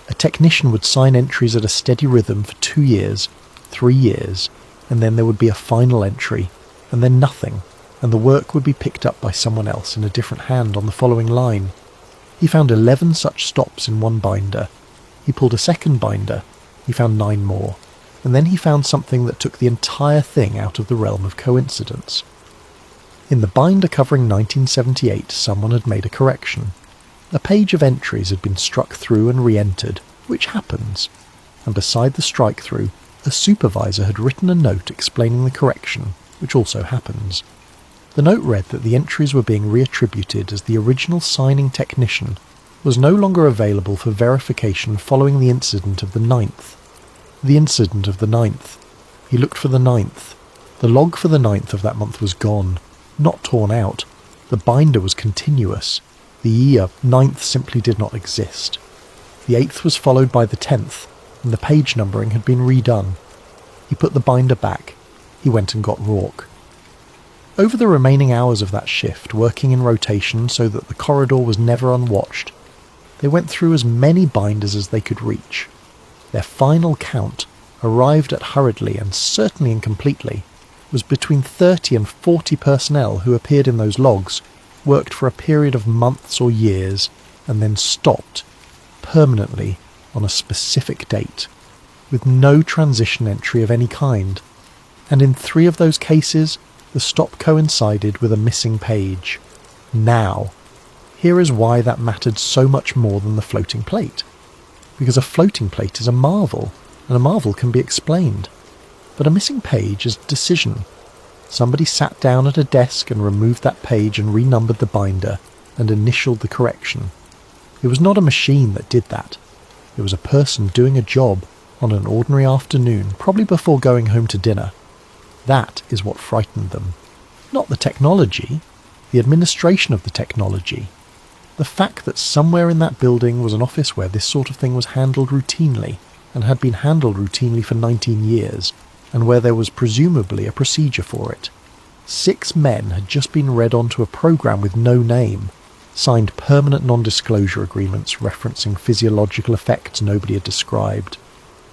A technician would sign entries at a steady rhythm for 2 years, 3 years, and then there would be a final entry, and then nothing, and the work would be picked up by someone else in a different hand on the following line. He found 11 such stops in one binder. He pulled a second binder. He found 9 more, and then he found something that took the entire thing out of the realm of coincidence. In the binder covering 1978, someone had made a correction. A page of entries had been struck through and re-entered, which happens, and beside the strike-through, a supervisor had written a note explaining the correction, which also happens. The note read that the entries were being reattributed as the original signing technician was no longer available for verification following the incident of the 9th. The incident of the 9th. He looked for the 9th. The log for the 9th of that month was gone, not torn out. The binder was continuous. The year 9th simply did not exist. The 8th was followed by the 10th, and the page numbering had been redone. He put the binder back. He went and got Rourke. Over the remaining hours of that shift, working in rotation so that the corridor was never unwatched, they went through as many binders as they could reach. Their final count, arrived at hurriedly and certainly incompletely, was between 30 and 40 personnel who appeared in those logs, worked for a period of months or years, and then stopped, permanently, on a specific date, with no transition entry of any kind. And in 3 of those cases, the stop coincided with a missing page. Now, here is why that mattered so much more than the floating plate. Because a floating plate is a marvel, and a marvel can be explained. But a missing page is decision. Somebody sat down at a desk and removed that page and renumbered the binder and initialed the correction. It was not a machine that did that. It was a person doing a job on an ordinary afternoon, probably before going home to dinner. That is what frightened them. Not the technology, the administration of the technology. The fact that somewhere in that building was an office where this sort of thing was handled routinely, and had been handled routinely for 19 years, and where there was presumably a procedure for it. 6 men had just been read onto a program with no name, signed permanent non-disclosure agreements referencing physiological effects nobody had described,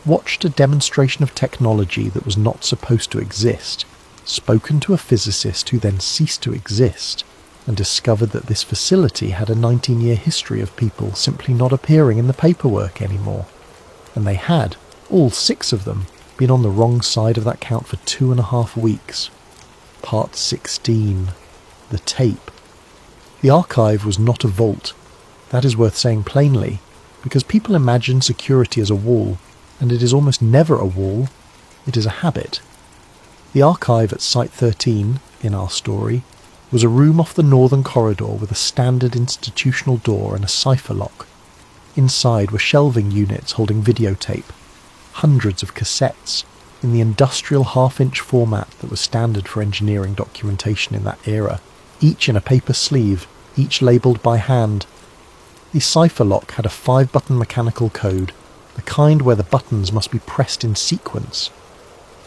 watched a demonstration of technology that was not supposed to exist, spoken to a physicist who then ceased to exist, and discovered that this facility had a 19-year history of people simply not appearing in the paperwork anymore. And they had, all 6 of them, been on the wrong side of that count for 2.5 weeks. Part 16. The tape. The archive was not a vault. That is worth saying plainly, because people imagine security as a wall, and it is almost never a wall, it is a habit. The archive at Site 13, in our story, was a room off the northern corridor with a standard institutional door and a cipher lock. Inside were shelving units holding videotape, hundreds of cassettes, in the industrial half-inch format that was standard for engineering documentation in that era, each in a paper sleeve, each labelled by hand. The cipher lock had a 5-button mechanical code, the kind where the buttons must be pressed in sequence.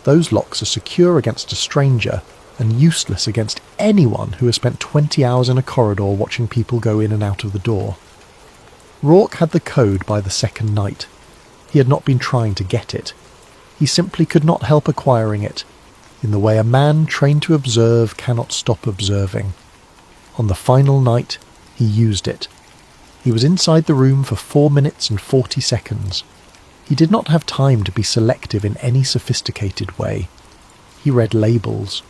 Those locks are secure against a stranger and useless against anyone who has spent 20 hours in a corridor watching people go in and out of the door. Rourke had the code by the second night. He had not been trying to get it. He simply could not help acquiring it, in the way a man trained to observe cannot stop observing. On the final night, he used it. He was inside the room for 4 minutes and 40 seconds. He did not have time to be selective in any sophisticated way. He read labels.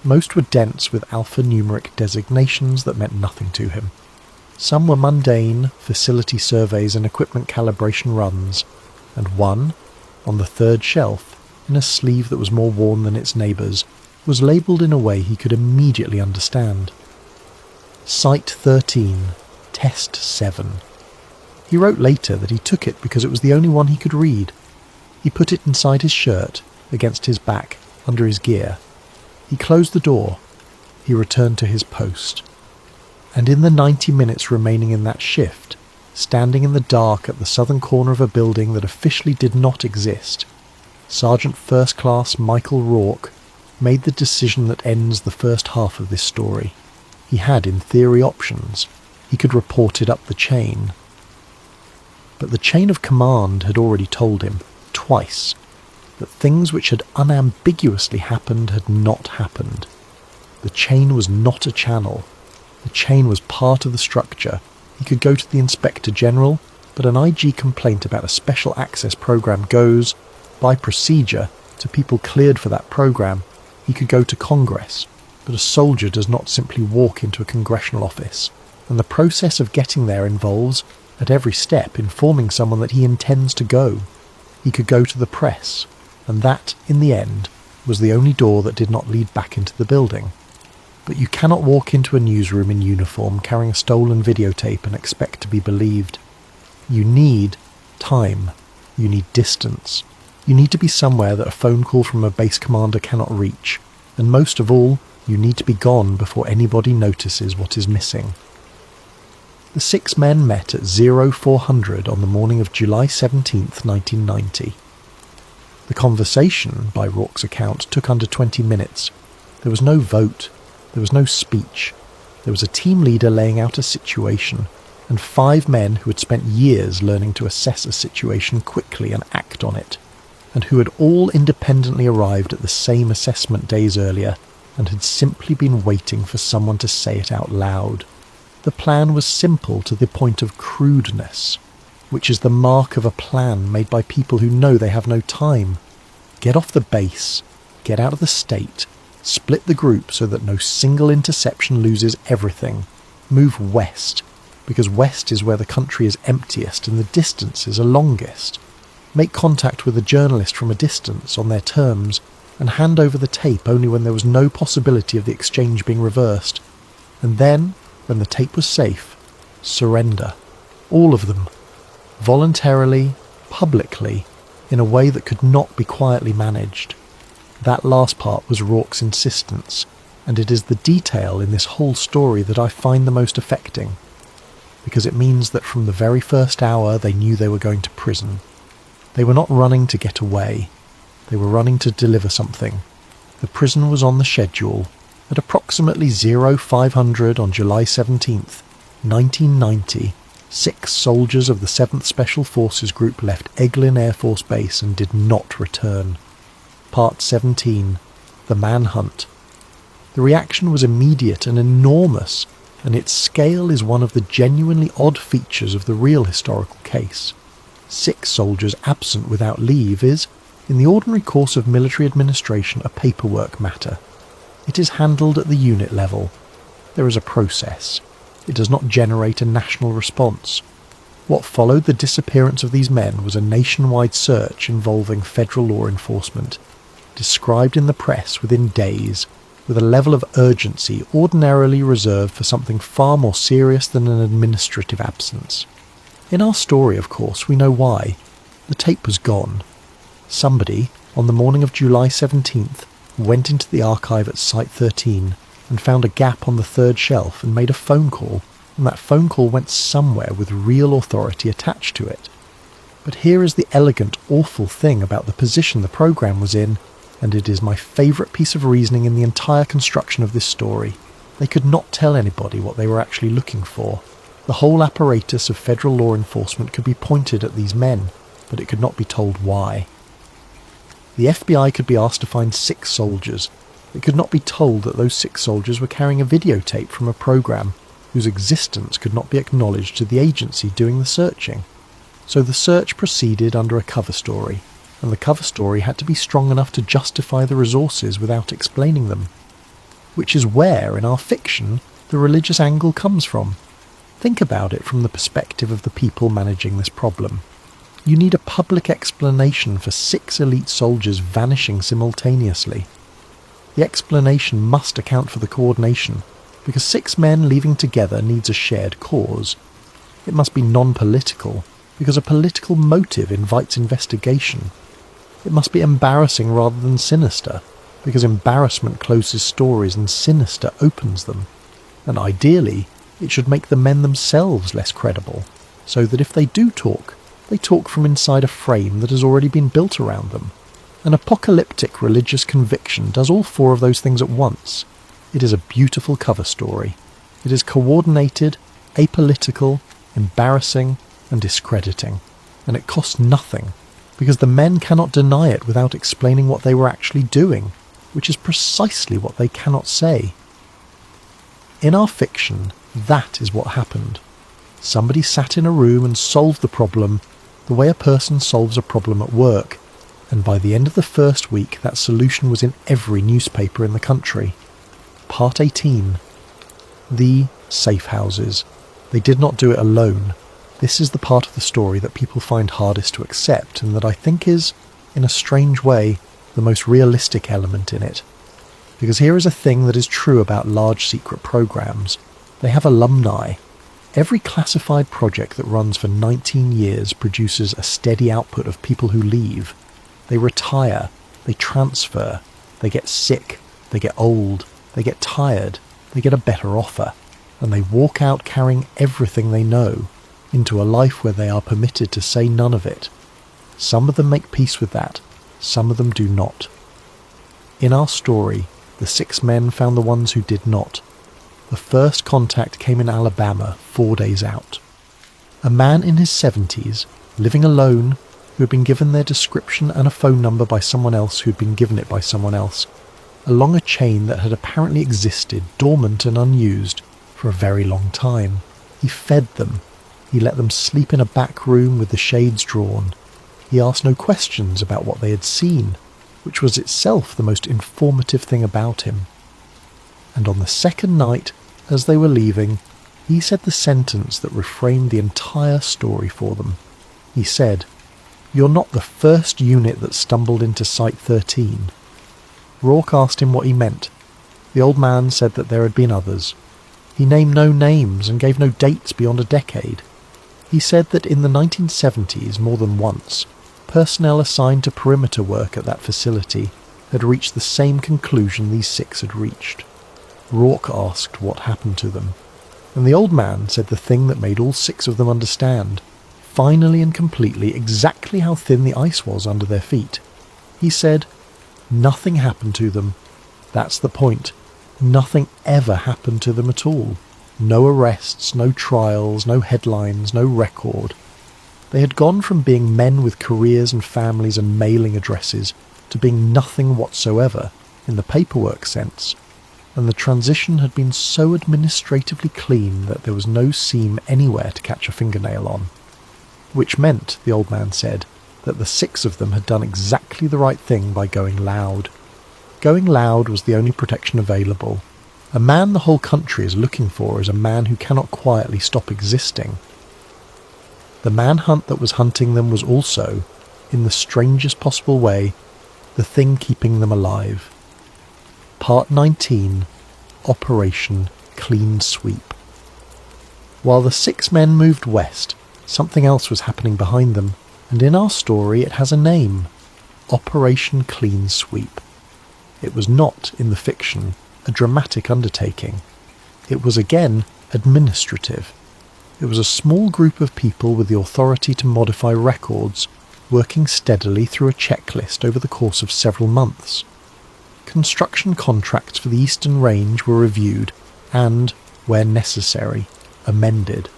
Most were dense with alphanumeric designations that meant nothing to him. Some were mundane, facility surveys and equipment calibration runs, and one, on the 3rd shelf, in a sleeve that was more worn than its neighbours, was labelled in a way he could immediately understand. Site 13, Test 7. He wrote later that he took it because it was the only one he could read. He put it inside his shirt, against his back, under his gear. He closed the door. He returned to his post. And in the 90 minutes remaining in that shift, standing in the dark at the southern corner of a building that officially did not exist, Sergeant First Class Michael Rourke made the decision that ends the first half of this story. He had, in theory, options. He could report it up the chain. But the chain of command had already told him, twice, that things which had unambiguously happened had not happened. The chain was not a channel. The chain was part of the structure. He could go to the Inspector General, but an IG complaint about a special access program goes, by procedure, to people cleared for that program. He could go to Congress, but a soldier does not simply walk into a congressional office, and the process of getting there involves, at every step, informing someone that he intends to go. He could go to the press, and that, in the end, was the only door that did not lead back into the building. But you cannot walk into a newsroom in uniform carrying a stolen videotape and expect to be believed. You need time. You need distance. You need to be somewhere that a phone call from a base commander cannot reach. And most of all, you need to be gone before anybody notices what is missing. The 6 men met at 0400 on the morning of July 17th, 1990. The conversation, by Rourke's account, took under 20 minutes. There was no vote. There was no speech. There was a team leader laying out a situation, and 5 men who had spent years learning to assess a situation quickly and act on it, and who had all independently arrived at the same assessment days earlier, and had simply been waiting for someone to say it out loud. The plan was simple to the point of crudeness, which is the mark of a plan made by people who know they have no time. Get off the base, get out of the state, split the group so that no single interception loses everything. Move west, because west is where the country is emptiest and the distances are longest. Make contact with a journalist from a distance on their terms, and hand over the tape only when there was no possibility of the exchange being reversed. And then, when the tape was safe, surrender. All of them. Voluntarily, publicly, in a way that could not be quietly managed. That last part was Rourke's insistence, and it is the detail in this whole story that I find the most affecting, because it means that from the very first hour they knew they were going to prison. They were not running to get away. They were running to deliver something. The prison was on the schedule. At approximately 0500 on July 17th, 1990, 6 soldiers of the 7th Special Forces Group left Eglin Air Force Base and did not return. Part 17. The Manhunt. The reaction was immediate and enormous. and its scale is one of the genuinely odd features of the real historical case. 6 soldiers absent without leave is, in the ordinary course of military administration, a paperwork matter. It is handled at the unit level. There is a process. It does not generate a national response. What followed the disappearance of these men was a nationwide search involving federal law enforcement, described in the press within days, with a level of urgency ordinarily reserved for something far more serious than an administrative absence. In our story, of course, we know why. The tape was gone. Somebody, on the morning of July 17th, went into the archive at Site 13 and found a gap on the 3rd shelf and made a phone call, and that phone call went somewhere with real authority attached to it. But here is the elegant, awful thing about the position the programme was in, and it is my favourite piece of reasoning in the entire construction of this story. They could not tell anybody what they were actually looking for. The whole apparatus of federal law enforcement could be pointed at these men, but it could not be told why. The FBI could be asked to find 6 soldiers. It could not be told that those 6 soldiers were carrying a videotape from a programme whose existence could not be acknowledged to the agency doing the searching. So the search proceeded under a cover story, and the cover story had to be strong enough to justify the resources without explaining them. Which is where, in our fiction, the religious angle comes from. Think about it from the perspective of the people managing this problem. You need a public explanation for 6 elite soldiers vanishing simultaneously. The explanation must account for the coordination, because 6 men leaving together needs a shared cause. It must be non-political, because a political motive invites investigation. It must be embarrassing rather than sinister, because embarrassment closes stories and sinister opens them. And ideally, it should make the men themselves less credible, so that if they do talk, they talk from inside a frame that has already been built around them. An apocalyptic religious conviction does all 4 of those things at once. It is a beautiful cover story. It is coordinated, apolitical, embarrassing, and discrediting. And it costs nothing, because the men cannot deny it without explaining what they were actually doing, which is precisely what they cannot say. In our fiction, that is what happened. Somebody sat in a room and solved the problem the way a person solves a problem at work, and by the end of the first week that solution was in every newspaper in the country. Part 18. The safe houses. They did not do it alone. This is the part of the story that people find hardest to accept, and that I think is, in a strange way, the most realistic element in it. Because here is a thing that is true about large secret programs. They have alumni. Every classified project that runs for 19 years produces a steady output of people who leave. They retire, they transfer, they get sick, they get old, they get tired, they get a better offer, and they walk out carrying everything they know into a life where they are permitted to say none of it. Some of them make peace with that, some of them do not. In our story, the 6 men found the ones who did not. The first contact came in Alabama 4 days out. A man in his 70s, living alone, who had been given their description and a phone number by someone else who had been given it by someone else, along a chain that had apparently existed, dormant and unused, for a very long time. He fed them. He let them sleep in a back room with the shades drawn. He asked no questions about what they had seen, which was itself the most informative thing about him. And on the second night, as they were leaving, he said the sentence that reframed the entire story for them. He said, "You're not the first unit that stumbled into Site 13. Rourke asked him what he meant. The old man said that there had been others. He named no names and gave no dates beyond a decade. He said that in the 1970s, more than once, personnel assigned to perimeter work at that facility had reached the same conclusion these 6 had reached. Rourke asked what happened to them, and the old man said the thing that made all 6 of them understand, finally and completely, exactly how thin the ice was under their feet. He said, "Nothing happened to them. That's the point. Nothing ever happened to them at all. No arrests, no trials, no headlines, no record. They had gone from being men with careers and families and mailing addresses to being nothing whatsoever, in the paperwork sense. and the transition had been so administratively clean that there was no seam anywhere to catch a fingernail on. Which meant, the old man said, that the 6 of them had done exactly the right thing by going loud. Going loud was the only protection available. A man the whole country is looking for is a man who cannot quietly stop existing. The manhunt that was hunting them was also, in the strangest possible way, the thing keeping them alive. Part 19, Operation Clean Sweep. While the 6 men moved west, something else was happening behind them, and in our story it has a name: Operation Clean Sweep. It was not, in the fiction, a dramatic undertaking. It was again administrative. It was a small group of people with the authority to modify records, working steadily through a checklist over the course of several months. Construction contracts for the Eastern Range were reviewed and, where necessary, amended.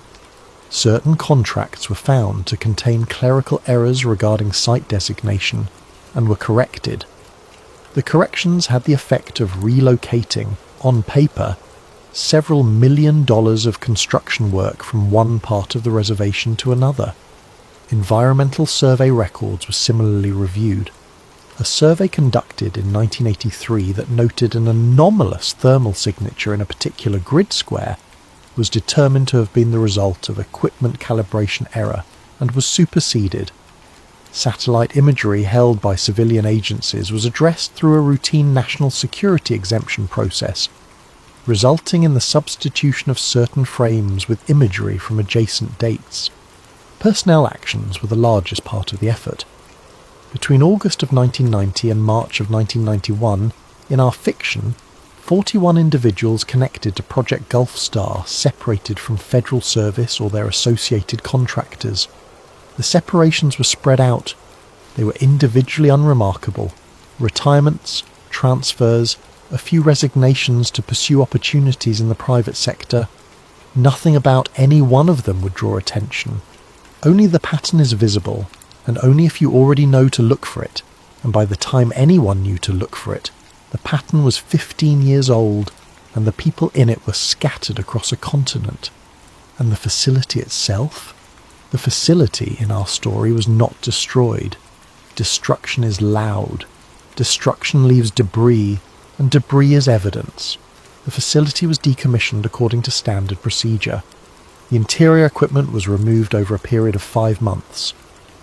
Certain contracts were found to contain clerical errors regarding site designation and were corrected. The corrections had the effect of relocating, on paper, several $1 million of construction work from one part of the reservation to another. Environmental survey records were similarly reviewed. A survey conducted in 1983 that noted an anomalous thermal signature in a particular grid square was determined to have been the result of equipment calibration error and was superseded. Satellite imagery held by civilian agencies was addressed through a routine national security exemption process, resulting in the substitution of certain frames with imagery from adjacent dates. Personnel actions were the largest part of the effort. Between August of 1990 and March of 1991, in our fiction, 41 individuals connected to Project Gulf Star separated from federal service or their associated contractors. The separations were spread out. They were individually unremarkable. Retirements, transfers, a few resignations to pursue opportunities in the private sector. Nothing about any one of them would draw attention. Only the pattern is visible, and only if you already know to look for it, and by the time anyone knew to look for it, the pattern was 15 years old, and the people in it were scattered across a continent. And the facility itself? The facility in our story was not destroyed. Destruction is loud. Destruction leaves debris, and debris is evidence. The facility was decommissioned according to standard procedure. The interior equipment was removed over a period of 5 months.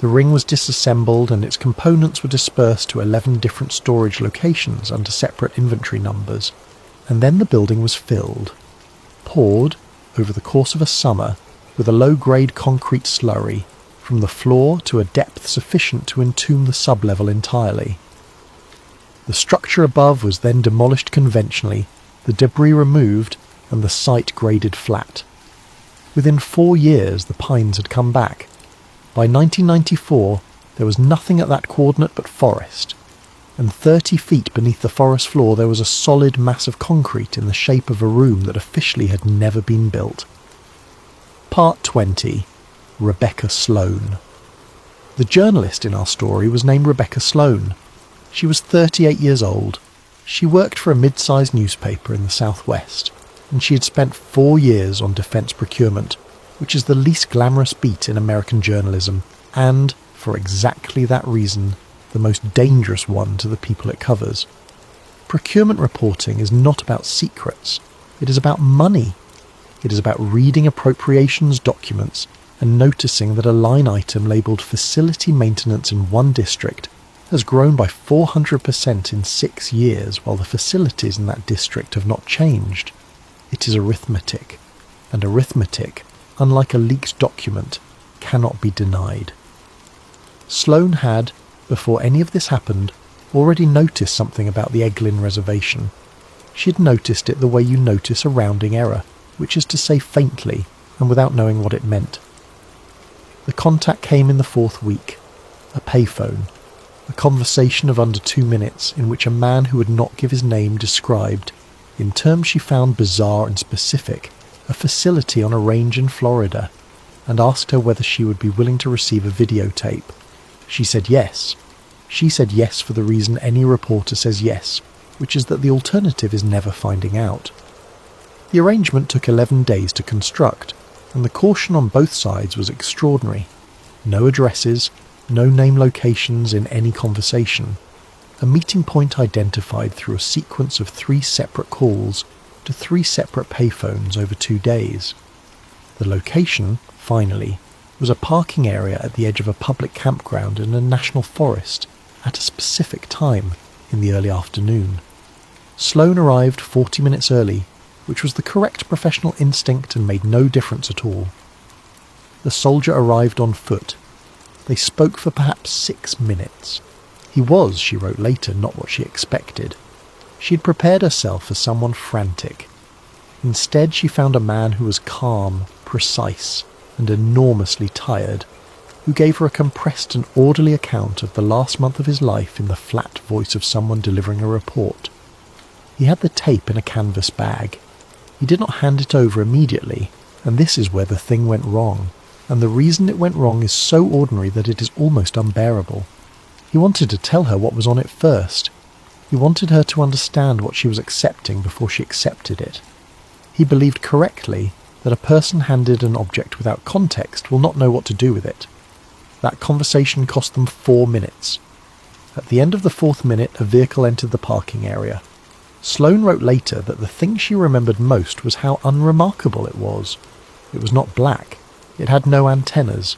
The ring was disassembled and its components were dispersed to 11 different storage locations under separate inventory numbers. And then the building was filled. Poured, over the course of a summer, with a low-grade concrete slurry, from the floor to a depth sufficient to entomb the sublevel entirely. The structure above was then demolished conventionally, the debris removed, and the site graded flat. Within 4 years the pines had come back. By 1994 there was nothing at that coordinate but forest, and 30 feet beneath the forest floor there was a solid mass of concrete in the shape of a room that officially had never been built. Part 20. Rebecca Sloan. The journalist in our story was named Rebecca Sloan. She was 38 years old. She worked for a mid-sized newspaper in the southwest, and she had spent 4 years on defence procurement, which is the least glamorous beat in American journalism, and, for exactly that reason, the most dangerous one to the people it covers. Procurement reporting is not about secrets. It is about money. It is about reading appropriations documents and noticing that a line item labelled facility maintenance in one district has grown by 400% in 6 years while the facilities in that district have not changed. It is arithmetic, and arithmetic, unlike a leaked document, cannot be denied. Sloan had, before any of this happened, already noticed something about the Eglin Reservation. She had noticed it the way you notice a rounding error, which is to say faintly, and without knowing what it meant. The contact came in the 4th week. A payphone. A conversation of under 2 minutes in which a man who would not give his name described, in terms she found bizarre and specific, a facility on a range in Florida, and asked her whether she would be willing to receive a videotape. She said yes. She said yes for the reason any reporter says yes. which is that the alternative is never finding out. The arrangement took 11 days to construct, and the caution on both sides was extraordinary. No addresses, no name locations in any conversation. A meeting point identified through a sequence of 3 separate calls to 3 separate payphones over 2 days. The location, finally, was a parking area at the edge of a public campground in a national forest at a specific time in the early afternoon. Sloane arrived 40 minutes early, which was the correct professional instinct and made no difference at all. The soldier arrived on foot. They spoke for perhaps 6 minutes. He was, she wrote later, not what she expected. She had prepared herself as someone frantic. Instead, she found a man who was calm, precise, and enormously tired, who gave her a compressed and orderly account of the last month of his life in the flat voice of someone delivering a report. He had the tape in a canvas bag. He did not hand it over immediately, and this is where the thing went wrong, and the reason it went wrong is so ordinary that it is almost unbearable. He wanted to tell her what was on it first. He wanted her to understand what she was accepting before she accepted it. He believed correctly that a person handed an object without context will not know what to do with it. That conversation cost them 4 minutes. At the end of the 4th minute, a vehicle entered the parking area. Sloane wrote later that the thing she remembered most was how unremarkable it was. It was not black. It had no antennas.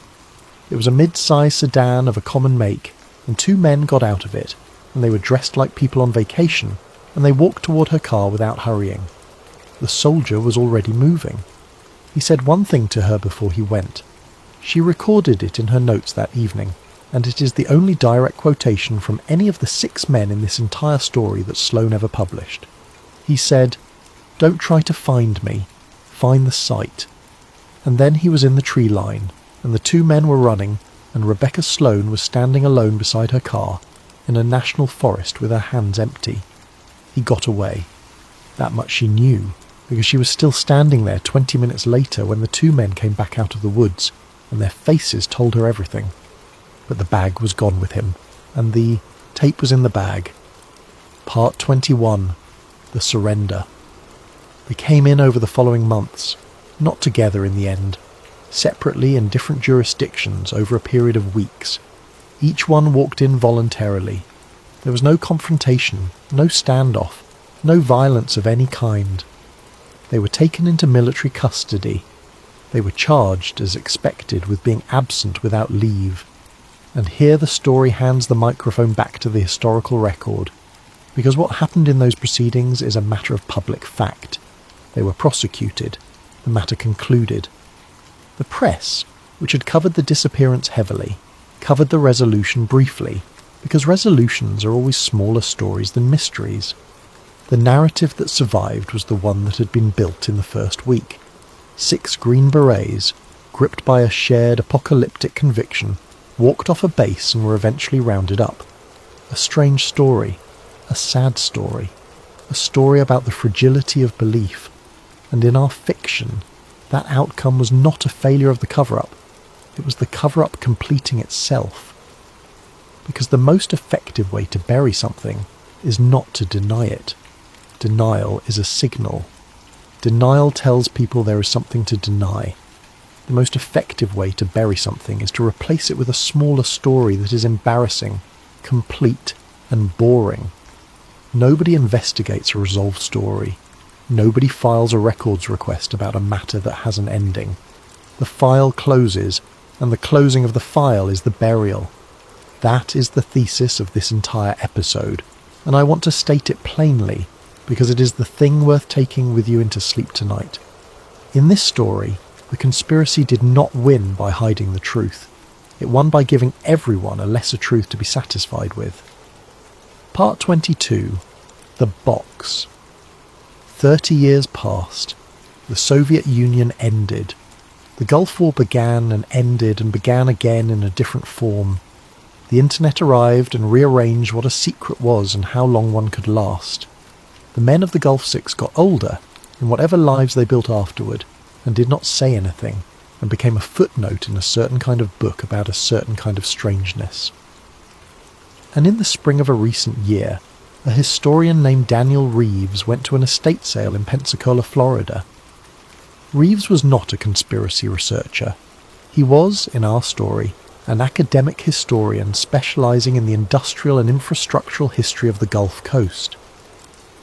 It was a mid-sized sedan of a common make, and 2 men got out of it, and they were dressed like people on vacation, and they walked toward her car without hurrying. The soldier was already moving. He said one thing to her before he went. She recorded it in her notes that evening, and it is the only direct quotation from any of the 6 men in this entire story that Sloane ever published. He said, "Don't try to find me. Find the site." And then he was in the tree line, and the 2 men were running, and Rebecca Sloane was standing alone beside her car in a national forest with her hands empty. He got away. That much she knew, because she was still standing there 20 minutes later when the 2 men came back out of the woods, and their faces told her everything. But the bag was gone with him, and the tape was in the bag. Part 21. The Surrender. They came in over the following months, not together in the end, separately in different jurisdictions over a period of weeks. Each one walked in voluntarily. There was no confrontation, no standoff, no violence of any kind. They were taken into military custody. They were charged, as expected, with being absent without leave. And here the story hands the microphone back to the historical record, because what happened in those proceedings is a matter of public fact. They were prosecuted. The matter concluded. The press, which had covered the disappearance heavily, covered the resolution briefly, because resolutions are always smaller stories than mysteries. The narrative that survived was the one that had been built in the first week. 6 Green Berets, gripped by a shared apocalyptic conviction, walked off a base and were eventually rounded up. A strange story, a sad story, a story about the fragility of belief. And in our fiction, that outcome was not a failure of the cover-up. It was the cover-up completing itself. Because the most effective way to bury something is not to deny it. Denial is a signal. Denial tells people there is something to deny. The most effective way to bury something is to replace it with a smaller story that is embarrassing, complete, and boring. Nobody investigates a resolved story. Nobody files a records request about a matter that has an ending. The file closes, and the closing of the file is the burial. That is the thesis of this entire episode, and I want to state it plainly, because it is the thing worth taking with you into sleep tonight. In this story, the conspiracy did not win by hiding the truth. It won by giving everyone a lesser truth to be satisfied with. Part 22. The Box. 30 years passed. The Soviet Union ended. The Gulf War began and ended and began again in a different form. The internet arrived and rearranged what a secret was and how long one could last. The men of the Gulf Six got older in whatever lives they built afterward, and did not say anything, and became a footnote in a certain kind of book about a certain kind of strangeness. And in the spring of a recent year, a historian named Daniel Reeves went to an estate sale in Pensacola, Florida. Reeves was not a conspiracy researcher. He was, in our story, an academic historian specializing in the industrial and infrastructural history of the Gulf Coast.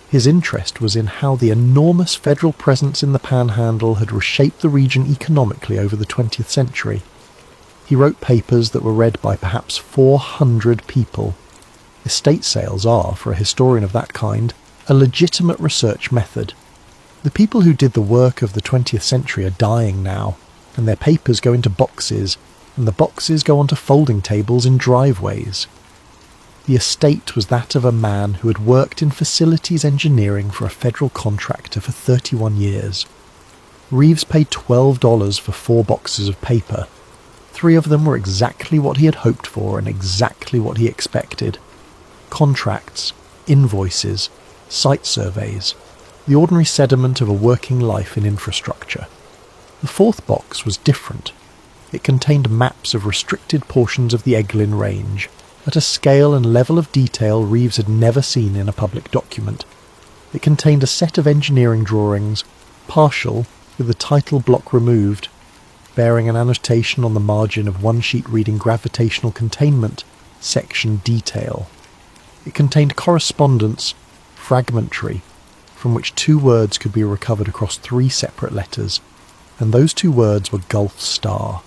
His interest was in how the enormous federal presence in the Panhandle had reshaped the region economically over the 20th century. He wrote papers that were read by perhaps 400 people. Estate sales are, for a historian of that kind, a legitimate research method. The people who did the work of the 20th century are dying now, and their papers go into boxes, and the boxes go onto folding tables in driveways. The estate was that of a man who had worked in facilities engineering for a federal contractor for 31 years. Reeves paid $12 for 4 boxes of paper. 3 of them were exactly what he had hoped for and exactly what he expected. Contracts, invoices, site surveys, the ordinary sediment of a working life in infrastructure. The 4th box was different. It contained maps of restricted portions of the Eglin Range, at a scale and level of detail Reeves had never seen in a public document. It contained a set of engineering drawings, partial, with the title block removed, bearing an annotation on the margin of one sheet reading Gravitational Containment, Section Detail. It contained correspondence, fragmentary, from which 2 words could be recovered across 3 separate letters, and those 2 words were Gulf Star.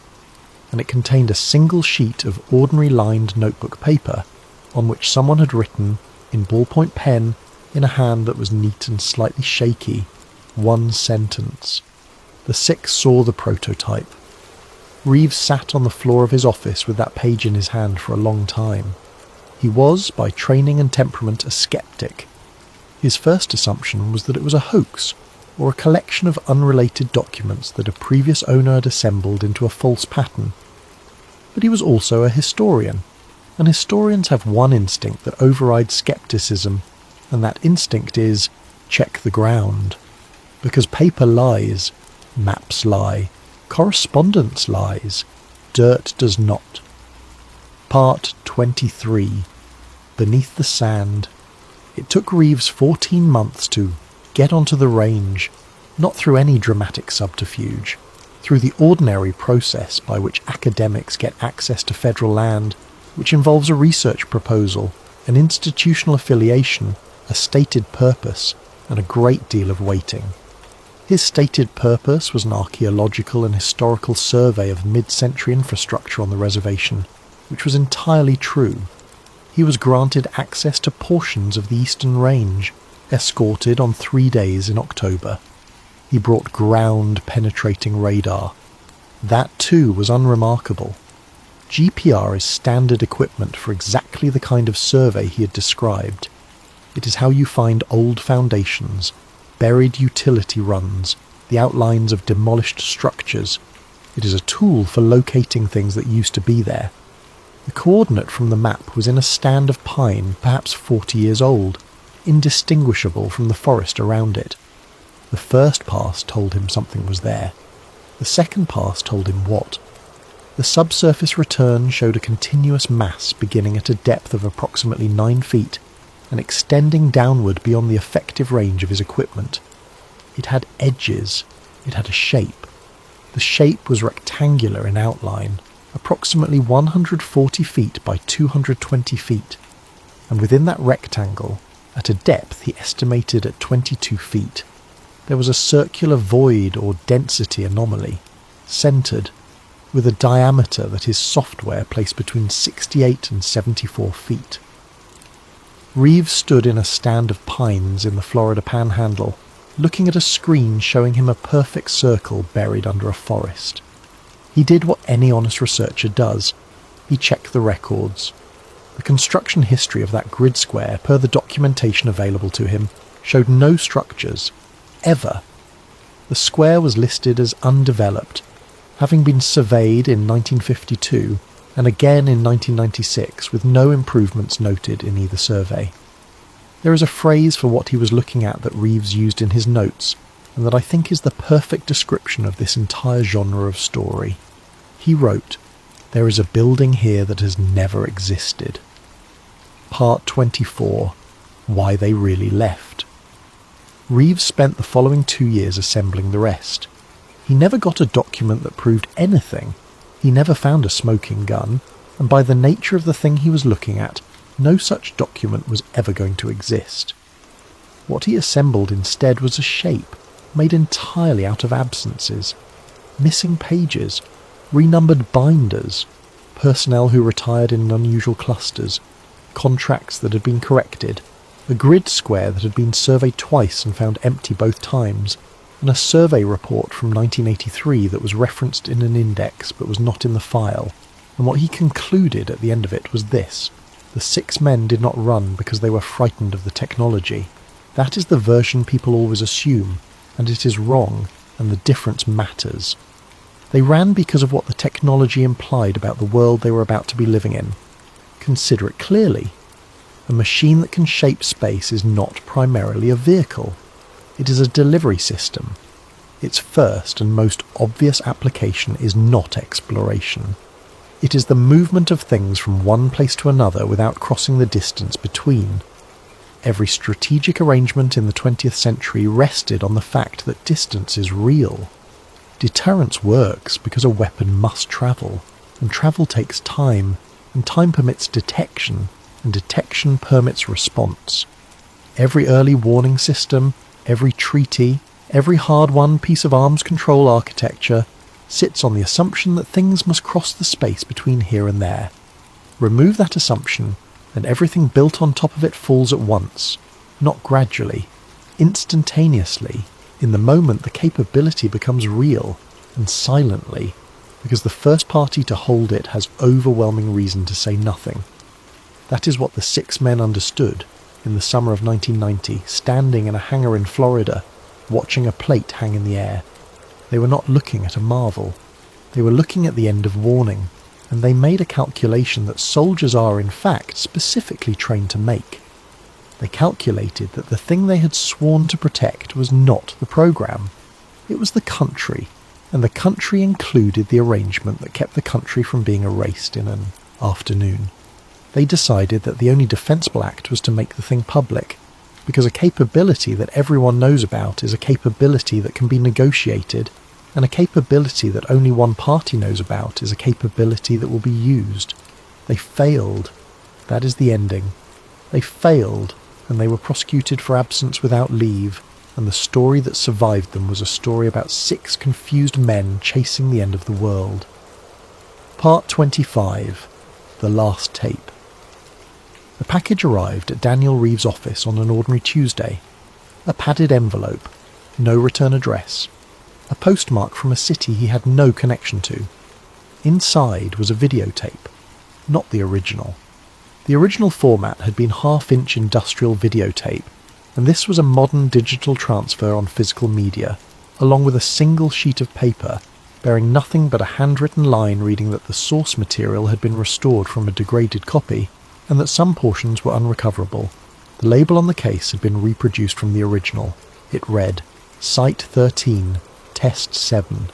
And it contained a single sheet of ordinary lined notebook paper on which someone had written, in ballpoint pen, in a hand that was neat and slightly shaky, 1 sentence. The 6 saw the prototype. Reeves sat on the floor of his office with that page in his hand for a long time. He was, by training and temperament, a skeptic. His first assumption was that it was a hoax, or a collection of unrelated documents that a previous owner had assembled into a false pattern. But he was also a historian, and historians have one instinct that overrides skepticism, and that instinct is, check the ground. Because paper lies, maps lie, correspondence lies, dirt does not. Part 23. Beneath the Sand. It took Reeves 14 months to get onto the range, not through any dramatic subterfuge, through the ordinary process by which academics get access to federal land, which involves a research proposal, an institutional affiliation, a stated purpose, and a great deal of waiting. His stated purpose was an archaeological and historical survey of mid-century infrastructure on the reservation, which was entirely true. He was granted access to portions of the Eastern Range, escorted on 3 days in October. He brought ground-penetrating radar. That too was unremarkable. GPR is standard equipment for exactly the kind of survey he had described. It is how you find old foundations, buried utility runs, the outlines of demolished structures. It is a tool for locating things that used to be there. The coordinate from the map was in a stand of pine, perhaps 40 years old, indistinguishable from the forest around it. The first pass told him something was there. The second pass told him what. The subsurface return showed a continuous mass beginning at a depth of approximately 9 feet and extending downward beyond the effective range of his equipment. It had edges. It had a shape. The shape was rectangular in outline, approximately 140 feet by 220 feet, and within that rectangle, at a depth he estimated at 22 feet, there was a circular void or density anomaly, centred, with a diameter that his software placed between 68 and 74 feet. Reeves stood in a stand of pines in the Florida Panhandle, looking at a screen showing him a perfect circle buried under a forest. He did what any honest researcher does. He checked the records. The construction history of that grid square, per the documentation available to him, showed no structures, ever. The square was listed as undeveloped, having been surveyed in 1952 and again in 1996 with no improvements noted in either survey. There is a phrase for what he was looking at that Reeves used in his notes, and that I think is the perfect description of this entire genre of story. He wrote, "There is a building here that has never existed." Part 24. why they really left. Reeves spent the following 2 years assembling the rest. He never got a document that proved anything. He never found a smoking gun, and by the nature of the thing he was looking at, no such document was ever going to exist. What he assembled instead was a shape made entirely out of absences, missing pages, renumbered binders, personnel who retired in unusual clusters, contracts that had been corrected, a grid square that had been surveyed twice and found empty both times, and a survey report from 1983 that was referenced in an index but was not in the file. And what he concluded at the end of it was this: the 6 men did not run because they were frightened of the technology. That is the version people always assume, and it is wrong, and the difference matters. They ran because of what the technology implied about the world they were about to be living in. Consider it clearly. A machine that can shape space is not primarily a vehicle. It is a delivery system. Its first and most obvious application is not exploration. It is the movement of things from one place to another without crossing the distance between. Every strategic arrangement in the 20th century rested on the fact that distance is real. Deterrence works because a weapon must travel, and travel takes time, and time permits detection, and detection permits response. Every early warning system, every treaty, every hard-won piece of arms control architecture sits on the assumption that things must cross the space between here and there. Remove that assumption, and everything built on top of it falls at once, not gradually, instantaneously, in the moment the capability becomes real, and silently, because the first party to hold it has overwhelming reason to say nothing. That is what the 6 men understood in the summer of 1990, standing in a hangar in Florida, watching a plate hang in the air. They were not looking at a marvel. They were looking at the end of warning, and they made a calculation that soldiers are, in fact, specifically trained to make. They calculated that the thing they had sworn to protect was not the program. It was the country, and the country included the arrangement that kept the country from being erased in an afternoon. They decided that the only defensible act was to make the thing public, because a capability that everyone knows about is a capability that can be negotiated, and a capability that only one party knows about is a capability that will be used. They failed. That is the ending. They failed, and they were prosecuted for absence without leave, and the story that survived them was a story about 6 confused men chasing the end of the world. Part 25. The Last Tape. The package arrived at Daniel Reeves' office on an ordinary Tuesday. A padded envelope, no return address, a postmark from a city he had no connection to. Inside was a videotape, not the original. The original format had been half-inch industrial videotape, and this was a modern digital transfer on physical media, along with a single sheet of paper bearing nothing but a handwritten line reading that the source material had been restored from a degraded copy, and that some portions were unrecoverable. The label on the case had been reproduced from the original. It read, Site 13, Test 7.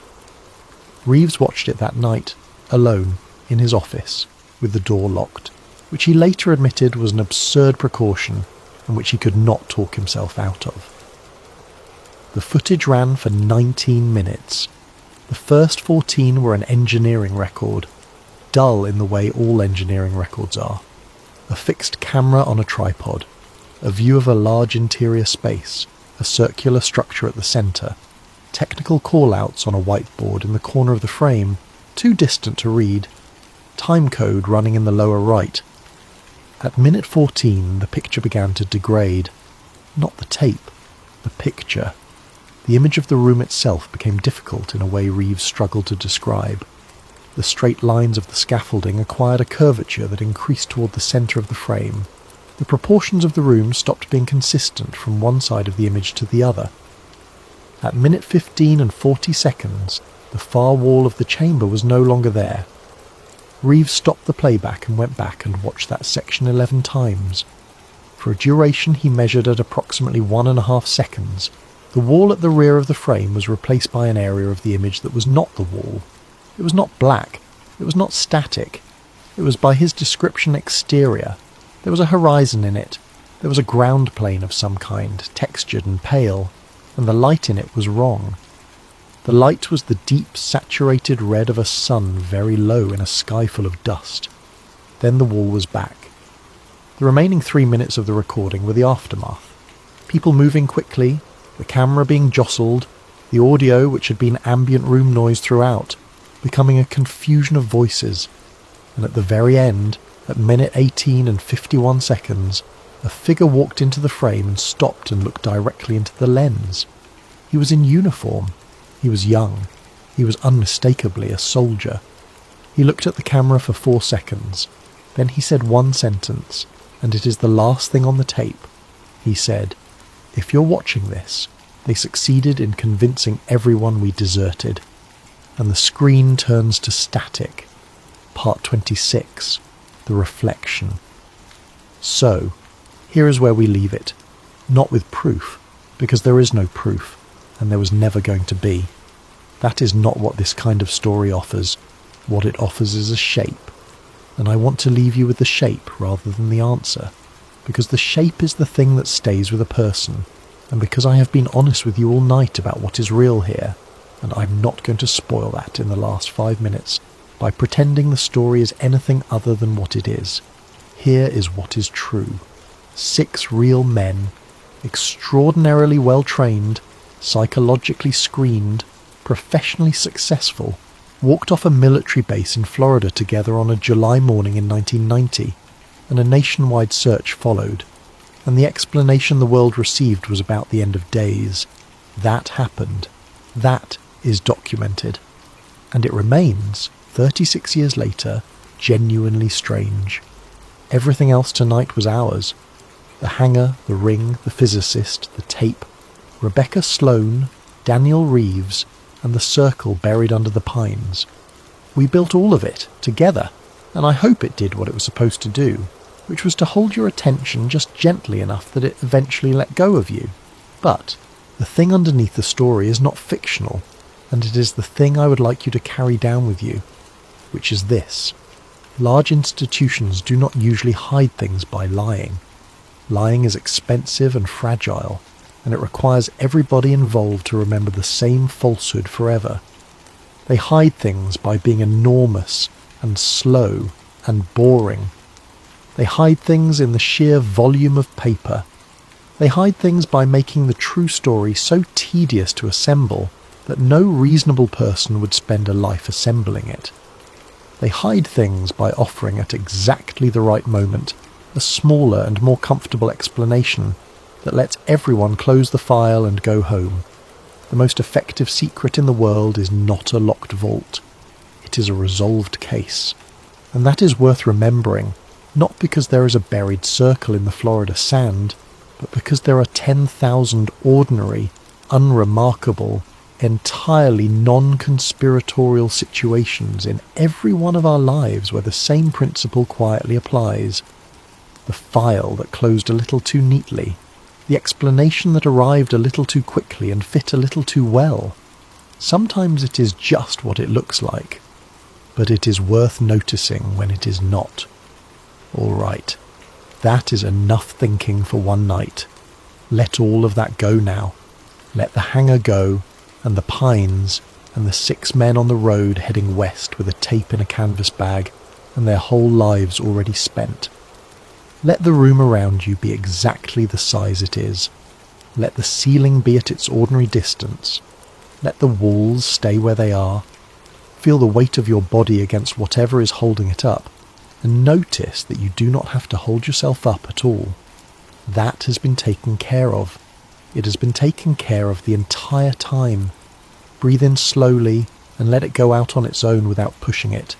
Reeves watched it that night, alone, in his office, with the door locked, which he later admitted was an absurd precaution and which he could not talk himself out of. The footage ran for 19 minutes. The first 14 were an engineering record, dull in the way all engineering records are. A fixed camera on a tripod, a view of a large interior space, a circular structure at the centre, technical call-outs on a whiteboard in the corner of the frame, too distant to read, time code running in the lower right. At minute 14, the picture began to degrade. Not the tape, the picture. The image of the room itself became difficult in a way Reeves struggled to describe. The straight lines of the scaffolding acquired a curvature that increased toward the centre of the frame. The proportions of the room stopped being consistent from one side of the image to the other. At minute 15 and 40 seconds, the far wall of the chamber was no longer there. Reeves stopped the playback and went back and watched that section 11 times. For a duration he measured at approximately 1.5 seconds. The wall at the rear of the frame was replaced by an area of the image that was not the wall. It was not black. It was not static. It was by his description exterior. There was a horizon in it, There was a ground plane of some kind, textured and pale, and the light in it was wrong. The light was the deep, saturated red of a sun very low in a sky full of dust. Then the wall was back. The remaining 3 minutes of the recording were the aftermath. People moving quickly, the camera being jostled, the audio, which had been ambient room noise throughout, becoming a confusion of voices, and at the very end, at minute 18 and 51 seconds, a figure walked into the frame and stopped and looked directly into the lens. He was in uniform. He was young. He was unmistakably a soldier. He looked at the camera for 4 seconds. Then he said one sentence, and it is the last thing on the tape. He said, "If you're watching this, they succeeded in convincing everyone we deserted." And the screen turns to static. Part 26, The Reflection. So, here is where we leave it. Not with proof, because there is no proof, and there was never going to be. That is not what this kind of story offers. What it offers is a shape. And I want to leave you with the shape rather than the answer, because the shape is the thing that stays with a person, and because I have been honest with you all night about what is real here, and I'm not going to spoil that in the last 5 minutes by pretending the story is anything other than what it is. Here is what is true. 6 real men, extraordinarily well trained, psychologically screened, professionally successful, walked off a military base in Florida together on a July morning in 1990, and a nationwide search followed, and the explanation the world received was about the end of days. That happened. That is documented. And it remains, 36 years later, genuinely strange. Everything else tonight was ours. The hangar, the ring, the physicist, the tape, Rebecca Sloan, Daniel Reeves, and the circle buried under the pines. We built all of it, together, and I hope it did what it was supposed to do, which was to hold your attention just gently enough that it eventually let go of you. But the thing underneath the story is not fictional, and it is the thing I would like you to carry down with you, which is this. Large institutions do not usually hide things by lying. Lying is expensive and fragile, and it requires everybody involved to remember the same falsehood forever. They hide things by being enormous and slow and boring. They hide things in the sheer volume of paper. They hide things by making the true story so tedious to assemble that no reasonable person would spend a life assembling it. They hide things by offering at exactly the right moment a smaller and more comfortable explanation that lets everyone close the file and go home. The most effective secret in the world is not a locked vault. It is a resolved case. And that is worth remembering, not because there is a buried circle in the Florida sand, but because there are 10,000 ordinary, unremarkable, entirely non-conspiratorial situations in every one of our lives where the same principle quietly applies. The file that closed a little too neatly, the explanation that arrived a little too quickly and fit a little too well. Sometimes it is just what it looks like, but it is worth noticing when it is not. All right, that is enough thinking for one night. Let all of that go now. Let the hangar go, and the pines, and the 6 men on the road heading west with a tape in a canvas bag, and their whole lives already spent. Let the room around you be exactly the size it is. Let the ceiling be at its ordinary distance. Let the walls stay where they are. Feel the weight of your body against whatever is holding it up, and notice that you do not have to hold yourself up at all. That has been taken care of. It has been taken care of the entire time. Breathe in slowly and let it go out on its own without pushing it.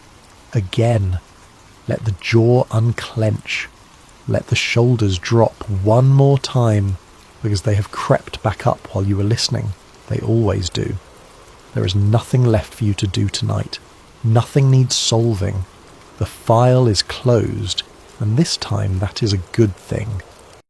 Again, let the jaw unclench. Let the shoulders drop one more time, because they have crept back up while you were listening. They always do. There is nothing left for you to do tonight. Nothing needs solving. The file is closed, and this time that is a good thing.